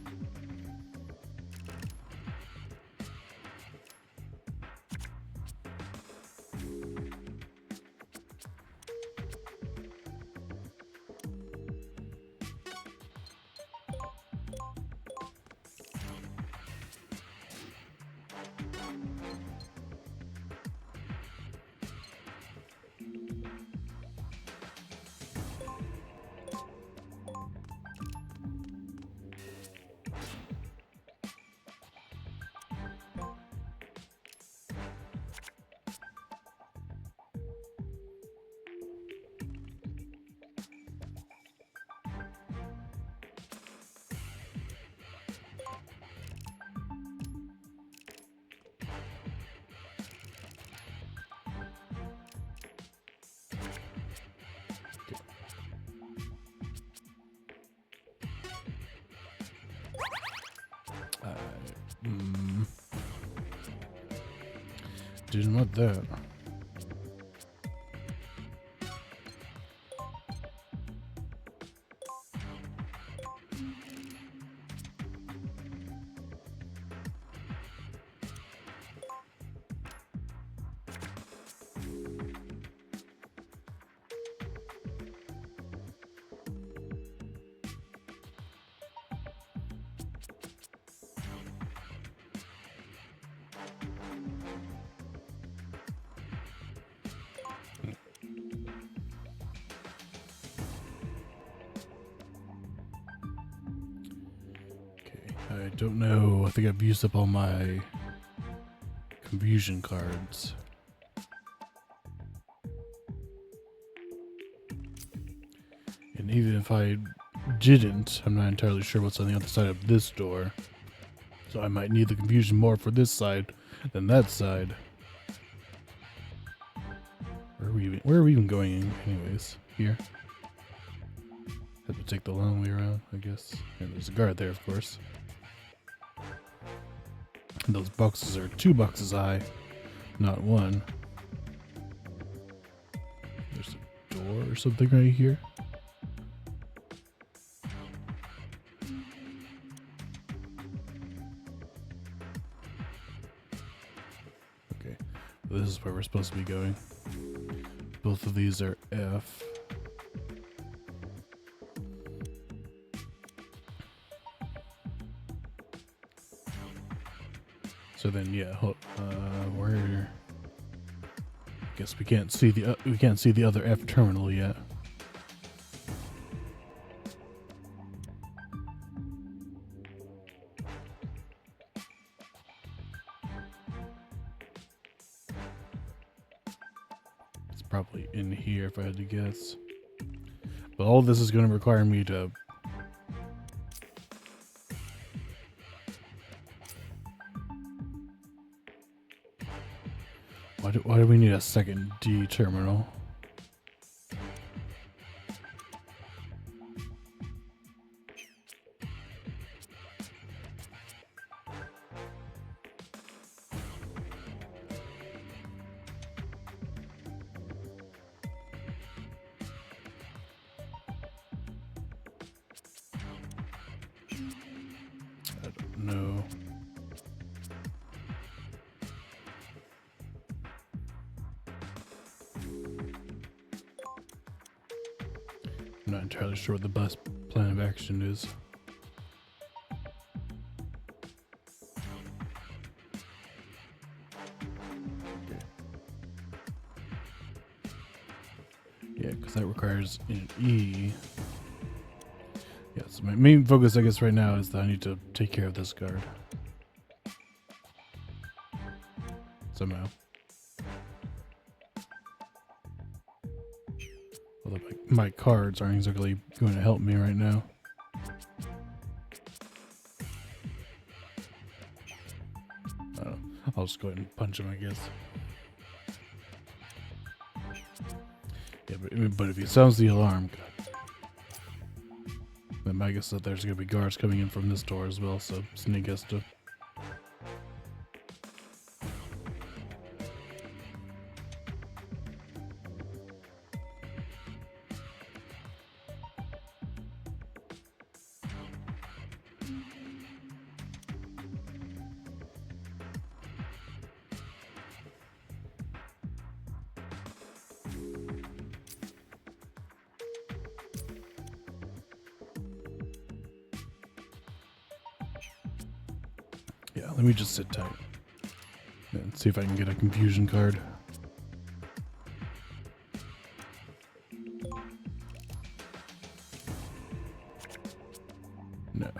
Didn't want that. I don't know. I think I've used up all my confusion cards. And even if I didn't, I'm not entirely sure what's on the other side of this door. So I might need the confusion more for this side than that side. Where are we even going anyways? Here? Have to take the long way around, I guess. And there's a guard there, of course. And those boxes are 2 boxes high, not 1. door or something right here. Okay, this is where we're supposed to be going. Both of these are F. So then, yeah, where? Guess we can't see the other F terminal yet. It's probably in here if I had to guess. But all this is going to require me to Why do we need a second D terminal? I don't know. I'm not entirely sure what the best plan of action is. Yeah, because that requires an E. Yeah, so my main focus, I guess, right now is that I need to take care of this guard. Somehow. Although my cards aren't exactly going to help me right now. I don't know. I'll just go ahead and punch him, I guess. Yeah, but if he sounds the alarm, then I guess that there's going to be guards coming in from this door as well, so Sneak has to... Yeah, let me just sit tight and see if I can get a confusion card. No.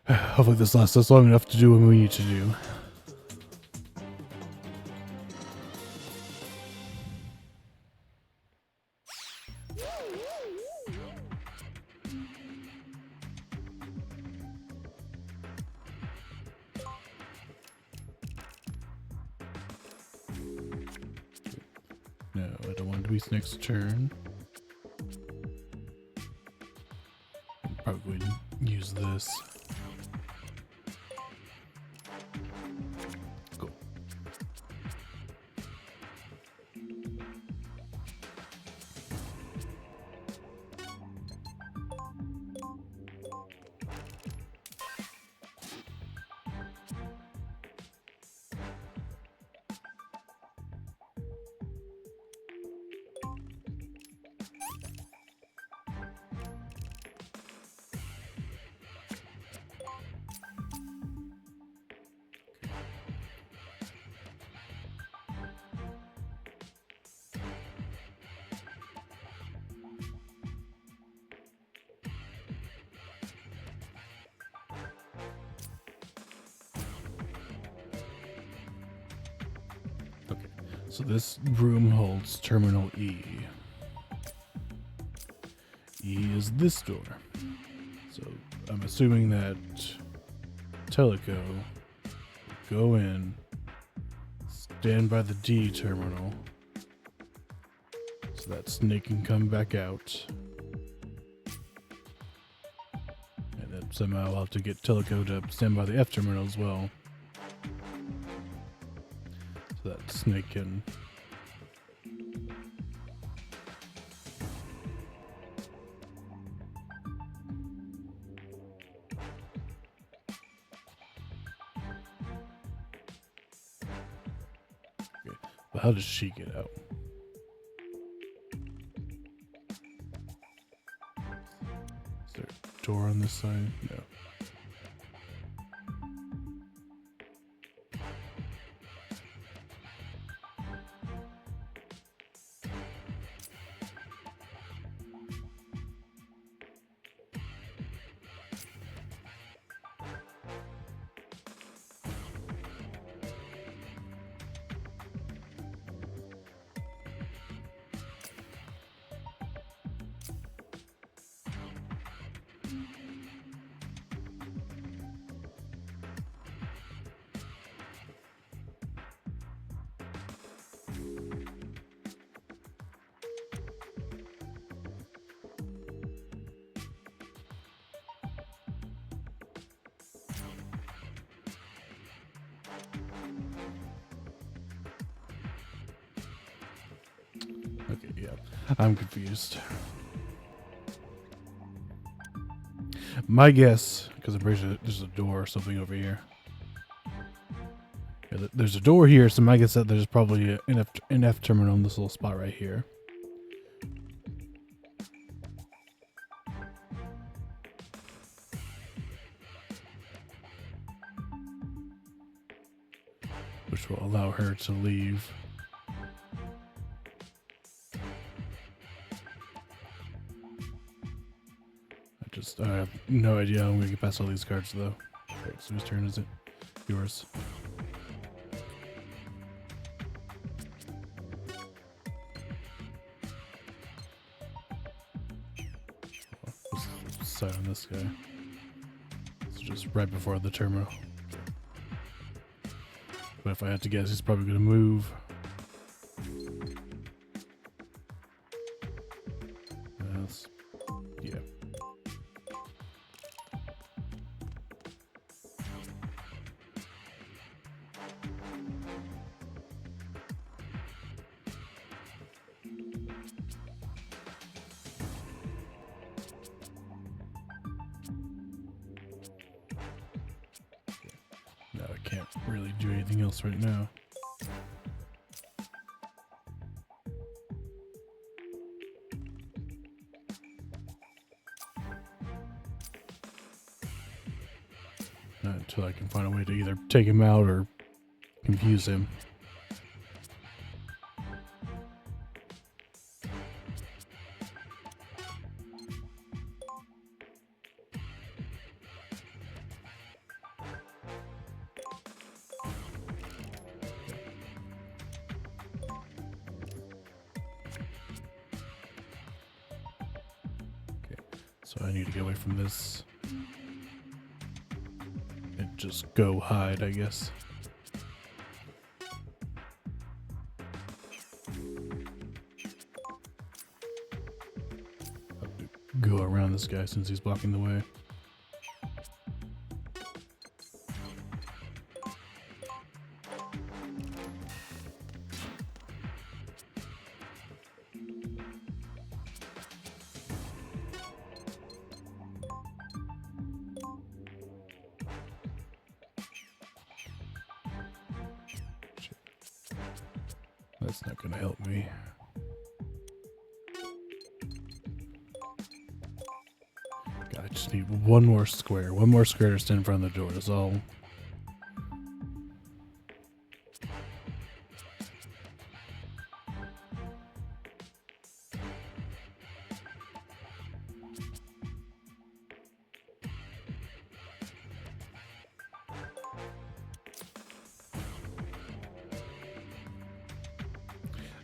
Hopefully this lasts us long enough to do what we need to do. I don't want it to be Snake's turn. Probably use this. Cool. So this room holds terminal E. E is this door. So I'm assuming that Teleco will go in, stand by the D terminal, so that Snake can come back out. And then somehow I'll have to get Teleco to stand by the F terminal as well, so that Snake can but how does she get out? Is there a door on this side? No. Okay, yeah. I'm confused. My guess, because I'm pretty sure there's a door or something over here. Yeah, there's a door here, so my guess that there's probably an F terminal in this little spot right here. Which will allow her to leave. I have no idea how I'm gonna get past all these cards though. Alright, so whose turn is it? Yours. Let's decide on this guy. It's just right before the terminal. But if I had to guess, he's probably gonna move. Yeah. No, I can't really do anything else right now. Not until I can find a way to either take him out or confuse him. So I need to get away from this and just go hide, I guess. go around this guy since he's blocking the way. That's not gonna help me. God, I just need one more square. One more square to stand in front of the door, that's all.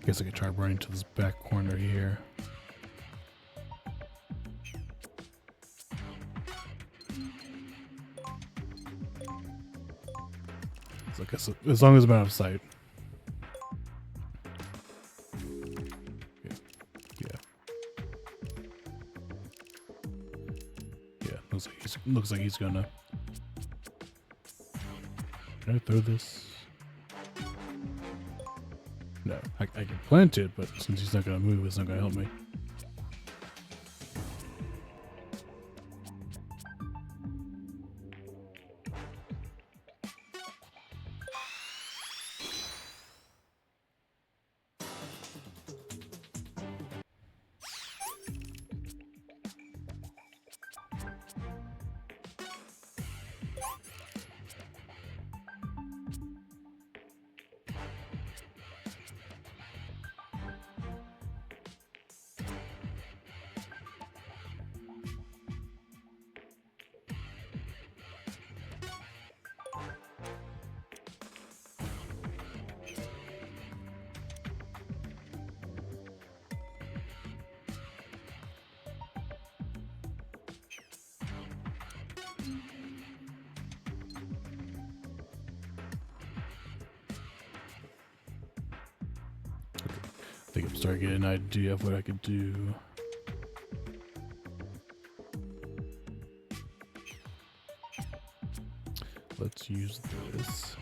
Guess I could try running to this back corner here. So I guess as long as I'm out of sight. Yeah, looks like he's gonna. Can I throw this? No, I can plant it, but since he's not gonna move, it's not gonna help me. I think I'm starting to get an idea of what I could do. Let's use this.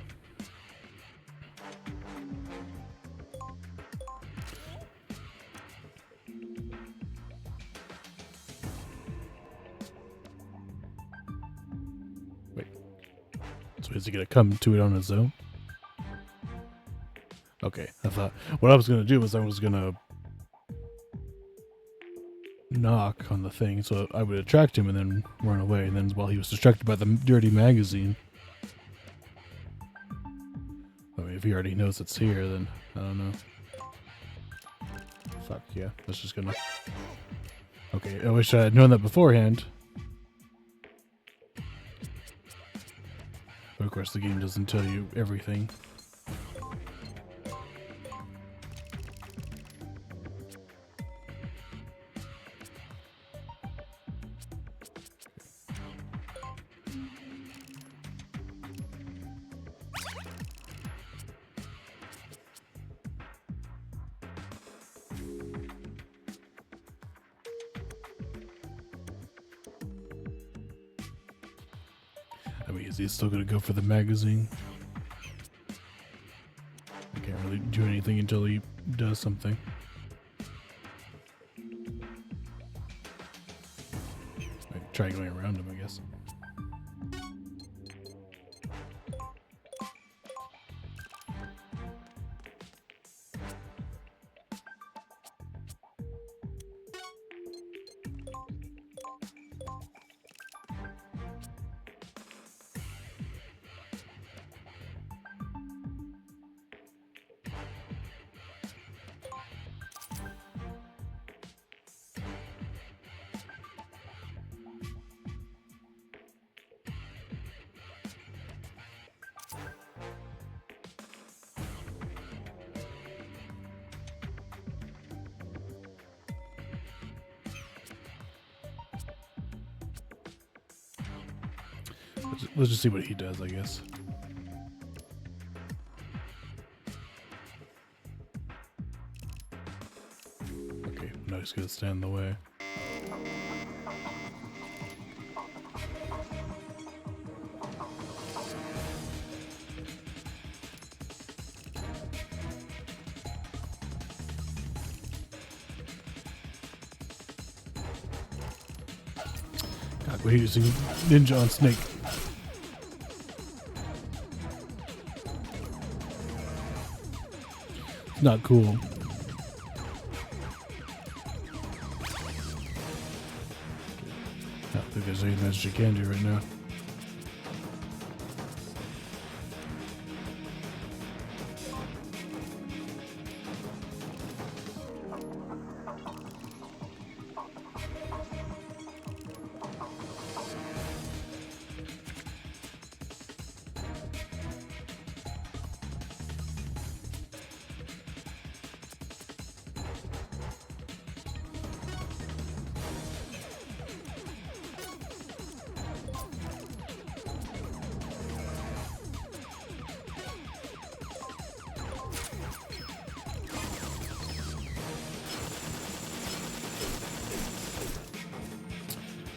Wait. So is he gonna come to it on his own? Okay, I thought what I was gonna do was I was gonna knock on the thing so I would attract him and then run away, and then while he was distracted by the dirty magazine. I mean, if he already knows it's here, then I don't know. Fuck yeah, that's just gonna. Okay, I wish I had known that beforehand. But of course, the game doesn't tell you everything. I mean, is he still gonna go for the magazine? I can't really do anything until he does something. I can try going around him, I guess. Let's just see what he does, I guess. Okay, now he's gonna stand in the way. We're using ninja on snake. It's not cool. I don't think there's anything that you can do right now.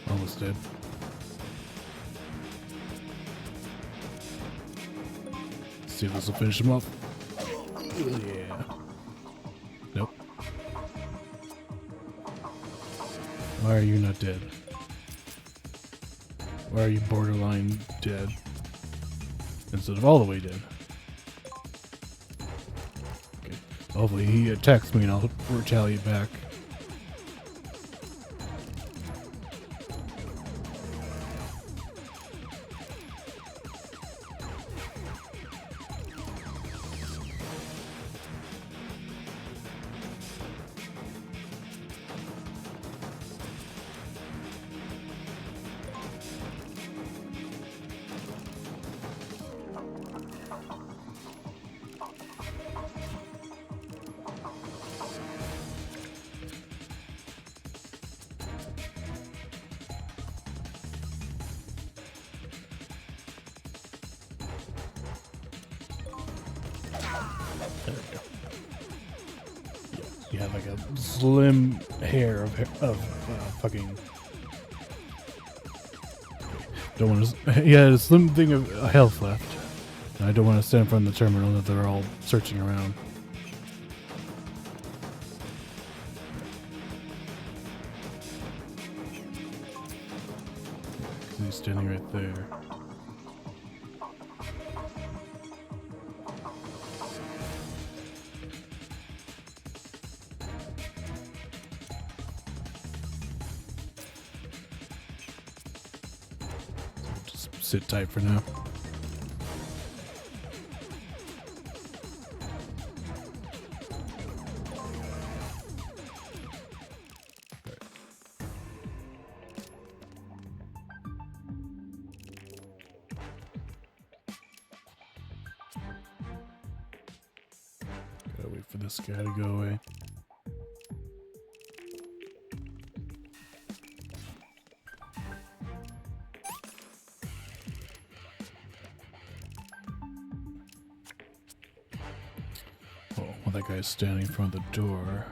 Almost dead. Let's see if this will finish him off. Yeah. Nope. Why are you not dead? Why are you borderline dead? Instead of all the way dead. Okay. Hopefully he attacks me and I'll retaliate back. There we go. You have like a slim hair of fucking. Don't want to. Yeah, a slim thing of health left. And I don't want to stand in front of the terminal that they're all searching around. He's standing right there. Sit tight for now. Gotta wait for this guy to go away. Well, that guy's standing in front of the door.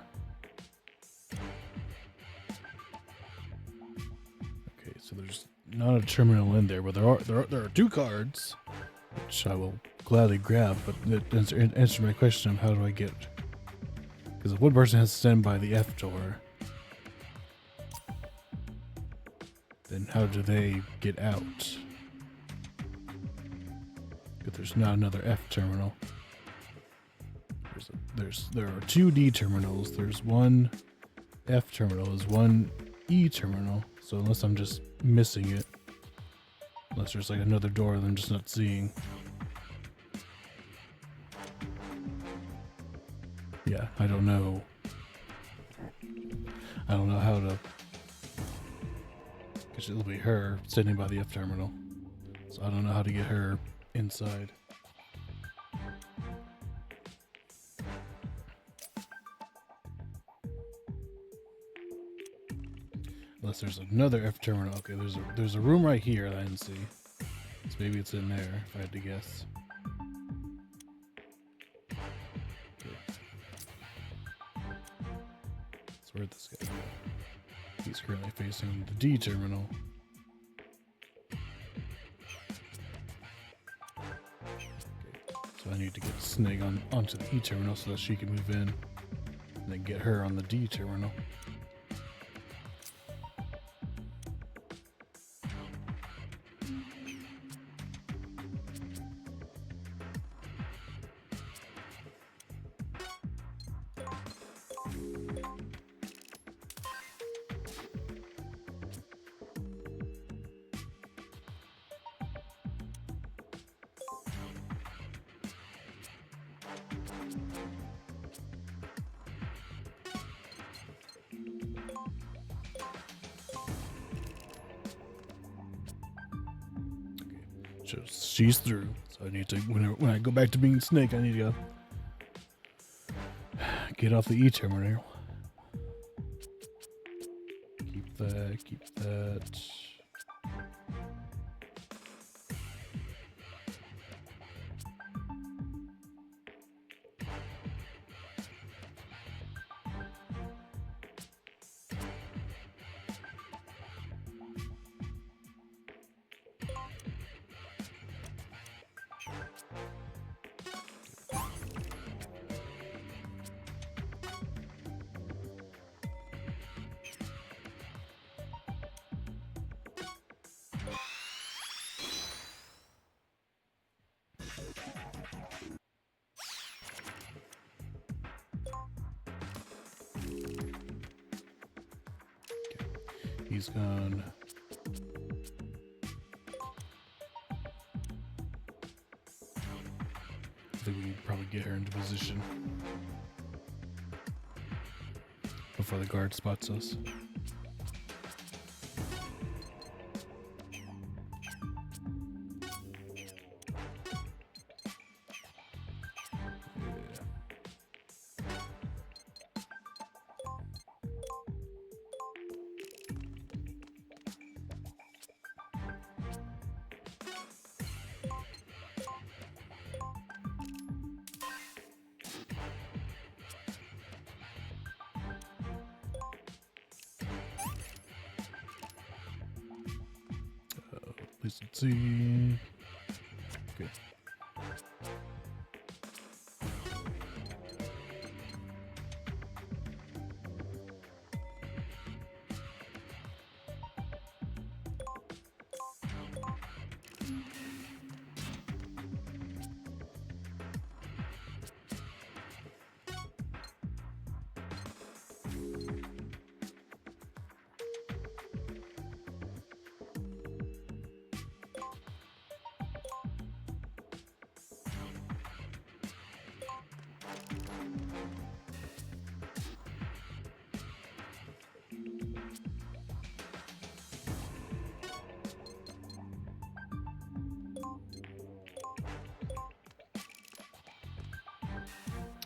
Okay, so there's not a terminal in there, but there are two cards, which I will gladly grab. But that answer my question of how do I get? Because if one person has to stand by the F door, then how do they get out? If there's not another F terminal. There are two D terminals. There's one F terminal. There's one E terminal. So unless I'm just missing it, unless there's like another door that I'm just not seeing. Yeah, I don't know. I don't know how to. Because it'll be her standing by the F terminal. So I don't know how to get her inside. Unless there's another F terminal. Okay, there's a room right here that I didn't see. So maybe it's in there, if I had to guess. Okay. So where'd this guy go? He's currently facing the D terminal. Okay, so I need to get Snake onto the E terminal so that she can move in. And then get her on the D terminal. So she's through. So I need to, when I go back to being Snake, I need to go get off the E-terminal. Keep that, keep that. He's gone. I think we can probably get her into position before the guard spots us. Please let's see. Okay.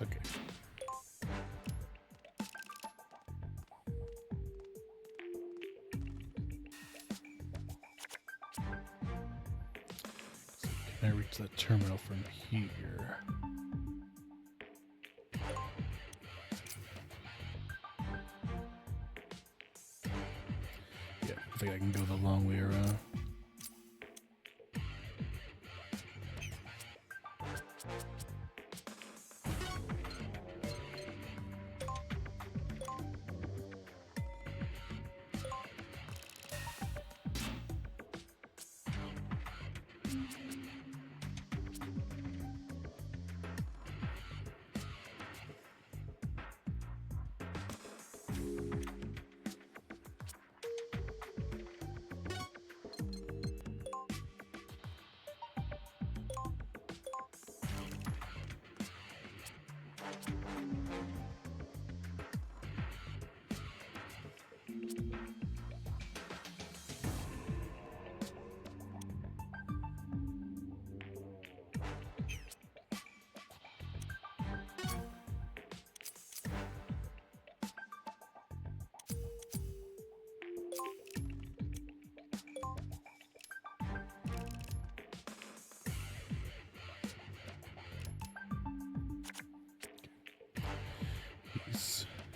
Okay. So can I reach that terminal from here? Yeah, I think I can go the long way around.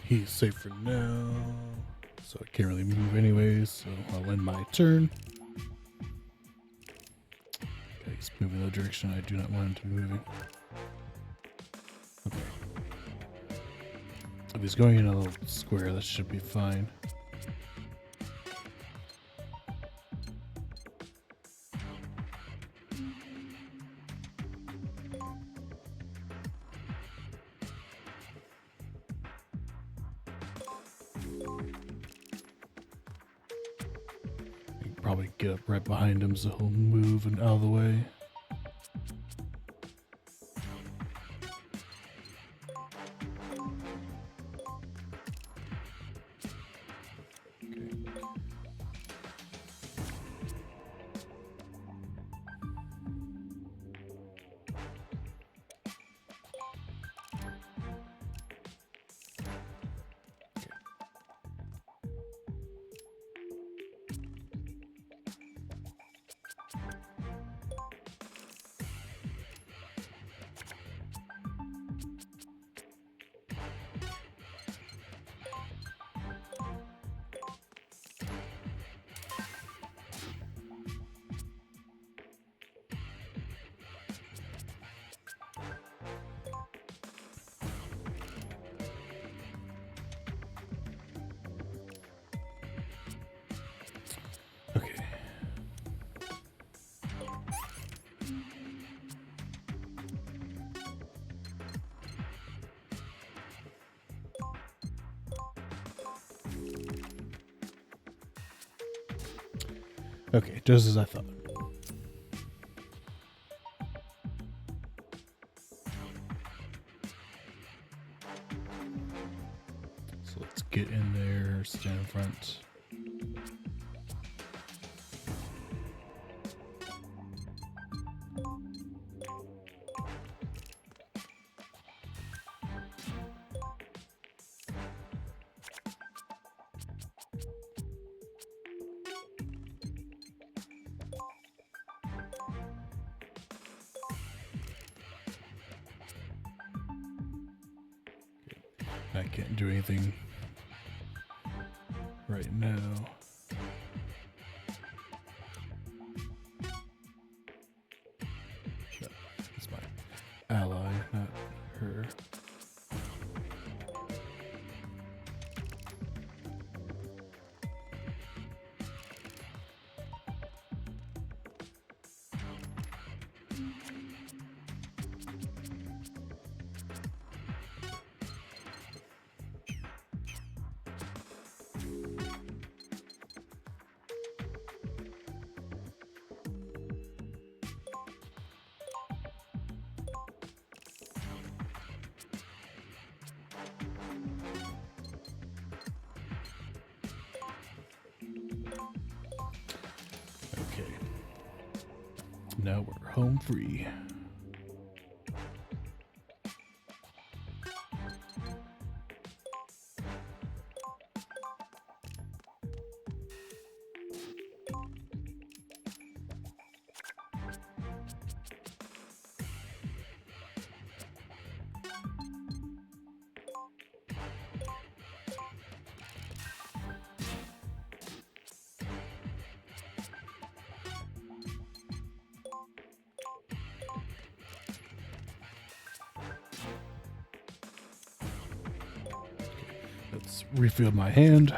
He's safe for now, so I can't really move anyways, so I'll end my turn. Okay, he's moving the direction I do not want him to be moving. Okay. If he's going in a little square, that should be fine. Probably get up right behind him so he'll move and out of the way. Okay, just as I thought. So let's get in there, stand in front. I can't do anything right now. No, it's my ally, not her. Okay. Now we're home free. Let's refill my hand.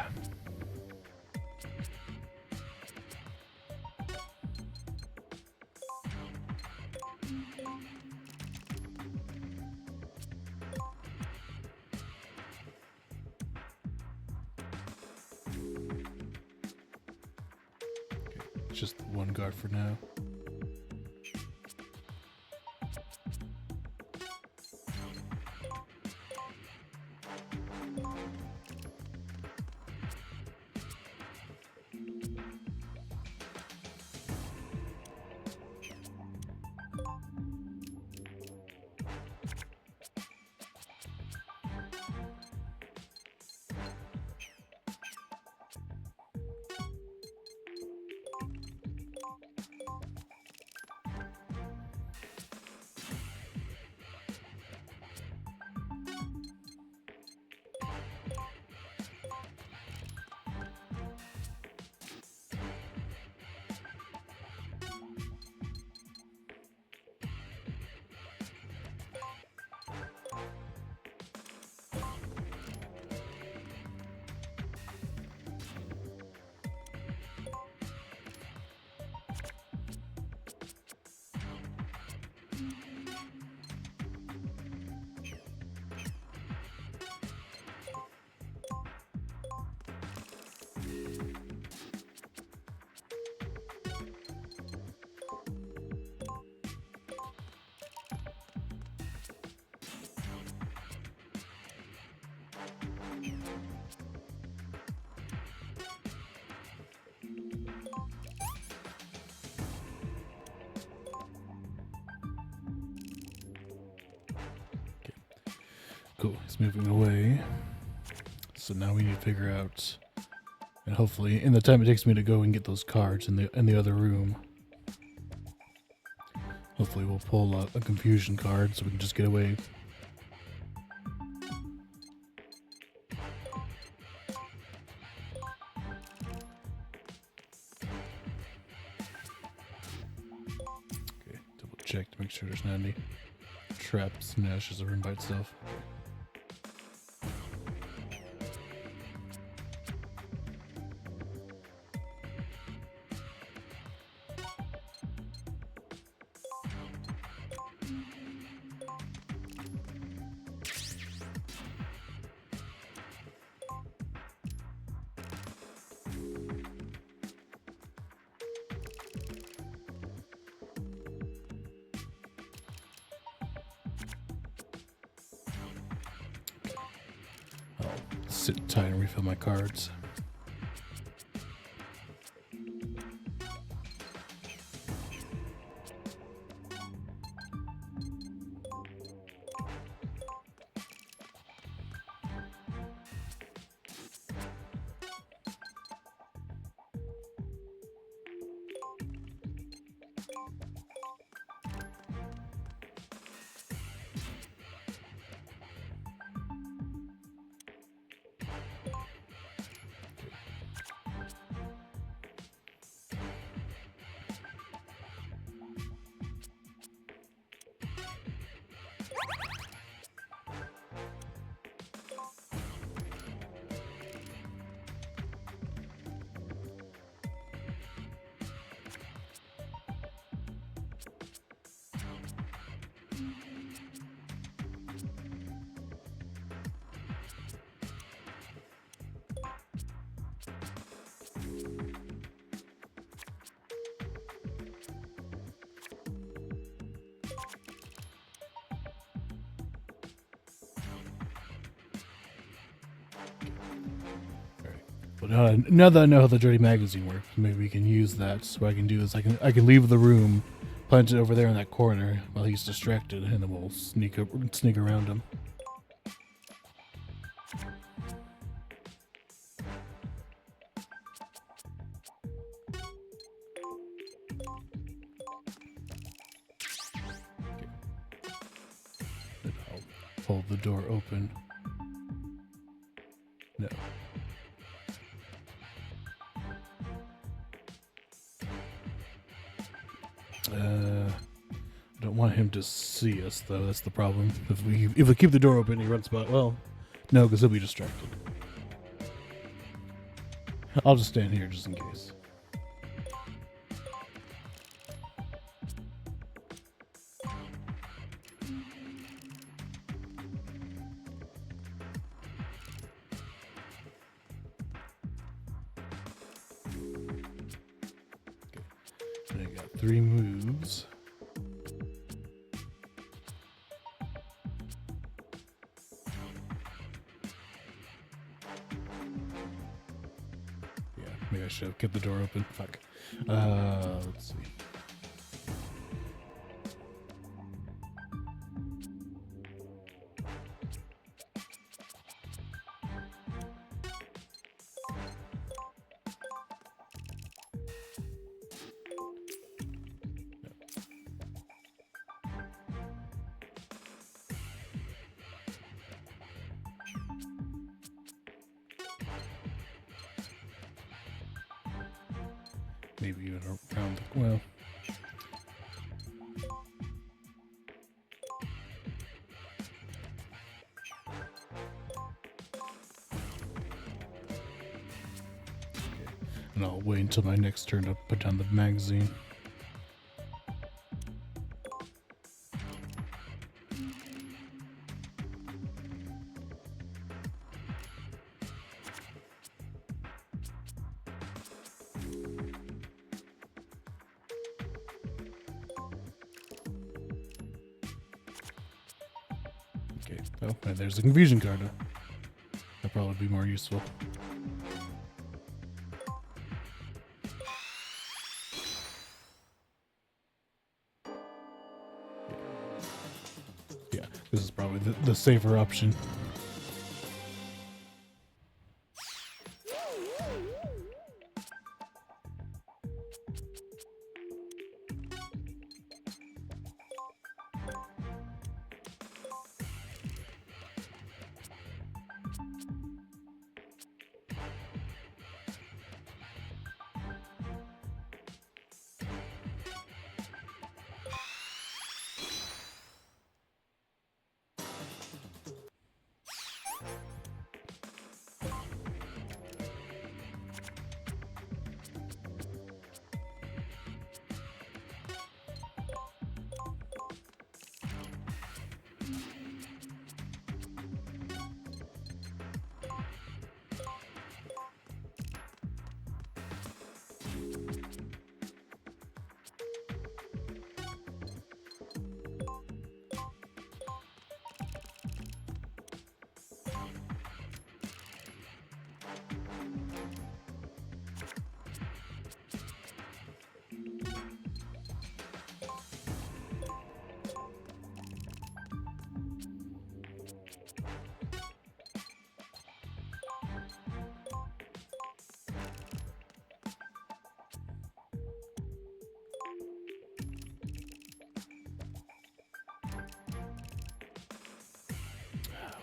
Just one guard for now. Cool, he's moving away. So now we need to figure out, and hopefully in the time it takes me to go and get those cards in the other room, hopefully we'll pull a confusion card so we can just get away. Okay, double check to make sure there's not any traps. No, it's just a room by itself. sit tight and refill my cards. Well, now that I know how the dirty magazine works, maybe we can use that. So what I can do is I can leave the room, plant it over there in that corner while he's distracted, and then we'll sneak around him. Then I'll hold the door open. No. I don't want him to see us, though. That's the problem. If we keep the door open, he runs by. Well, no, because he'll be distracted. I'll just stand here just in case. Okay. I got 3 moves. Maybe I should have kept the door open. Fuck. Let's see. Maybe even around the, well. Okay. And I'll wait until my next turn to put down the magazine. Okay, oh, and there's a confusion card. That'll probably be more useful. Yeah, this is probably the safer option.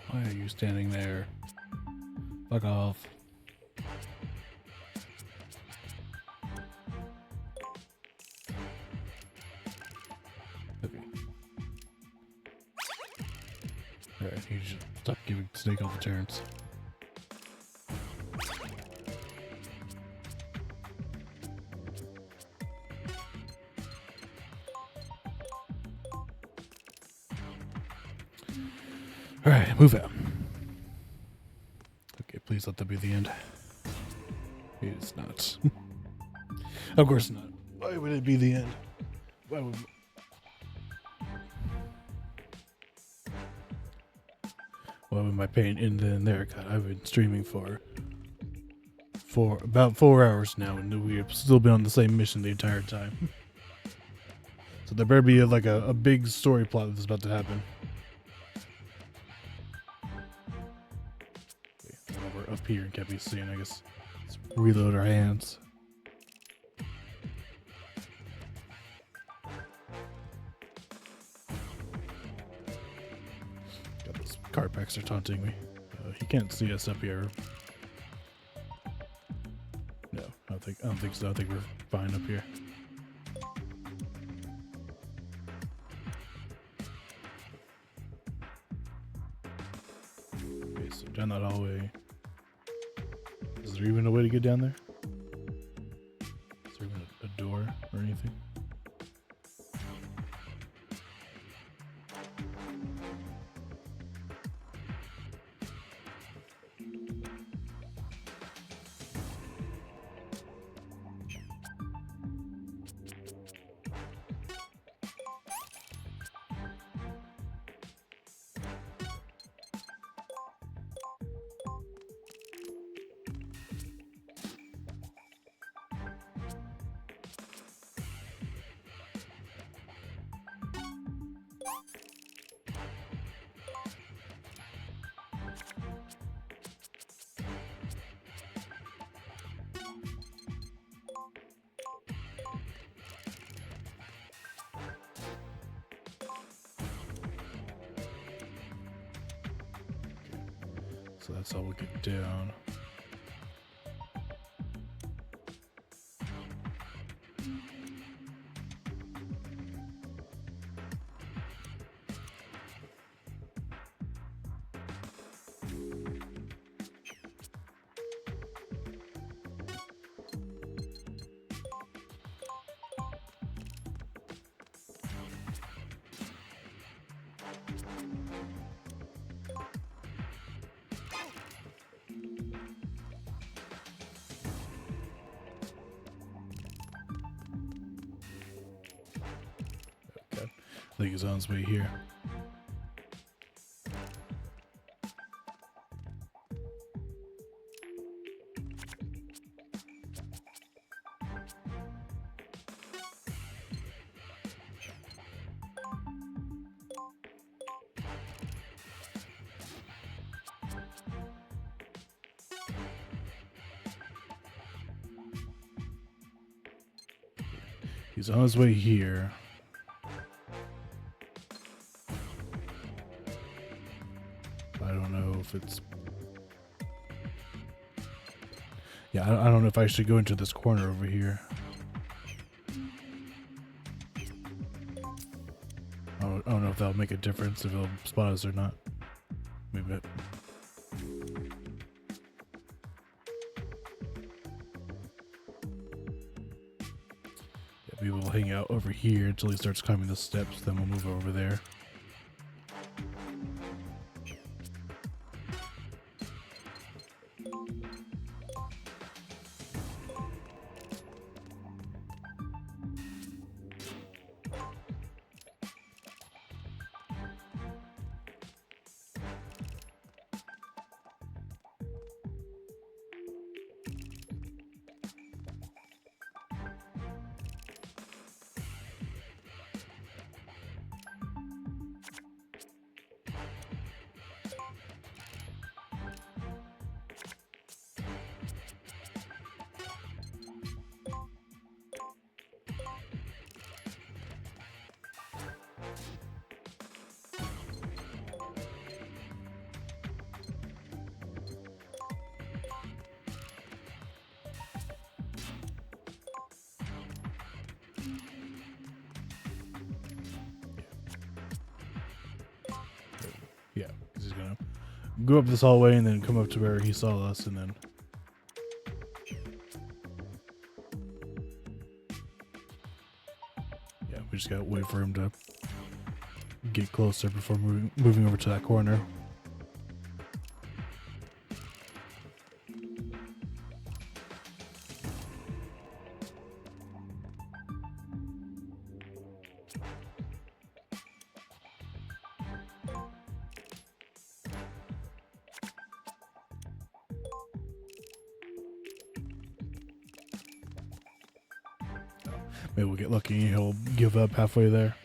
Why are you standing there? Fuck off. Okay. Alright, you should stop giving Snake all the turns. Alright, move out. Okay, please let that be the end. It's not. Of course not. Why would it be the end? Why would my pain end then there? God, I've been streaming for about 4 hours now, and we've still been on the same mission the entire time. So there better be a big story plot that's about to happen. Okay, we're up here and can't be seen, I guess. Let's reload our hands. God, those card packs are taunting me. He can't see us up here. No, I don't think so. I think we're fine up here. Okay, so down that hallway. Is there even a way to get down there? Is there even a door or anything? So that's how we'll get down. I think he's on his way here. He's on his way here. I don't know if it's... Yeah, I don't know if I should go into this corner over here. I don't know if that'll make a difference, if it'll spot us or not. Maybe it. Yeah, maybe we'll hang out over here until he starts climbing the steps, then we'll move over there. go up this hallway and then come up to where he saw us, and then yeah, we just gotta wait for him to get closer before moving over to that corner. Maybe we'll get lucky and he'll give up halfway there.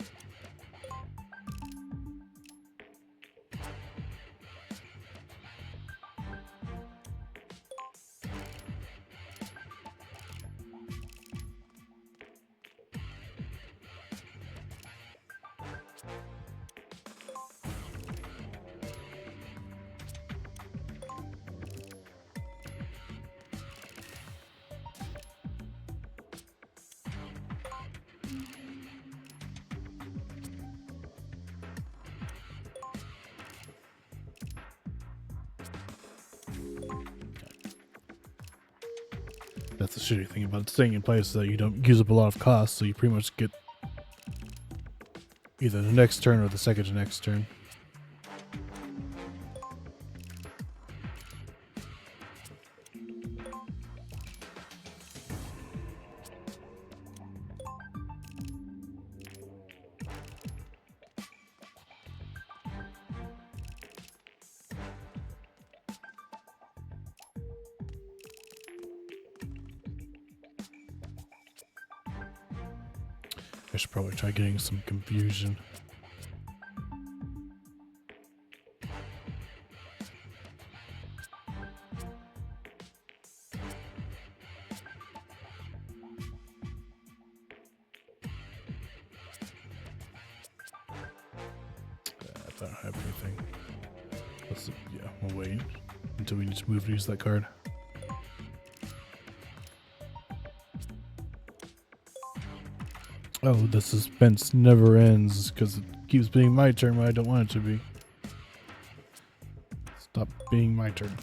That's the shitty thing about staying in place, is that you don't use up a lot of costs, so you pretty much get either the next turn or the second to next turn. I should probably try getting some confusion. I don't have anything. Yeah, we'll wait until we need to move to use that card. Oh, the suspense never ends because it keeps being my turn when I don't want it to be. Stop being my turn.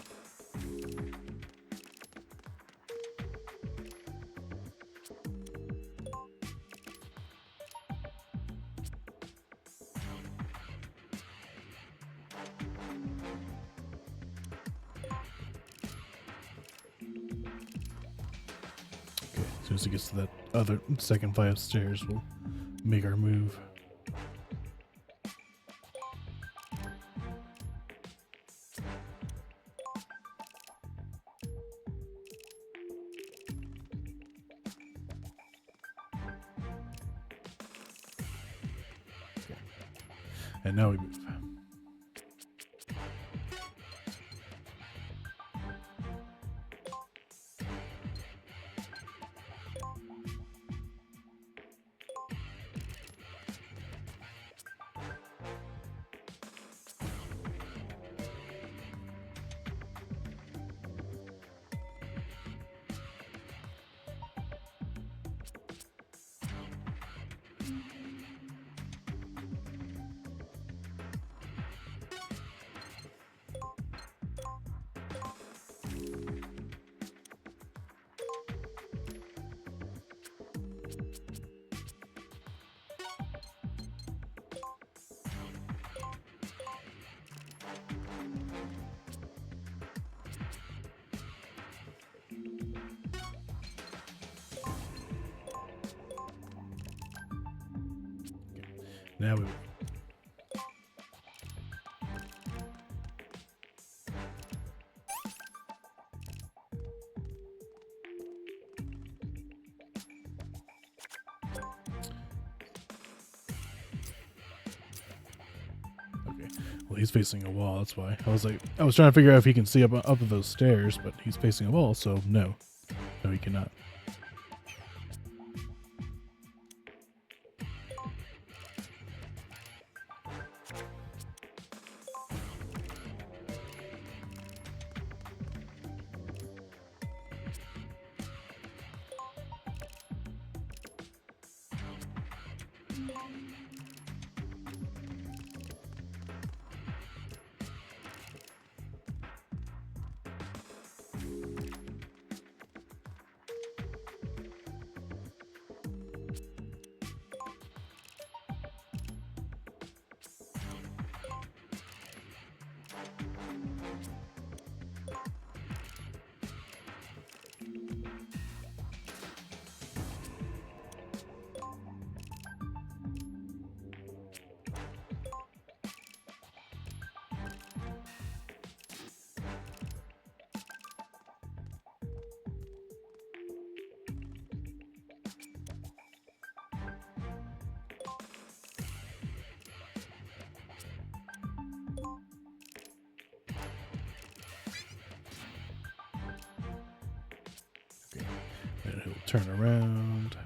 As soon as it gets to that other second flight of stairs, we'll make our move. Okay. And now we move. Now we okay. Well, he's facing a wall. That's why I was trying to figure out if he can see up those stairs, but he's facing a wall, so no, he cannot. turn around.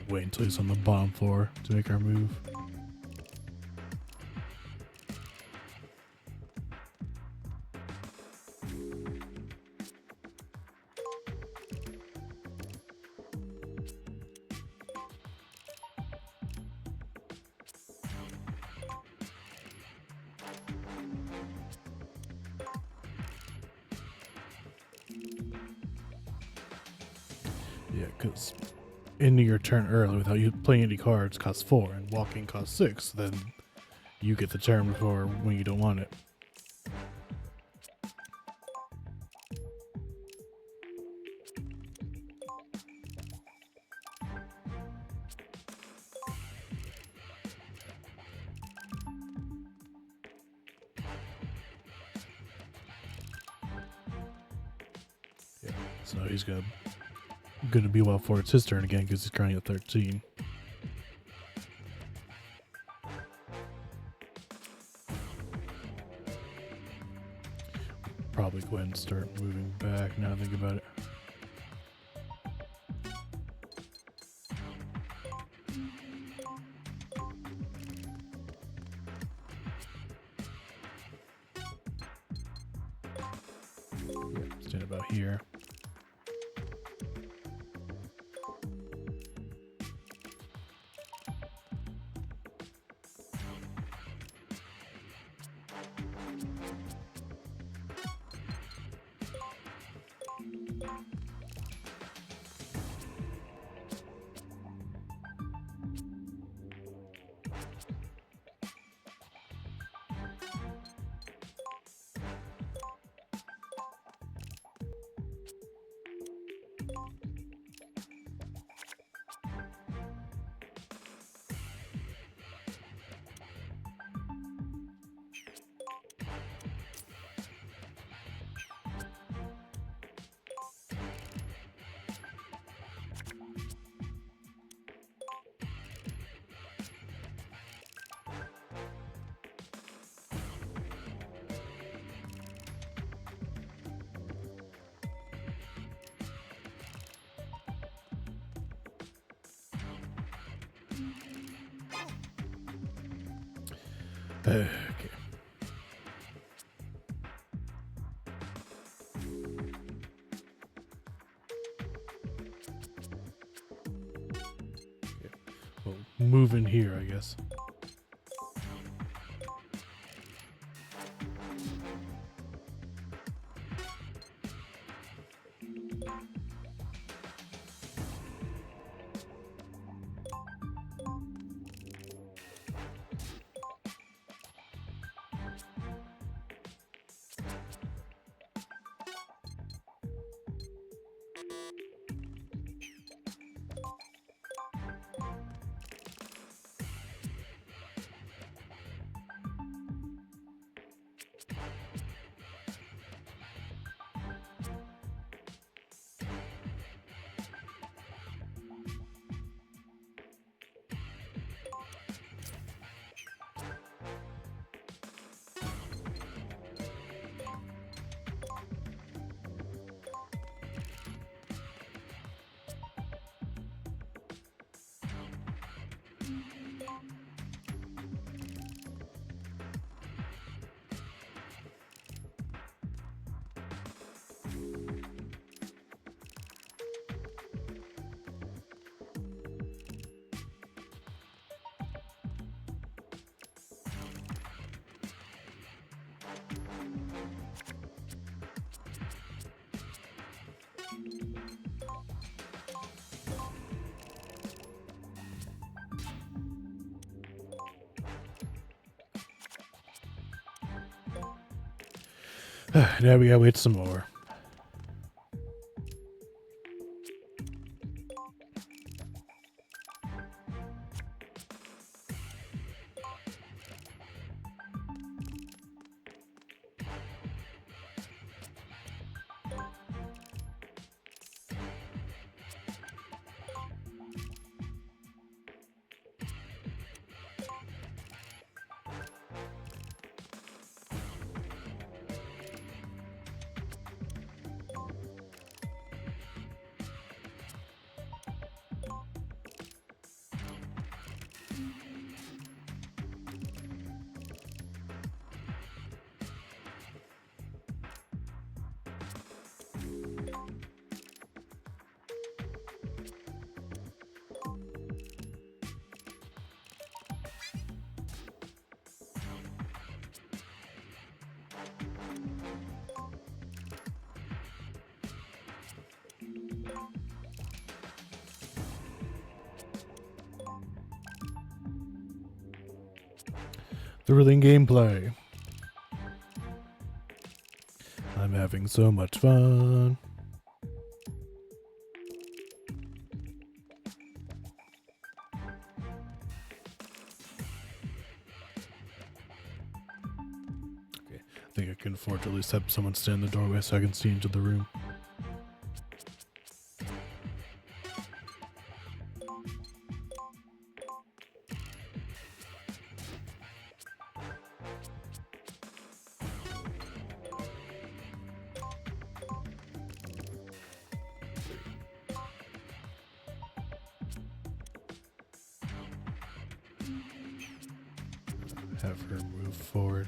Wait until he's on the bottom floor to make our move. Yeah, because ending your turn early without you playing any cards costs 4, and walking costs 6. Then you get the turn before when you don't want it. Yeah, so he's gonna be well for it's his turn again because he's currently at 13. Probably go ahead and start moving back now I think about it. Yeah, stand about here. Okay. Well, move in here, I guess. Now we gotta wait some more. Thrilling gameplay. I'm having so much fun. Okay, I think I can afford to at least have someone stand in the doorway so I can see into the room. Have her move forward.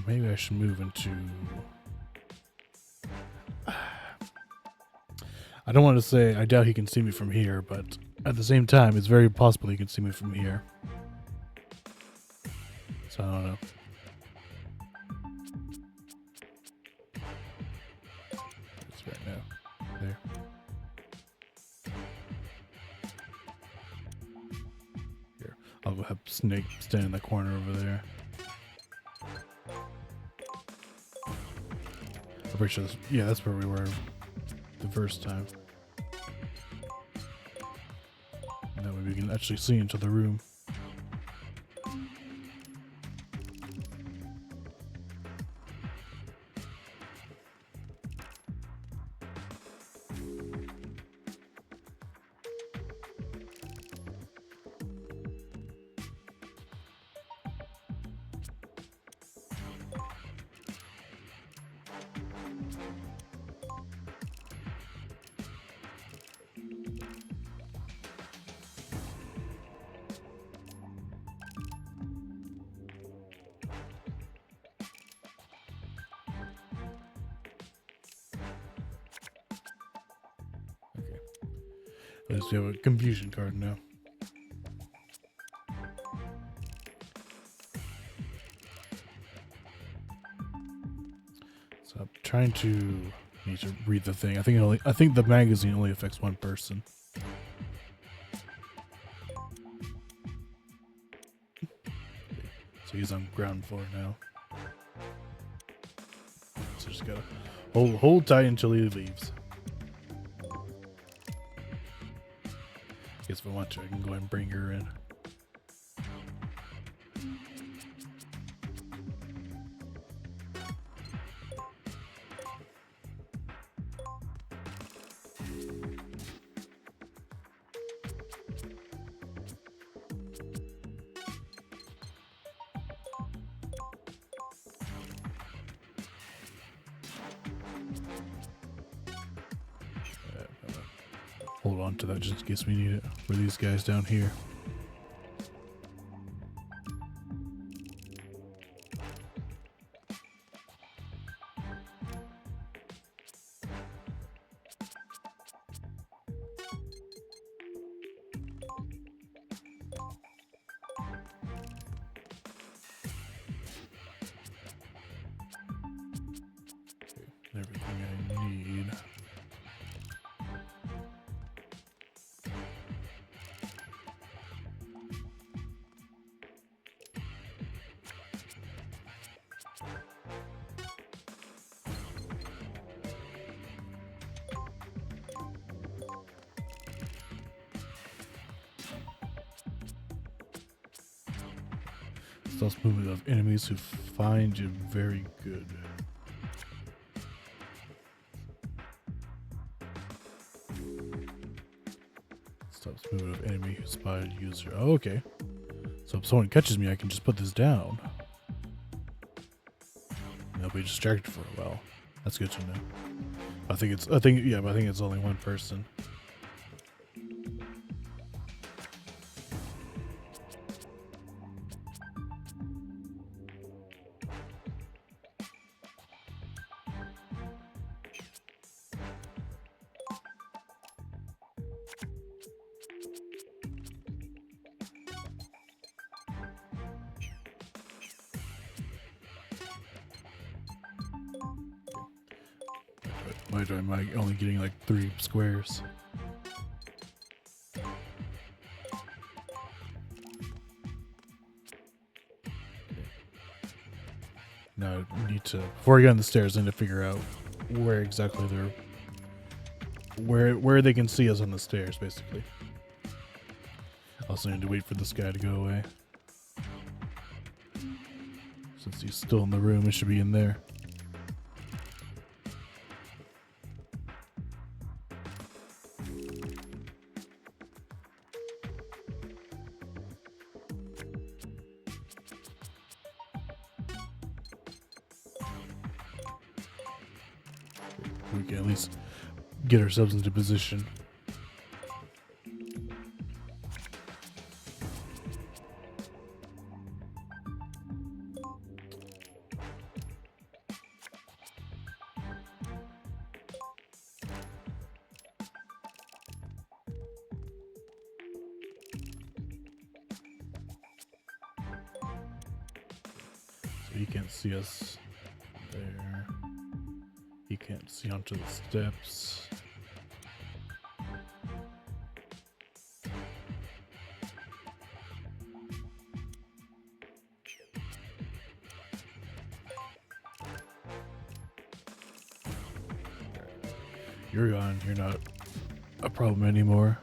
Maybe I should move into... I don't want to say I doubt he can see me from here, but at the same time, it's very possible he can see me from here. So I don't know. It's right now. There. Here. I'll go have Snake stand in the corner over there. I'm pretty sure yeah, that's where we were the first time. And that way we can actually see into the room. At least we have a confusion card now. So I'm trying to need to read the thing. I think the magazine only affects one person. So he's on ground floor now. So just gotta hold tight until he leaves. Guess if I want to, I can go ahead and bring her in. Hold on to that just in case we need it for these guys down here. Okay, everything I need. Stops movement of enemies who find you very good. Stops movement of enemy who spotted user. Oh, okay. So if someone catches me, I can just put this down. And they'll be distracted for a while. That's good to know. I think it's only one person. Why am I only getting like 3 squares? Now I need to, before I get on the stairs, I need to figure out where exactly they're, where they can see us on the stairs, basically. Also need to wait for this guy to go away. Since he's still in the room, it should be in there. We can at least get ourselves into position. So he can't see us there. He can't see onto the steps. You're gone. You're not a problem anymore.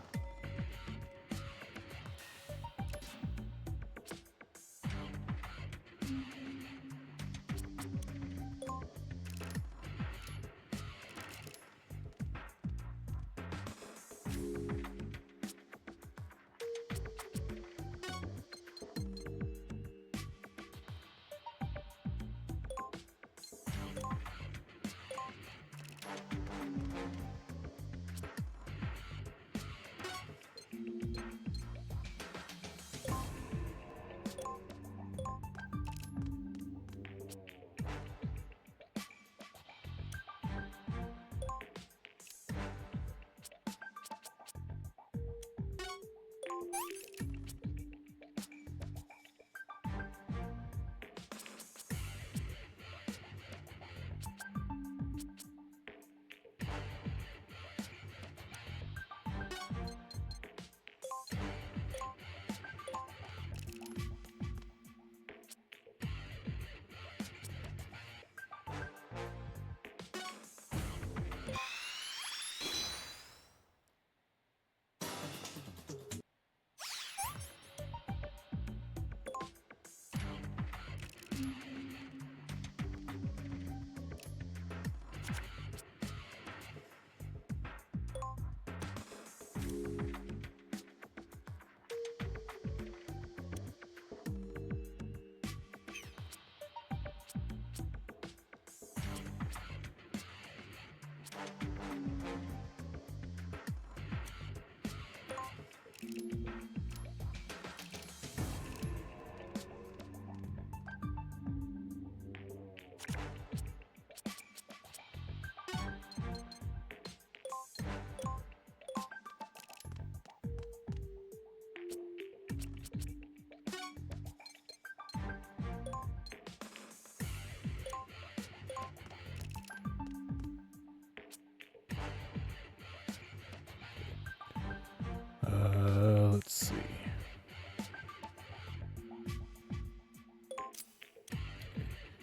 Let's see.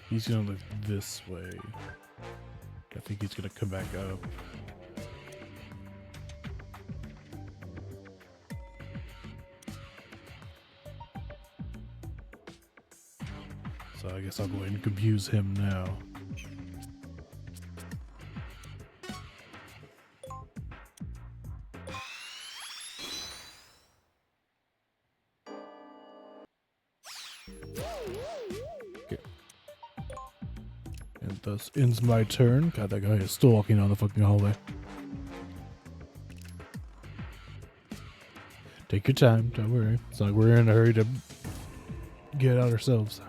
He's gonna look this way. I think he's gonna come back up. So I guess I'll go ahead and confuse him now. Okay. And thus ends my turn. God, that guy is still walking down the fucking hallway. Take your time, don't worry. It's not like we're in a hurry to get out ourselves.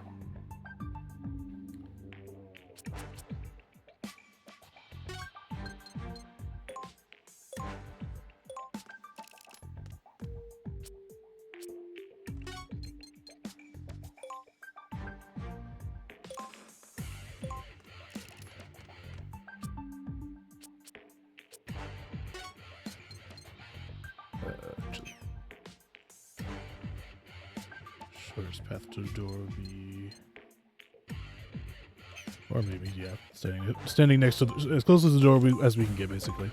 Shortest path to the door would be, or maybe standing next to as close to the door as we can get, basically.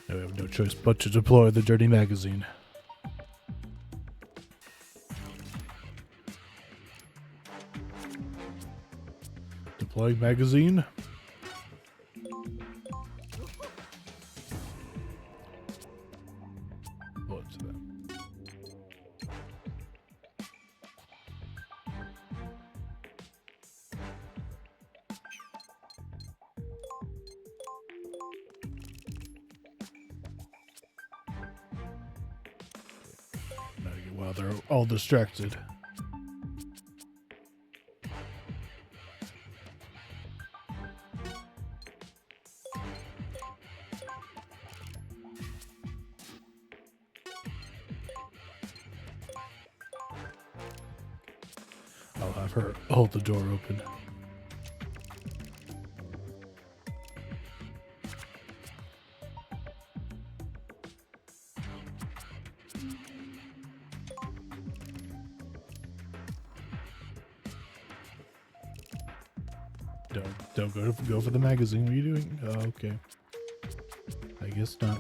We have no choice but to deploy the dirty magazine. Deploy magazine. What's that? While they're all distracted. I'll have her hold the door open. Don't go for the magazine. What are you doing? Oh, okay. I guess not.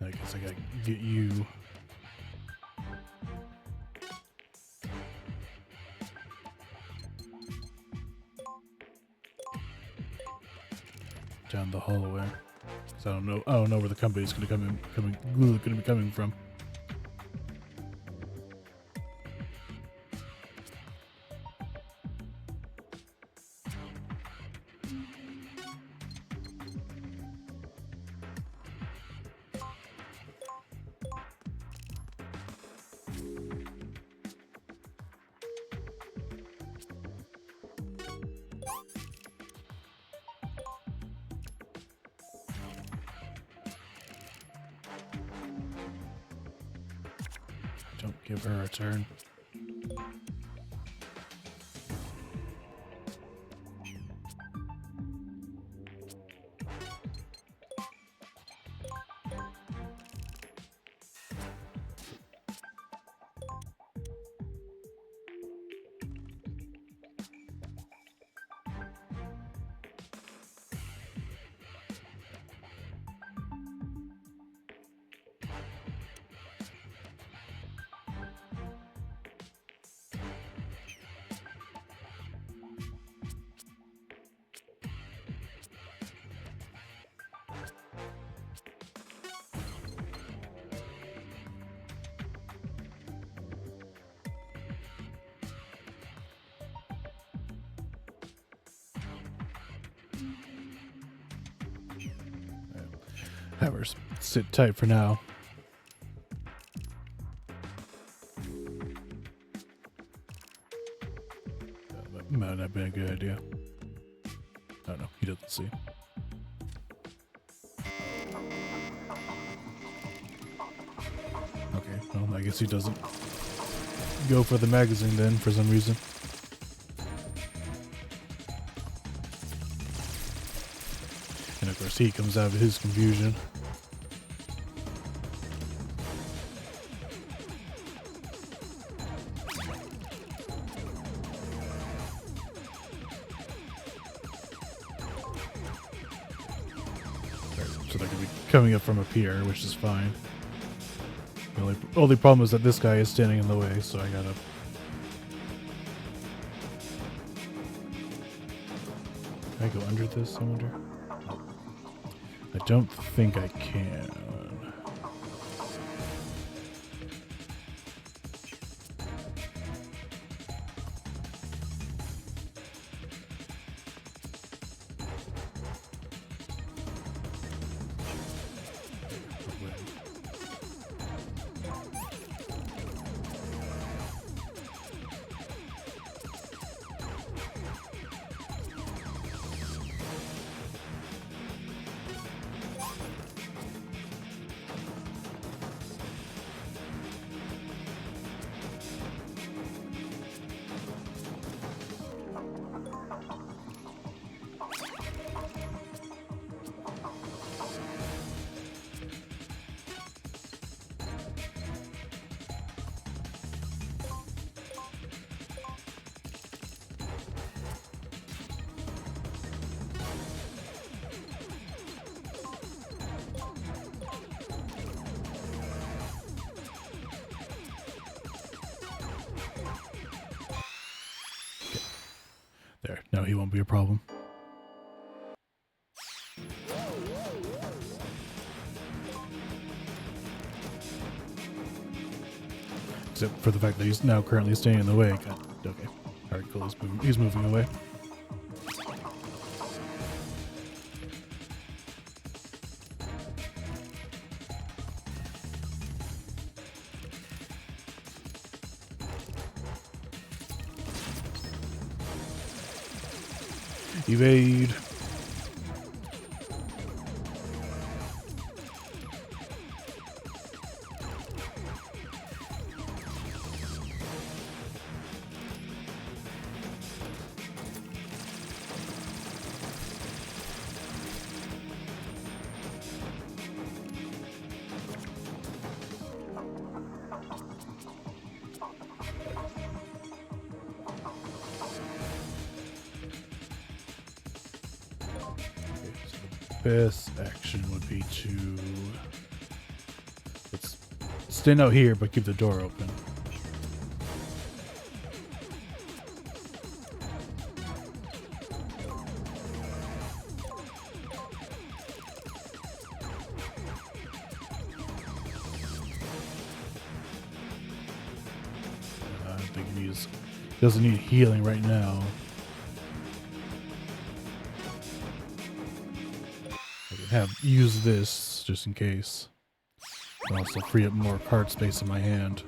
I guess I gotta get you. Down the hallway. So I don't know where the company's gonna gonna be coming from. Don't give her a turn. Have her sit tight for now. That might not be a good idea. Oh no, he doesn't see. Okay, well, I guess he doesn't go for the magazine then for some reason. And of course he comes out of his confusion. So they're going to be coming up from up here, which is fine. The only problem is that this guy is standing in the way, so I gotta... Can I go under this, I wonder? Oh. I don't think I can. There, now he won't be a problem. Except for the fact that he's now currently staying in the way. God, okay. Alright, cool. He's moving away. Evade. Best action would be to let's stand out here but keep the door open. I think he doesn't need healing right now. Use this just in case. And also free up more card space in my hand.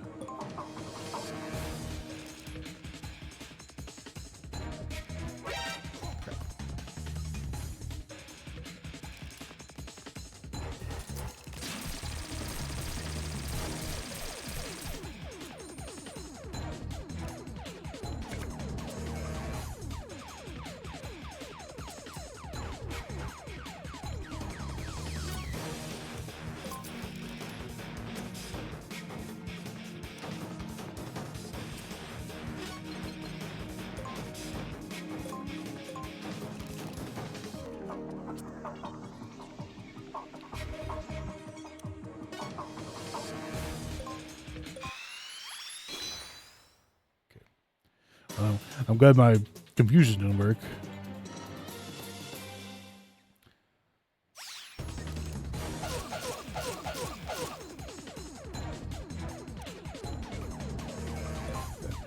I'm glad my confusion didn't work.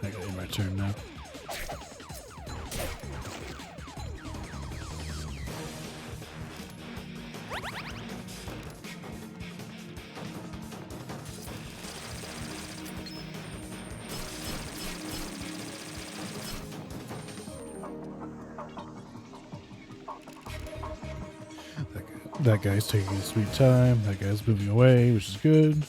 I got in my turn now. That guy's taking his sweet time. That guy's moving away, which is good.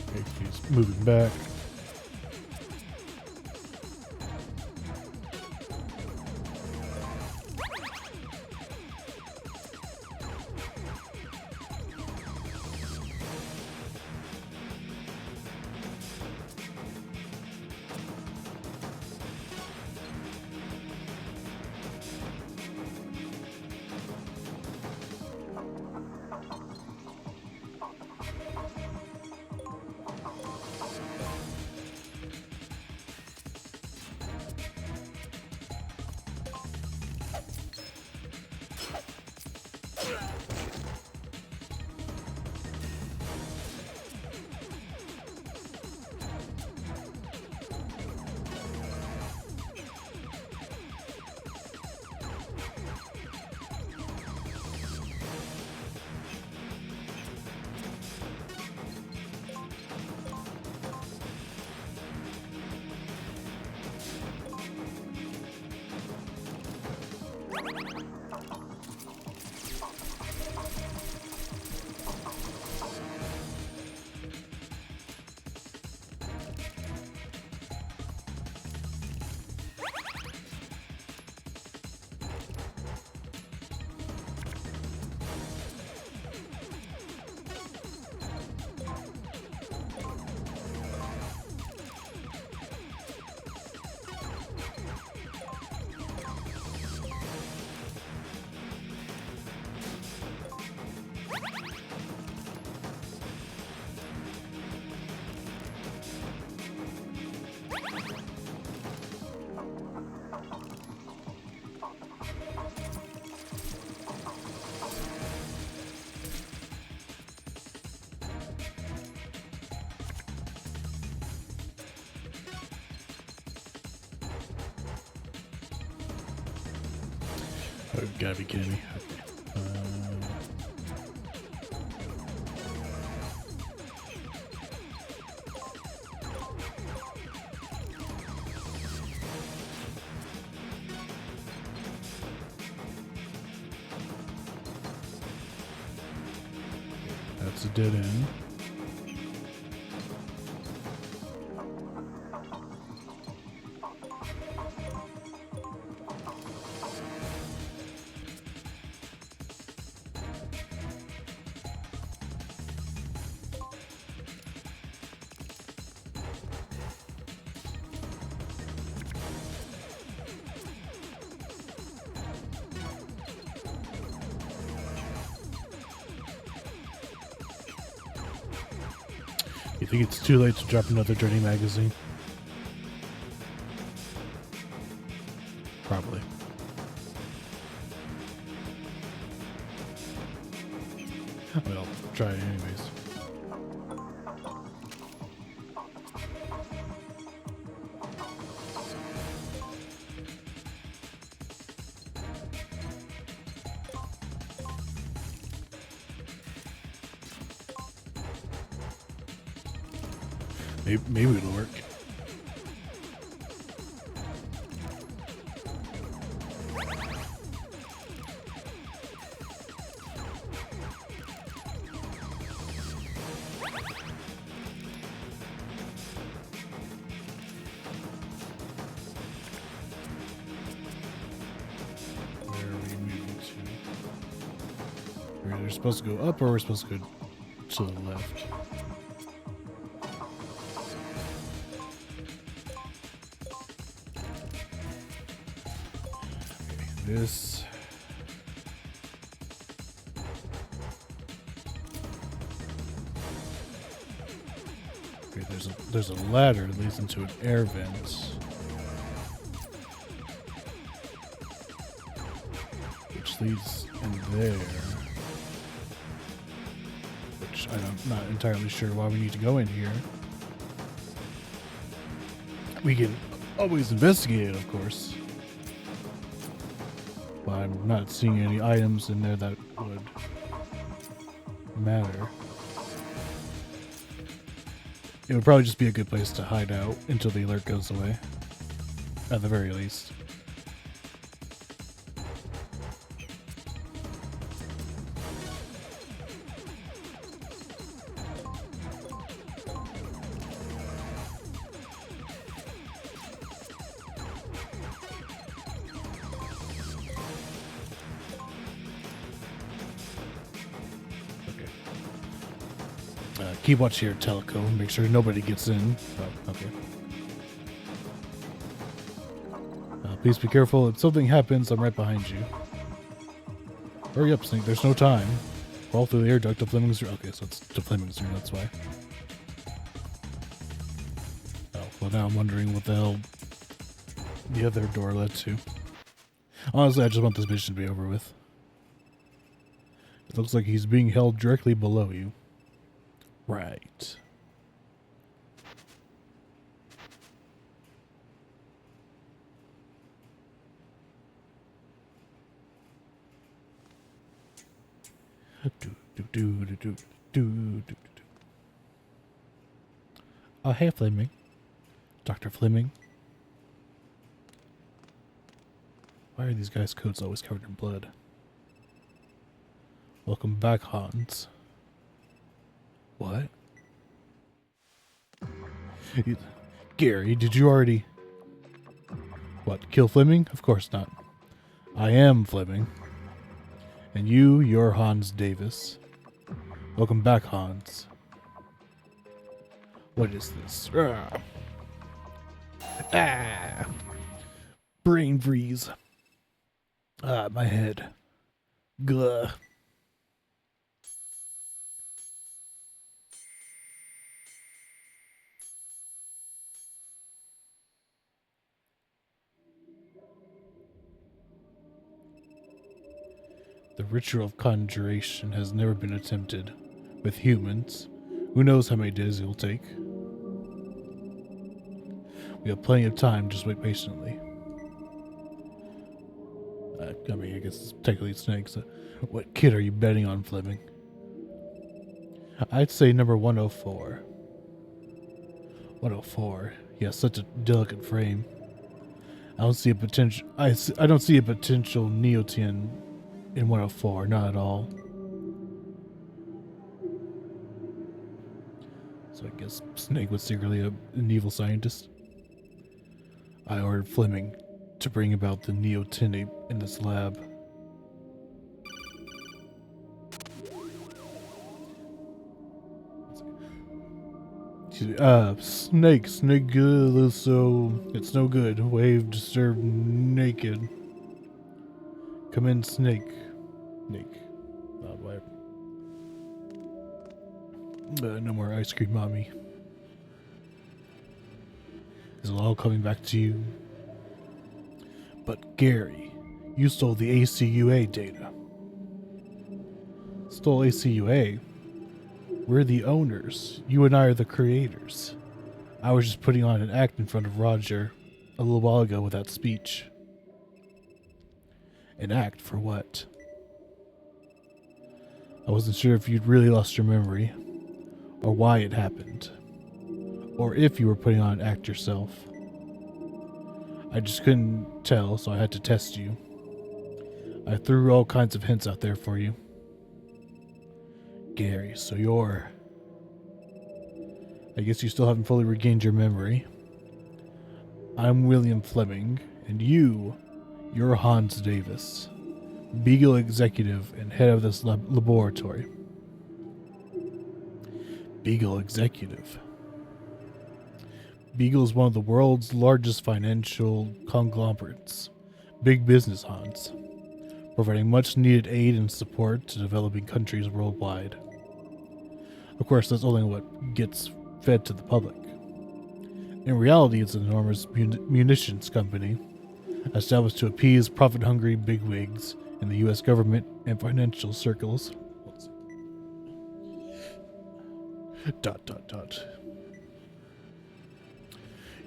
Okay, he's moving back. Oh, you gotta be kidding me. That's a dead end. You think it's too late to drop another Dirty magazine? Probably. Well, try it anyways. Maybe it'll work. Where are we moving to? We're either supposed to go up or we're supposed to go to the left. This. Okay, there's a ladder that leads into an air vent, which leads in there. Which I'm not entirely sure why we need to go in here. We can always investigate it, of course. But I'm not seeing any items in there that would matter. It would probably just be a good place to hide out until the alert goes away. At the very least. Keep watch here, Teleco. Make sure nobody gets in. Oh, okay. Please be careful. If something happens, I'm right behind you. Hurry up, Snake. There's no time. Crawl through the air duct to Fleming's room. Okay, so it's to Fleming's room. That's why. Oh, well, now I'm wondering what the hell the other door led to. Honestly, I just want this mission to be over with. It looks like he's being held directly below you. Right. Oh, hey, Fleming. Dr. Fleming. Why are these guys' coats always covered in blood? Welcome back, Hans. What? Gary, did you already... What, kill Fleming? Of course not. I am Fleming. And you're Hans Davis. Welcome back, Hans. What is this? Ah! Brain freeze. Ah, my head. Gah. The ritual of conjuration has never been attempted with humans. Who knows how many days it will take? We have plenty of time, just wait patiently. I mean, I guess it's technically snakes. What kid are you betting on, Fleming? I'd say number 104. 104. He has such a delicate frame. I don't see a potential. I don't see a potential Neotian in 104. Not at all. So I guess Snake was secretly an evil scientist. I ordered Fleming to bring about the Neotinape in this lab. Snake, so it's no good. Wave disturbed naked. Come in, Snake. Whatever. No more ice cream, mommy. Is it all coming back to you? But Gary, you stole the ACUA data. Stole ACUA? We're the owners. You and I are the creators. I was just putting on an act in front of Roger a little while ago with that speech. An act for what? I wasn't sure if you'd really lost your memory, or why it happened, or if you were putting on an act yourself. I just couldn't tell, so I had to test you. I threw all kinds of hints out there for you. Gary, so you're... I guess you still haven't fully regained your memory. I'm William Fleming, and you're Hans Davis, Beagle executive and head of this laboratory. Beagle executive. Beagle is one of the world's largest financial conglomerates. Big business, Hans, providing much needed aid and support to developing countries worldwide. Of course, that's only what gets fed to the public. In reality, it's an enormous munitions company established to appease profit-hungry bigwigs in the U.S. government and financial circles.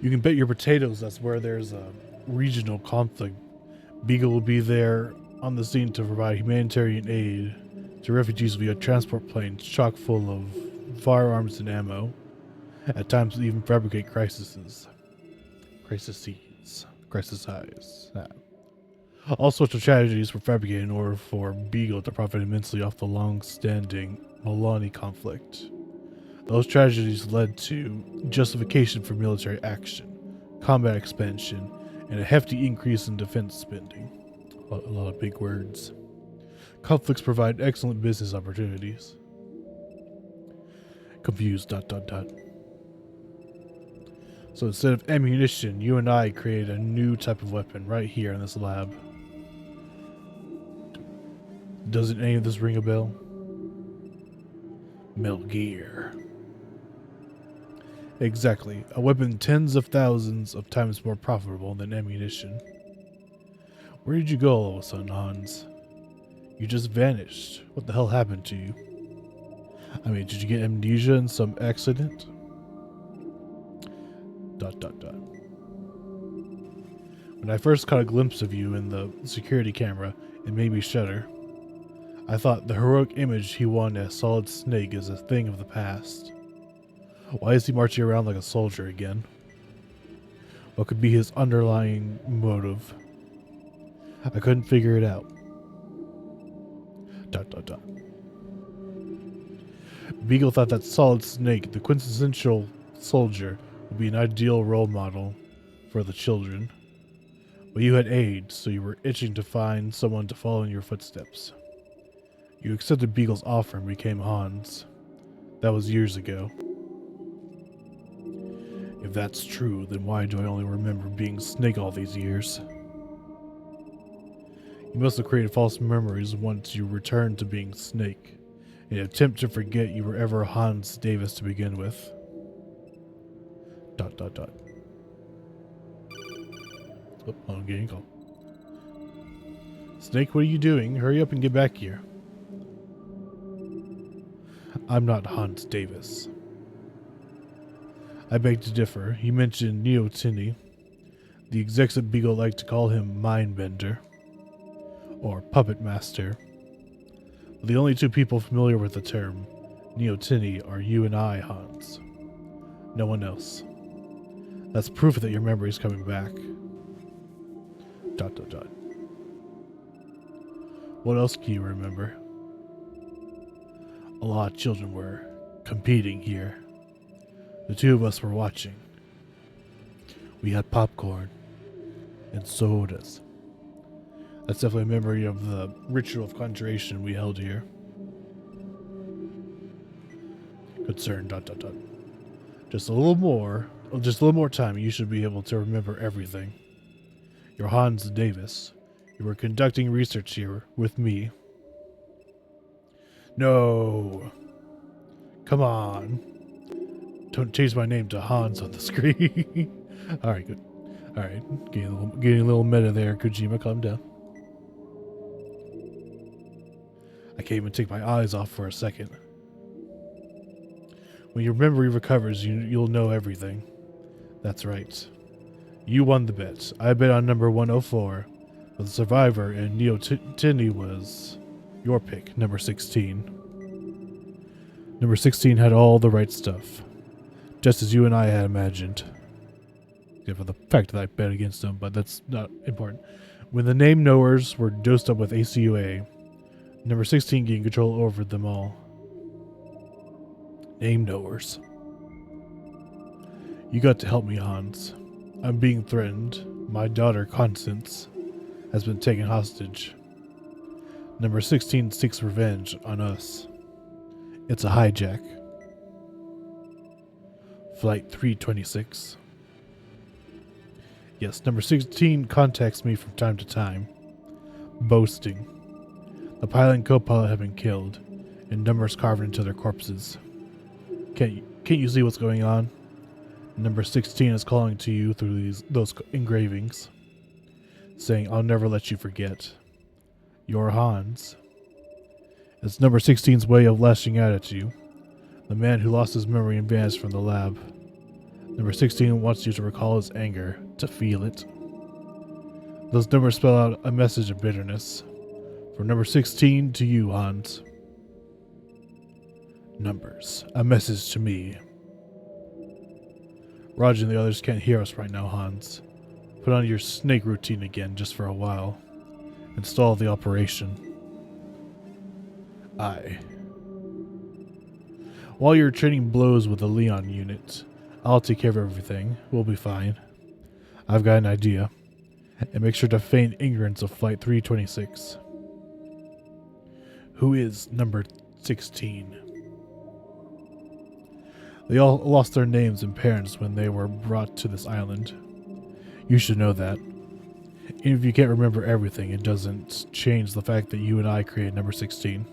You can bet your potatoes that's where there's a regional conflict. Beagle will be there on the scene to provide humanitarian aid to refugees via transport planes chock full of firearms and ammo. At times, even fabricate crises. All sorts of tragedies were fabricated in order for Beagle to profit immensely off the long-standing Malani conflict. Those tragedies led to justification for military action, combat expansion, and a hefty increase in defense spending. A lot of big words. Conflicts provide excellent business opportunities. Confused. So instead of ammunition, you and I created a new type of weapon right here in this lab. Doesn't any of this ring a bell? Metal Gear. Exactly. A weapon tens of thousands of times more profitable than ammunition. Where did you go all of a sudden, Hans? You just vanished. What the hell happened to you? I mean, did you get amnesia in some accident? ... When I first caught a glimpse of you in the security camera, it made me shudder. I thought the heroic image he won as Solid Snake is a thing of the past. Why is he marching around like a soldier again? What could be his underlying motive? I couldn't figure it out. ... Beagle thought that Solid Snake, the quintessential soldier, would be an ideal role model for the children. But you had AIDS, so you were itching to find someone to follow in your footsteps. You accepted Beagle's offer and became Hans. That was years ago. If that's true, then why do I only remember being Snake all these years? You must have created false memories once you returned to being Snake, in an attempt to forget you were ever Hans Davis to begin with. ... Oh, I'm getting a call. Snake, what are you doing? Hurry up and get back here. I'm not Hans Davis. I beg to differ. He mentioned Neotini. The execs at Beagle like to call him Mindbender. or puppet master. The only two people familiar with the term Neotini are you and I, Hans. No one else. That's proof that your memory is coming back. ... What else can you remember? A lot of children were competing here. The two of us were watching. We had popcorn and sodas. That's definitely a memory of the ritual of conjuration we held here. Concern ... Just a little more time, you should be able to remember everything. You're Hans Davis. You were conducting research here with me. No. Come on. Don't change my name to Hans on the screen. Alright, good. Alright, getting a little meta there. KoJUNEma, calm down. I can't even take my eyes off for a second. When your memory recovers, you'll know everything. That's right. You won the bet. I bet on number 104. But the survivor and Neotini was your pick, number 16. Number 16 had all the right stuff. Just as you and I had imagined. Except for the fact that I bet against them, but that's not important. When the name knowers were dosed up with ACUA, number 16 gained control over them all. Name knowers. You got to help me, Hans. I'm being threatened. My daughter, Constance, has been taken hostage. Number 16 seeks revenge on us. It's a hijack. Flight 326. Yes, number 16 contacts me from time to time, boasting. The pilot and co-pilot have been killed, and numbers carved into their corpses. Can't you see what's going on? Number 16 is calling to you through those engravings, saying, I'll never let you forget. You're Hans. It's number 16's way of lashing out at you, the man who lost his memory and vanished from the lab. Number 16 wants you to recall his anger, to feel it. Those numbers spell out a message of bitterness. From number 16 to you, Hans. Numbers, a message to me. Roger and the others can't hear us right now, Hans. Put on your snake routine again just for a while. Install the operation. Aye. While you're trading blows with the Leon unit, I'll take care of everything. We'll be fine. I've got an idea. And make sure to feign ignorance of Flight 326. Who is number 16? They all lost their names and parents when they were brought to this island. You should know that. Even if you can't remember everything, it doesn't change the fact that you and I created number 16.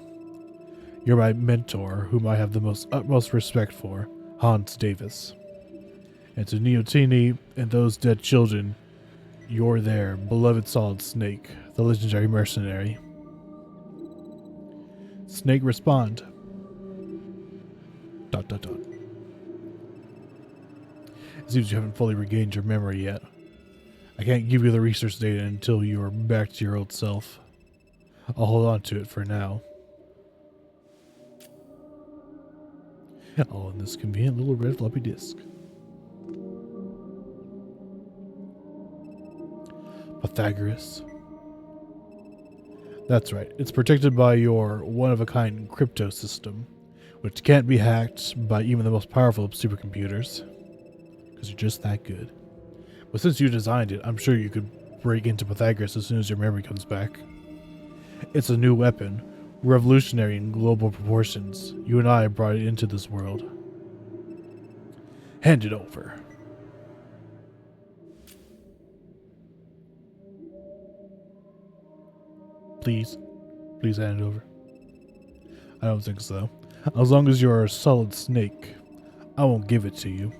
You're my mentor, whom I have the utmost respect for, Hans Davis. And to Neotini and those dead children, you're their beloved Solid Snake, the legendary mercenary. Snake, respond. ... It seems you haven't fully regained your memory yet. I can't give you the research data until you are back to your old self. I'll hold on to it for now. All in this convenient little red floppy disk. Pythagoras. That's right. It's protected by your one-of-a-kind crypto system, which can't be hacked by even the most powerful of supercomputers. Because you're just that good. But since you designed it, I'm sure you could break into Pythagoras as soon as your memory comes back. It's a new weapon, revolutionary in global proportions. You and I brought it into this world. Hand it over. Please hand it over. I don't think so. As long as you're a solid snake, I won't give it to you.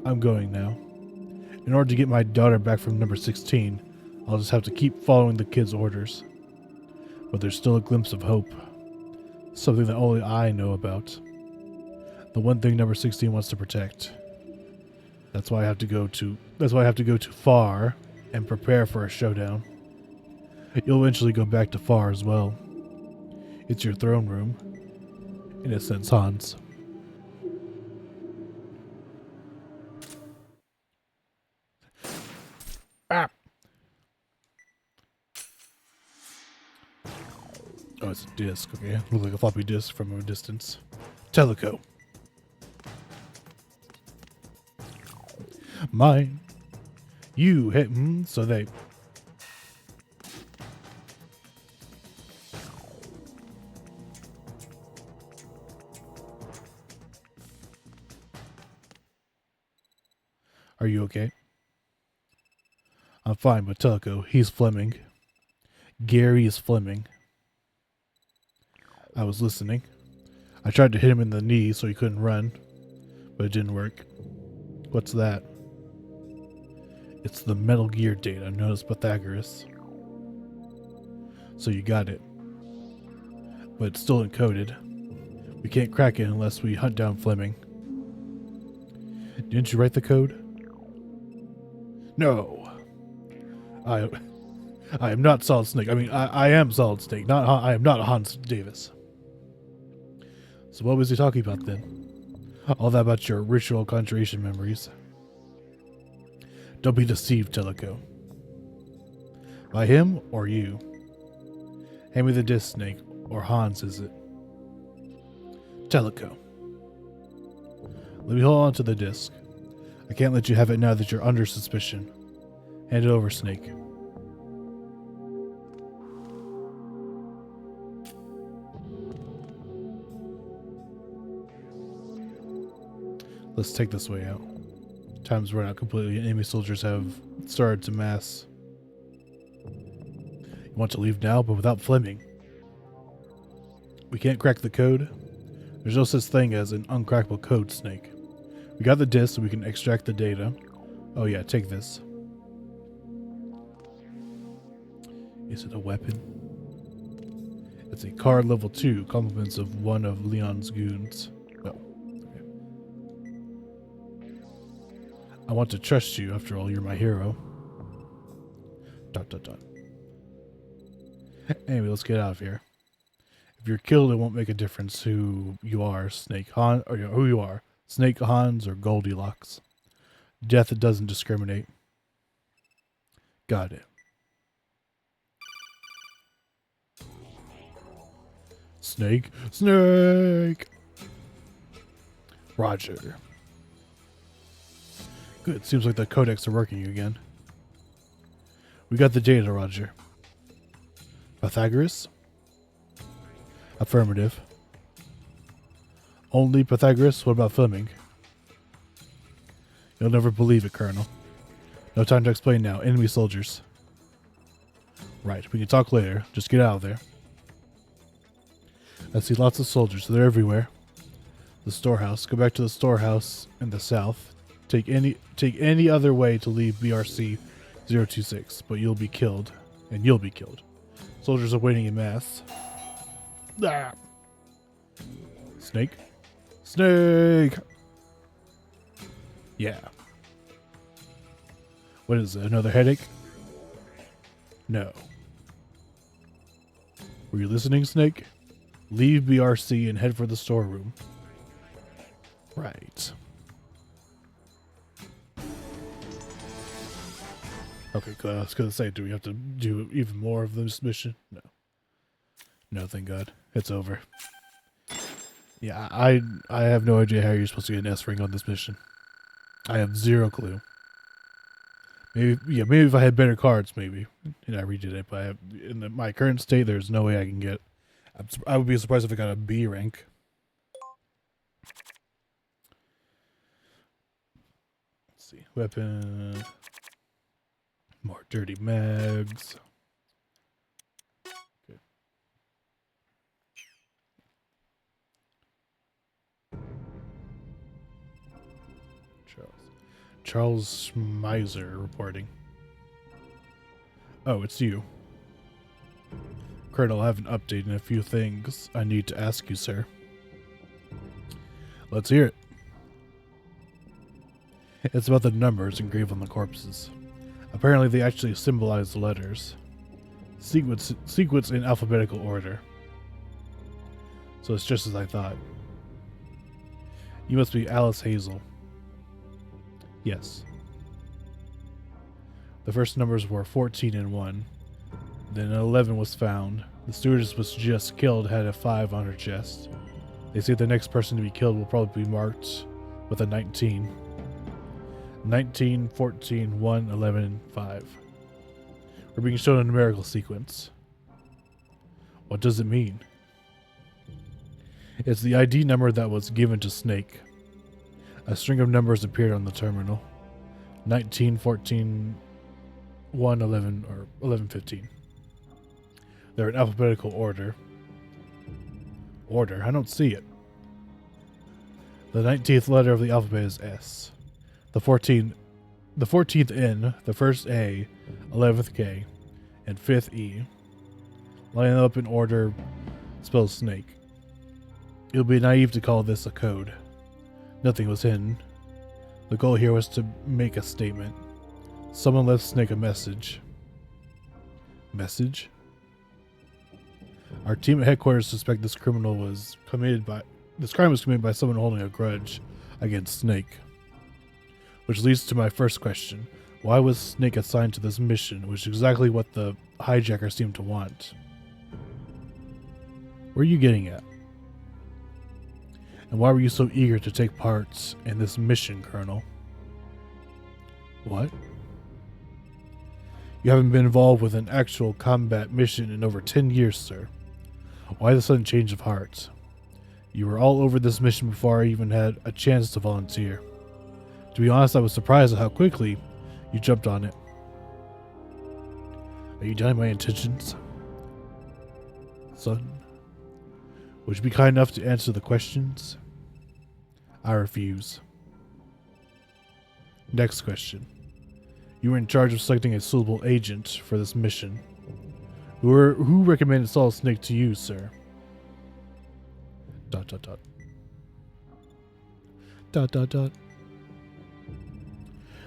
I'm going now. In order to get my daughter back from number 16, I'll just have to keep following the kids' orders. But there's still a glimpse of hope. Something that only I know about. The one thing number 16 wants to protect. That's why I have to go too far and prepare for a showdown. You'll eventually go back to Far as well. It's your throne room. In a sense, Hans. Ah! Oh, it's a disc. Okay, looks like a floppy disk from a distance. Teleco. Mine. You hit. So they. Are you okay? I'm fine, but Teleco, he's Fleming. Gary is Fleming. I was listening. I tried to hit him in the knee so he couldn't run, but it didn't work. What's that? It's the Metal Gear data known as Pythagoras. So you got it. But it's still encoded. We can't crack it unless we hunt down Fleming. Didn't you write the code? No. I am not Solid Snake. I mean, I am Solid Snake. I am not Hans Davis. So what was he talking about then? All that about your ritual conjuration memories. Don't be deceived, Teleco. By him or you? Hand me the disc, Snake. Or Hans, is it? Teleco. Let me hold on to the disc. I can't let you have it now that you're under suspicion. Hand it over, Snake. Let's take this way out. Time's run out completely and enemy soldiers have started to mass. You want to leave now, but without Fleming. We can't crack the code. There's no such thing as an uncrackable code, Snake. We got the disc so we can extract the data. Oh yeah, take this. Is it a weapon? It's a card level 2, compliments of one of Leon's goons. No. Okay. I want to trust you, after all, you're my hero. ... Anyway, let's get out of here. If you're killed, it won't make a difference who you are, Snake Hans, or who you are, Snake Hans or Goldilocks. Death doesn't discriminate. Got it. Snake, Snake. Roger. Good. Seems like the codecs are working again. We got the data, Roger. Pythagoras? Affirmative. Only Pythagoras? What about Fleming? You'll never believe it, Colonel. No time to explain now. Enemy soldiers. Right, we can talk later. Just get out of there. I see lots of soldiers. They're everywhere. The storehouse. Go back to the storehouse in the south. Take any other way to leave BRC 026, but you'll be killed. And you'll be killed. Soldiers are waiting in mass. Ah. Snake? Snake! Yeah. What is it? Another headache? No. Were you listening, Snake? Leave BRC and head for the storeroom. Right. Okay, good. I was going to say, do we have to do even more of this mission? No. No, thank God. It's over. Yeah, I have no idea how you're supposed to get an S ring on this mission. I have zero clue. Maybe if I had better cards, maybe. And I redid it, but in my current state, there's no way I can get. I would be surprised if I got a B rank. Let's see. Weapon. More dirty mags. Okay. Charles Schmeiser reporting. Oh, it's you. Colonel, I have an update and a few things I need to ask you, sir. Let's hear it. It's about the numbers engraved on the corpses. Apparently they actually symbolize the letters. Sequence in alphabetical order. So it's just as I thought. You must be Alice Hazel. Yes. The first numbers were 14 and 1. Then an 11 was found. The stewardess was just killed, had a 5 on her chest. They say the next person to be killed will probably be marked with a 19. 19, 14, 1, 11, 5. We're being shown a numerical sequence. What does it mean? It's the ID number that was given to Snake. A string of numbers appeared on the terminal. 19, 14, 1, 11, or 11, 15. They're in alphabetical order. Order? I don't see it. The 19th letter of the alphabet is S. The 14th N, the first A, 11th K, and 5th E. Lining up in order spells snake. It would be naive to call this a code. Nothing was hidden. The goal here was to make a statement. Someone left Snake a message. Message? Our team at headquarters suspect this crime was committed by someone holding a grudge against Snake. Which leads to my first question. Why was Snake assigned to this mission, which is exactly what the hijacker seemed to want? Where are you getting at? And why were you so eager to take part in this mission, Colonel? What? You haven't been involved with an actual combat mission in over 10 years, sir. Why the sudden change of heart? You were all over this mission before I even had a chance to volunteer. To be honest, I was surprised at how quickly you jumped on it. Are you telling my intentions? Son? Would you be kind enough to answer the questions? I refuse. Next question. You were in charge of selecting a suitable agent for this mission. Who recommended Solid Snake to you, sir? ...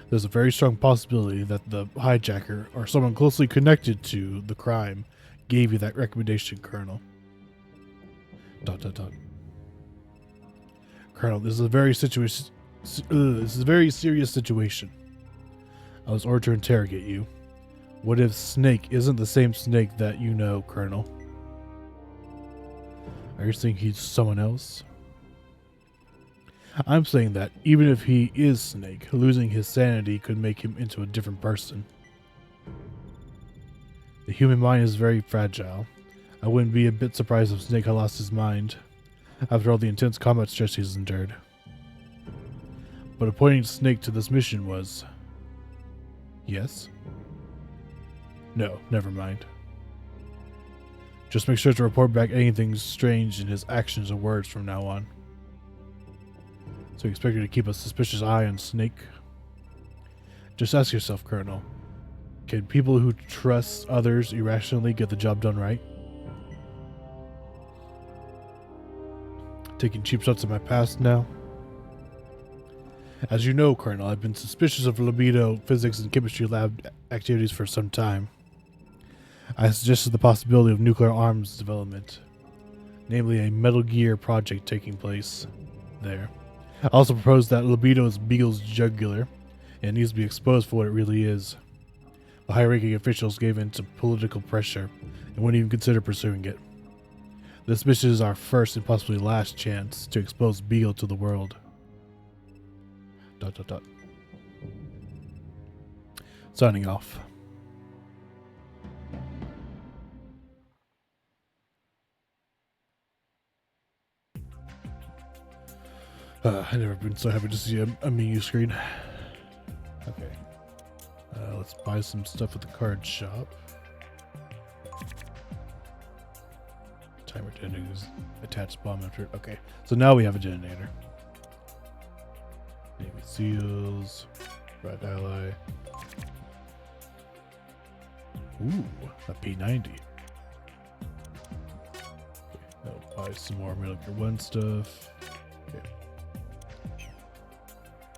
There's a very strong possibility that the hijacker or someone closely connected to the crime gave you that recommendation, Colonel. ... Colonel, this is a very serious situation. I was ordered to interrogate you. What if Snake isn't the same Snake that you know, Colonel? Are you saying he's someone else? I'm saying that even if he is Snake, losing his sanity could make him into a different person. The human mind is very fragile. I wouldn't be a bit surprised if Snake had lost his mind after all the intense combat stress he's endured. But appointing Snake to this mission was... Yes? No, never mind. Just make sure to report back anything strange in his actions or words from now on. So you expect you to keep a suspicious eye on Snake? Just ask yourself, Colonel. Can people who trust others irrationally get the job done right? Taking cheap shots at my past now? As you know, Colonel, I've been suspicious of libido, physics, and chemistry lab activities for some time. I suggested the possibility of nuclear arms development, namely a Metal Gear project taking place there. I also proposed that libido is Beagle's jugular and needs to be exposed for what it really is. The high-ranking officials gave in to political pressure and wouldn't even consider pursuing it. This mission is our first and possibly last chance to expose Beagle to the world. ... Signing off. I've never been so happy to see a menu screen. Okay. Let's buy some stuff at the card shop. Timer detonator, attached bomb after. Okay, so now we have a detonator. Navy SEALs, Red Ally. Ooh, a P90. Okay, I'll buy some more Metal Gear 1 stuff. Okay.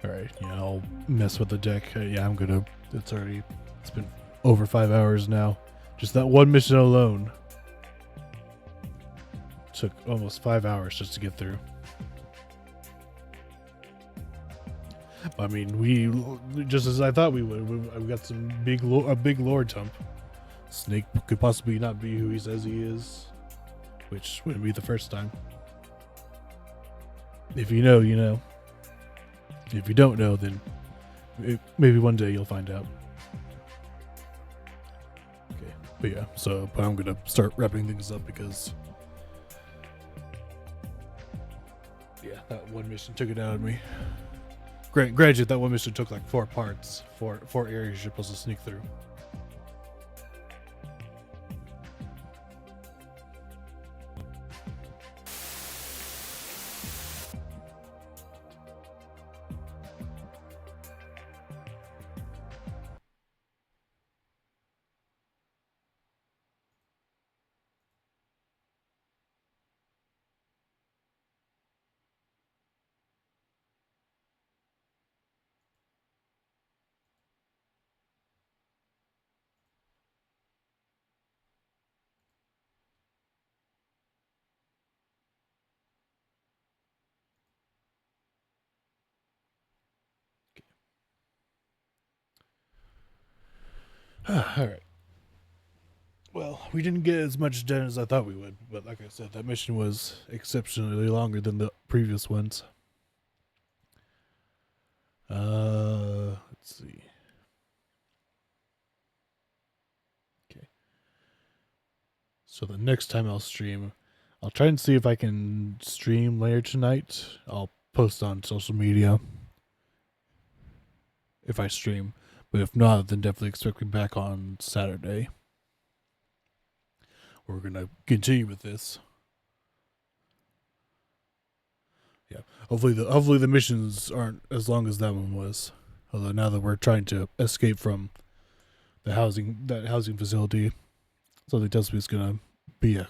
Alright, yeah, I'll mess with the deck. Yeah, I'm gonna. It's been over 5 hours now. Just that one mission alone took almost 5 hours just to get through. I mean, we just as I thought we would. We got some a big lore dump. Snake could possibly not be who he says he is, which wouldn't be the first time. If you know, you know. If you don't know, then maybe one day you'll find out. Okay, but yeah, but I'm gonna start wrapping things up because, yeah, that one mission took it out of me. Granted, that one mission took like 4 parts, four areas you're supposed to sneak through. All right. Well, we didn't get as much done as I thought we would, but like I said, that mission was exceptionally longer than the previous ones. Let's see. Okay. So the next time I'll stream, I'll try and see if I can stream later tonight. I'll post on social media if I stream, but if not, then definitely expect me back on Saturday. We're gonna continue with this. Yeah, hopefully the missions aren't as long as that one was. Although now that we're trying to escape from that housing facility, something tells me it's gonna be a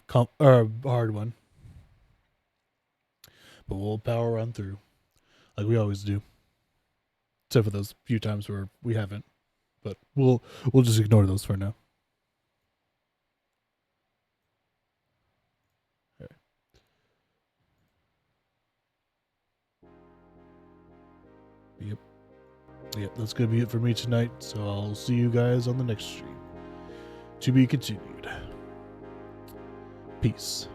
hard one. But we'll power on through, like we always do. Except for those few times where we haven't. But we'll just ignore those for now. Right. Yep, that's gonna be it for me tonight. So I'll see you guys on the next stream. To be continued. Peace.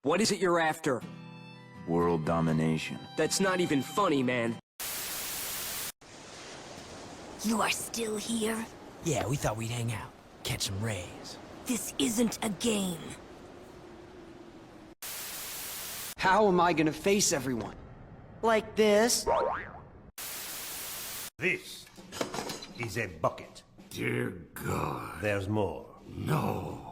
What is it you're after? World domination. That's not even funny, man. You are still here? Yeah, we thought we'd hang out, catch some rays. This isn't a game. How am I gonna face everyone? Like this? This is a bucket. Dear God. There's more. No.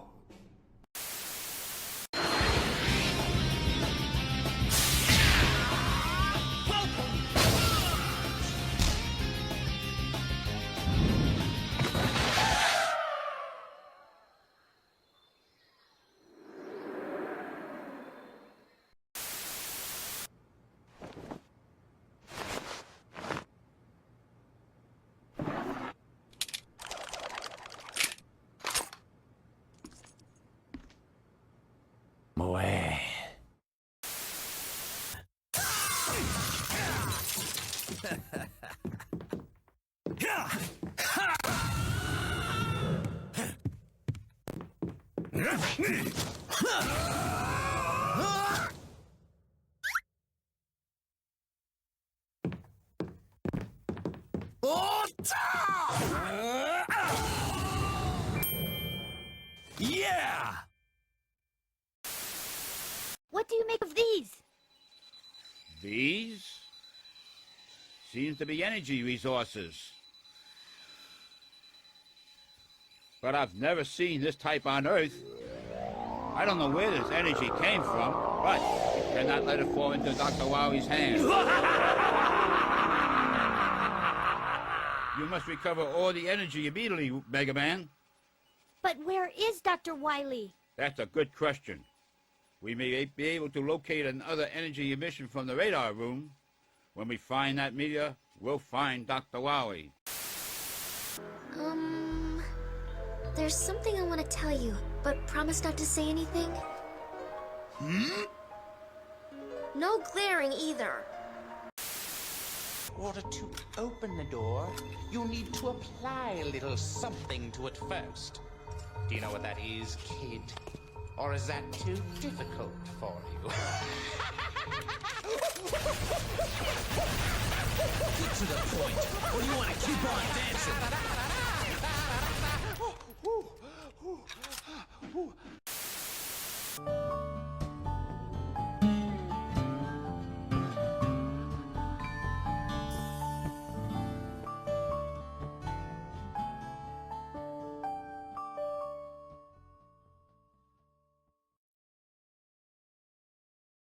Moe. Yeah! What do you make of these? These seems to be energy resources. But I've never seen this type on Earth. I don't know where this energy came from, but you cannot let it fall into Dr. Wowie's hands. You must recover all the energy immediately, Mega Man. But where is Dr. Wily? That's a good question. We may be able to locate another energy emission from the radar room. When we find that meteor, we'll find Dr. Wowie. There's something I want to tell you, but promise not to say anything. No glaring either. In order to open the door, you need to apply a little something to it first. Do you know what that is, kid? Or is that too difficult for you? Get to the point, or you want to keep on dancing?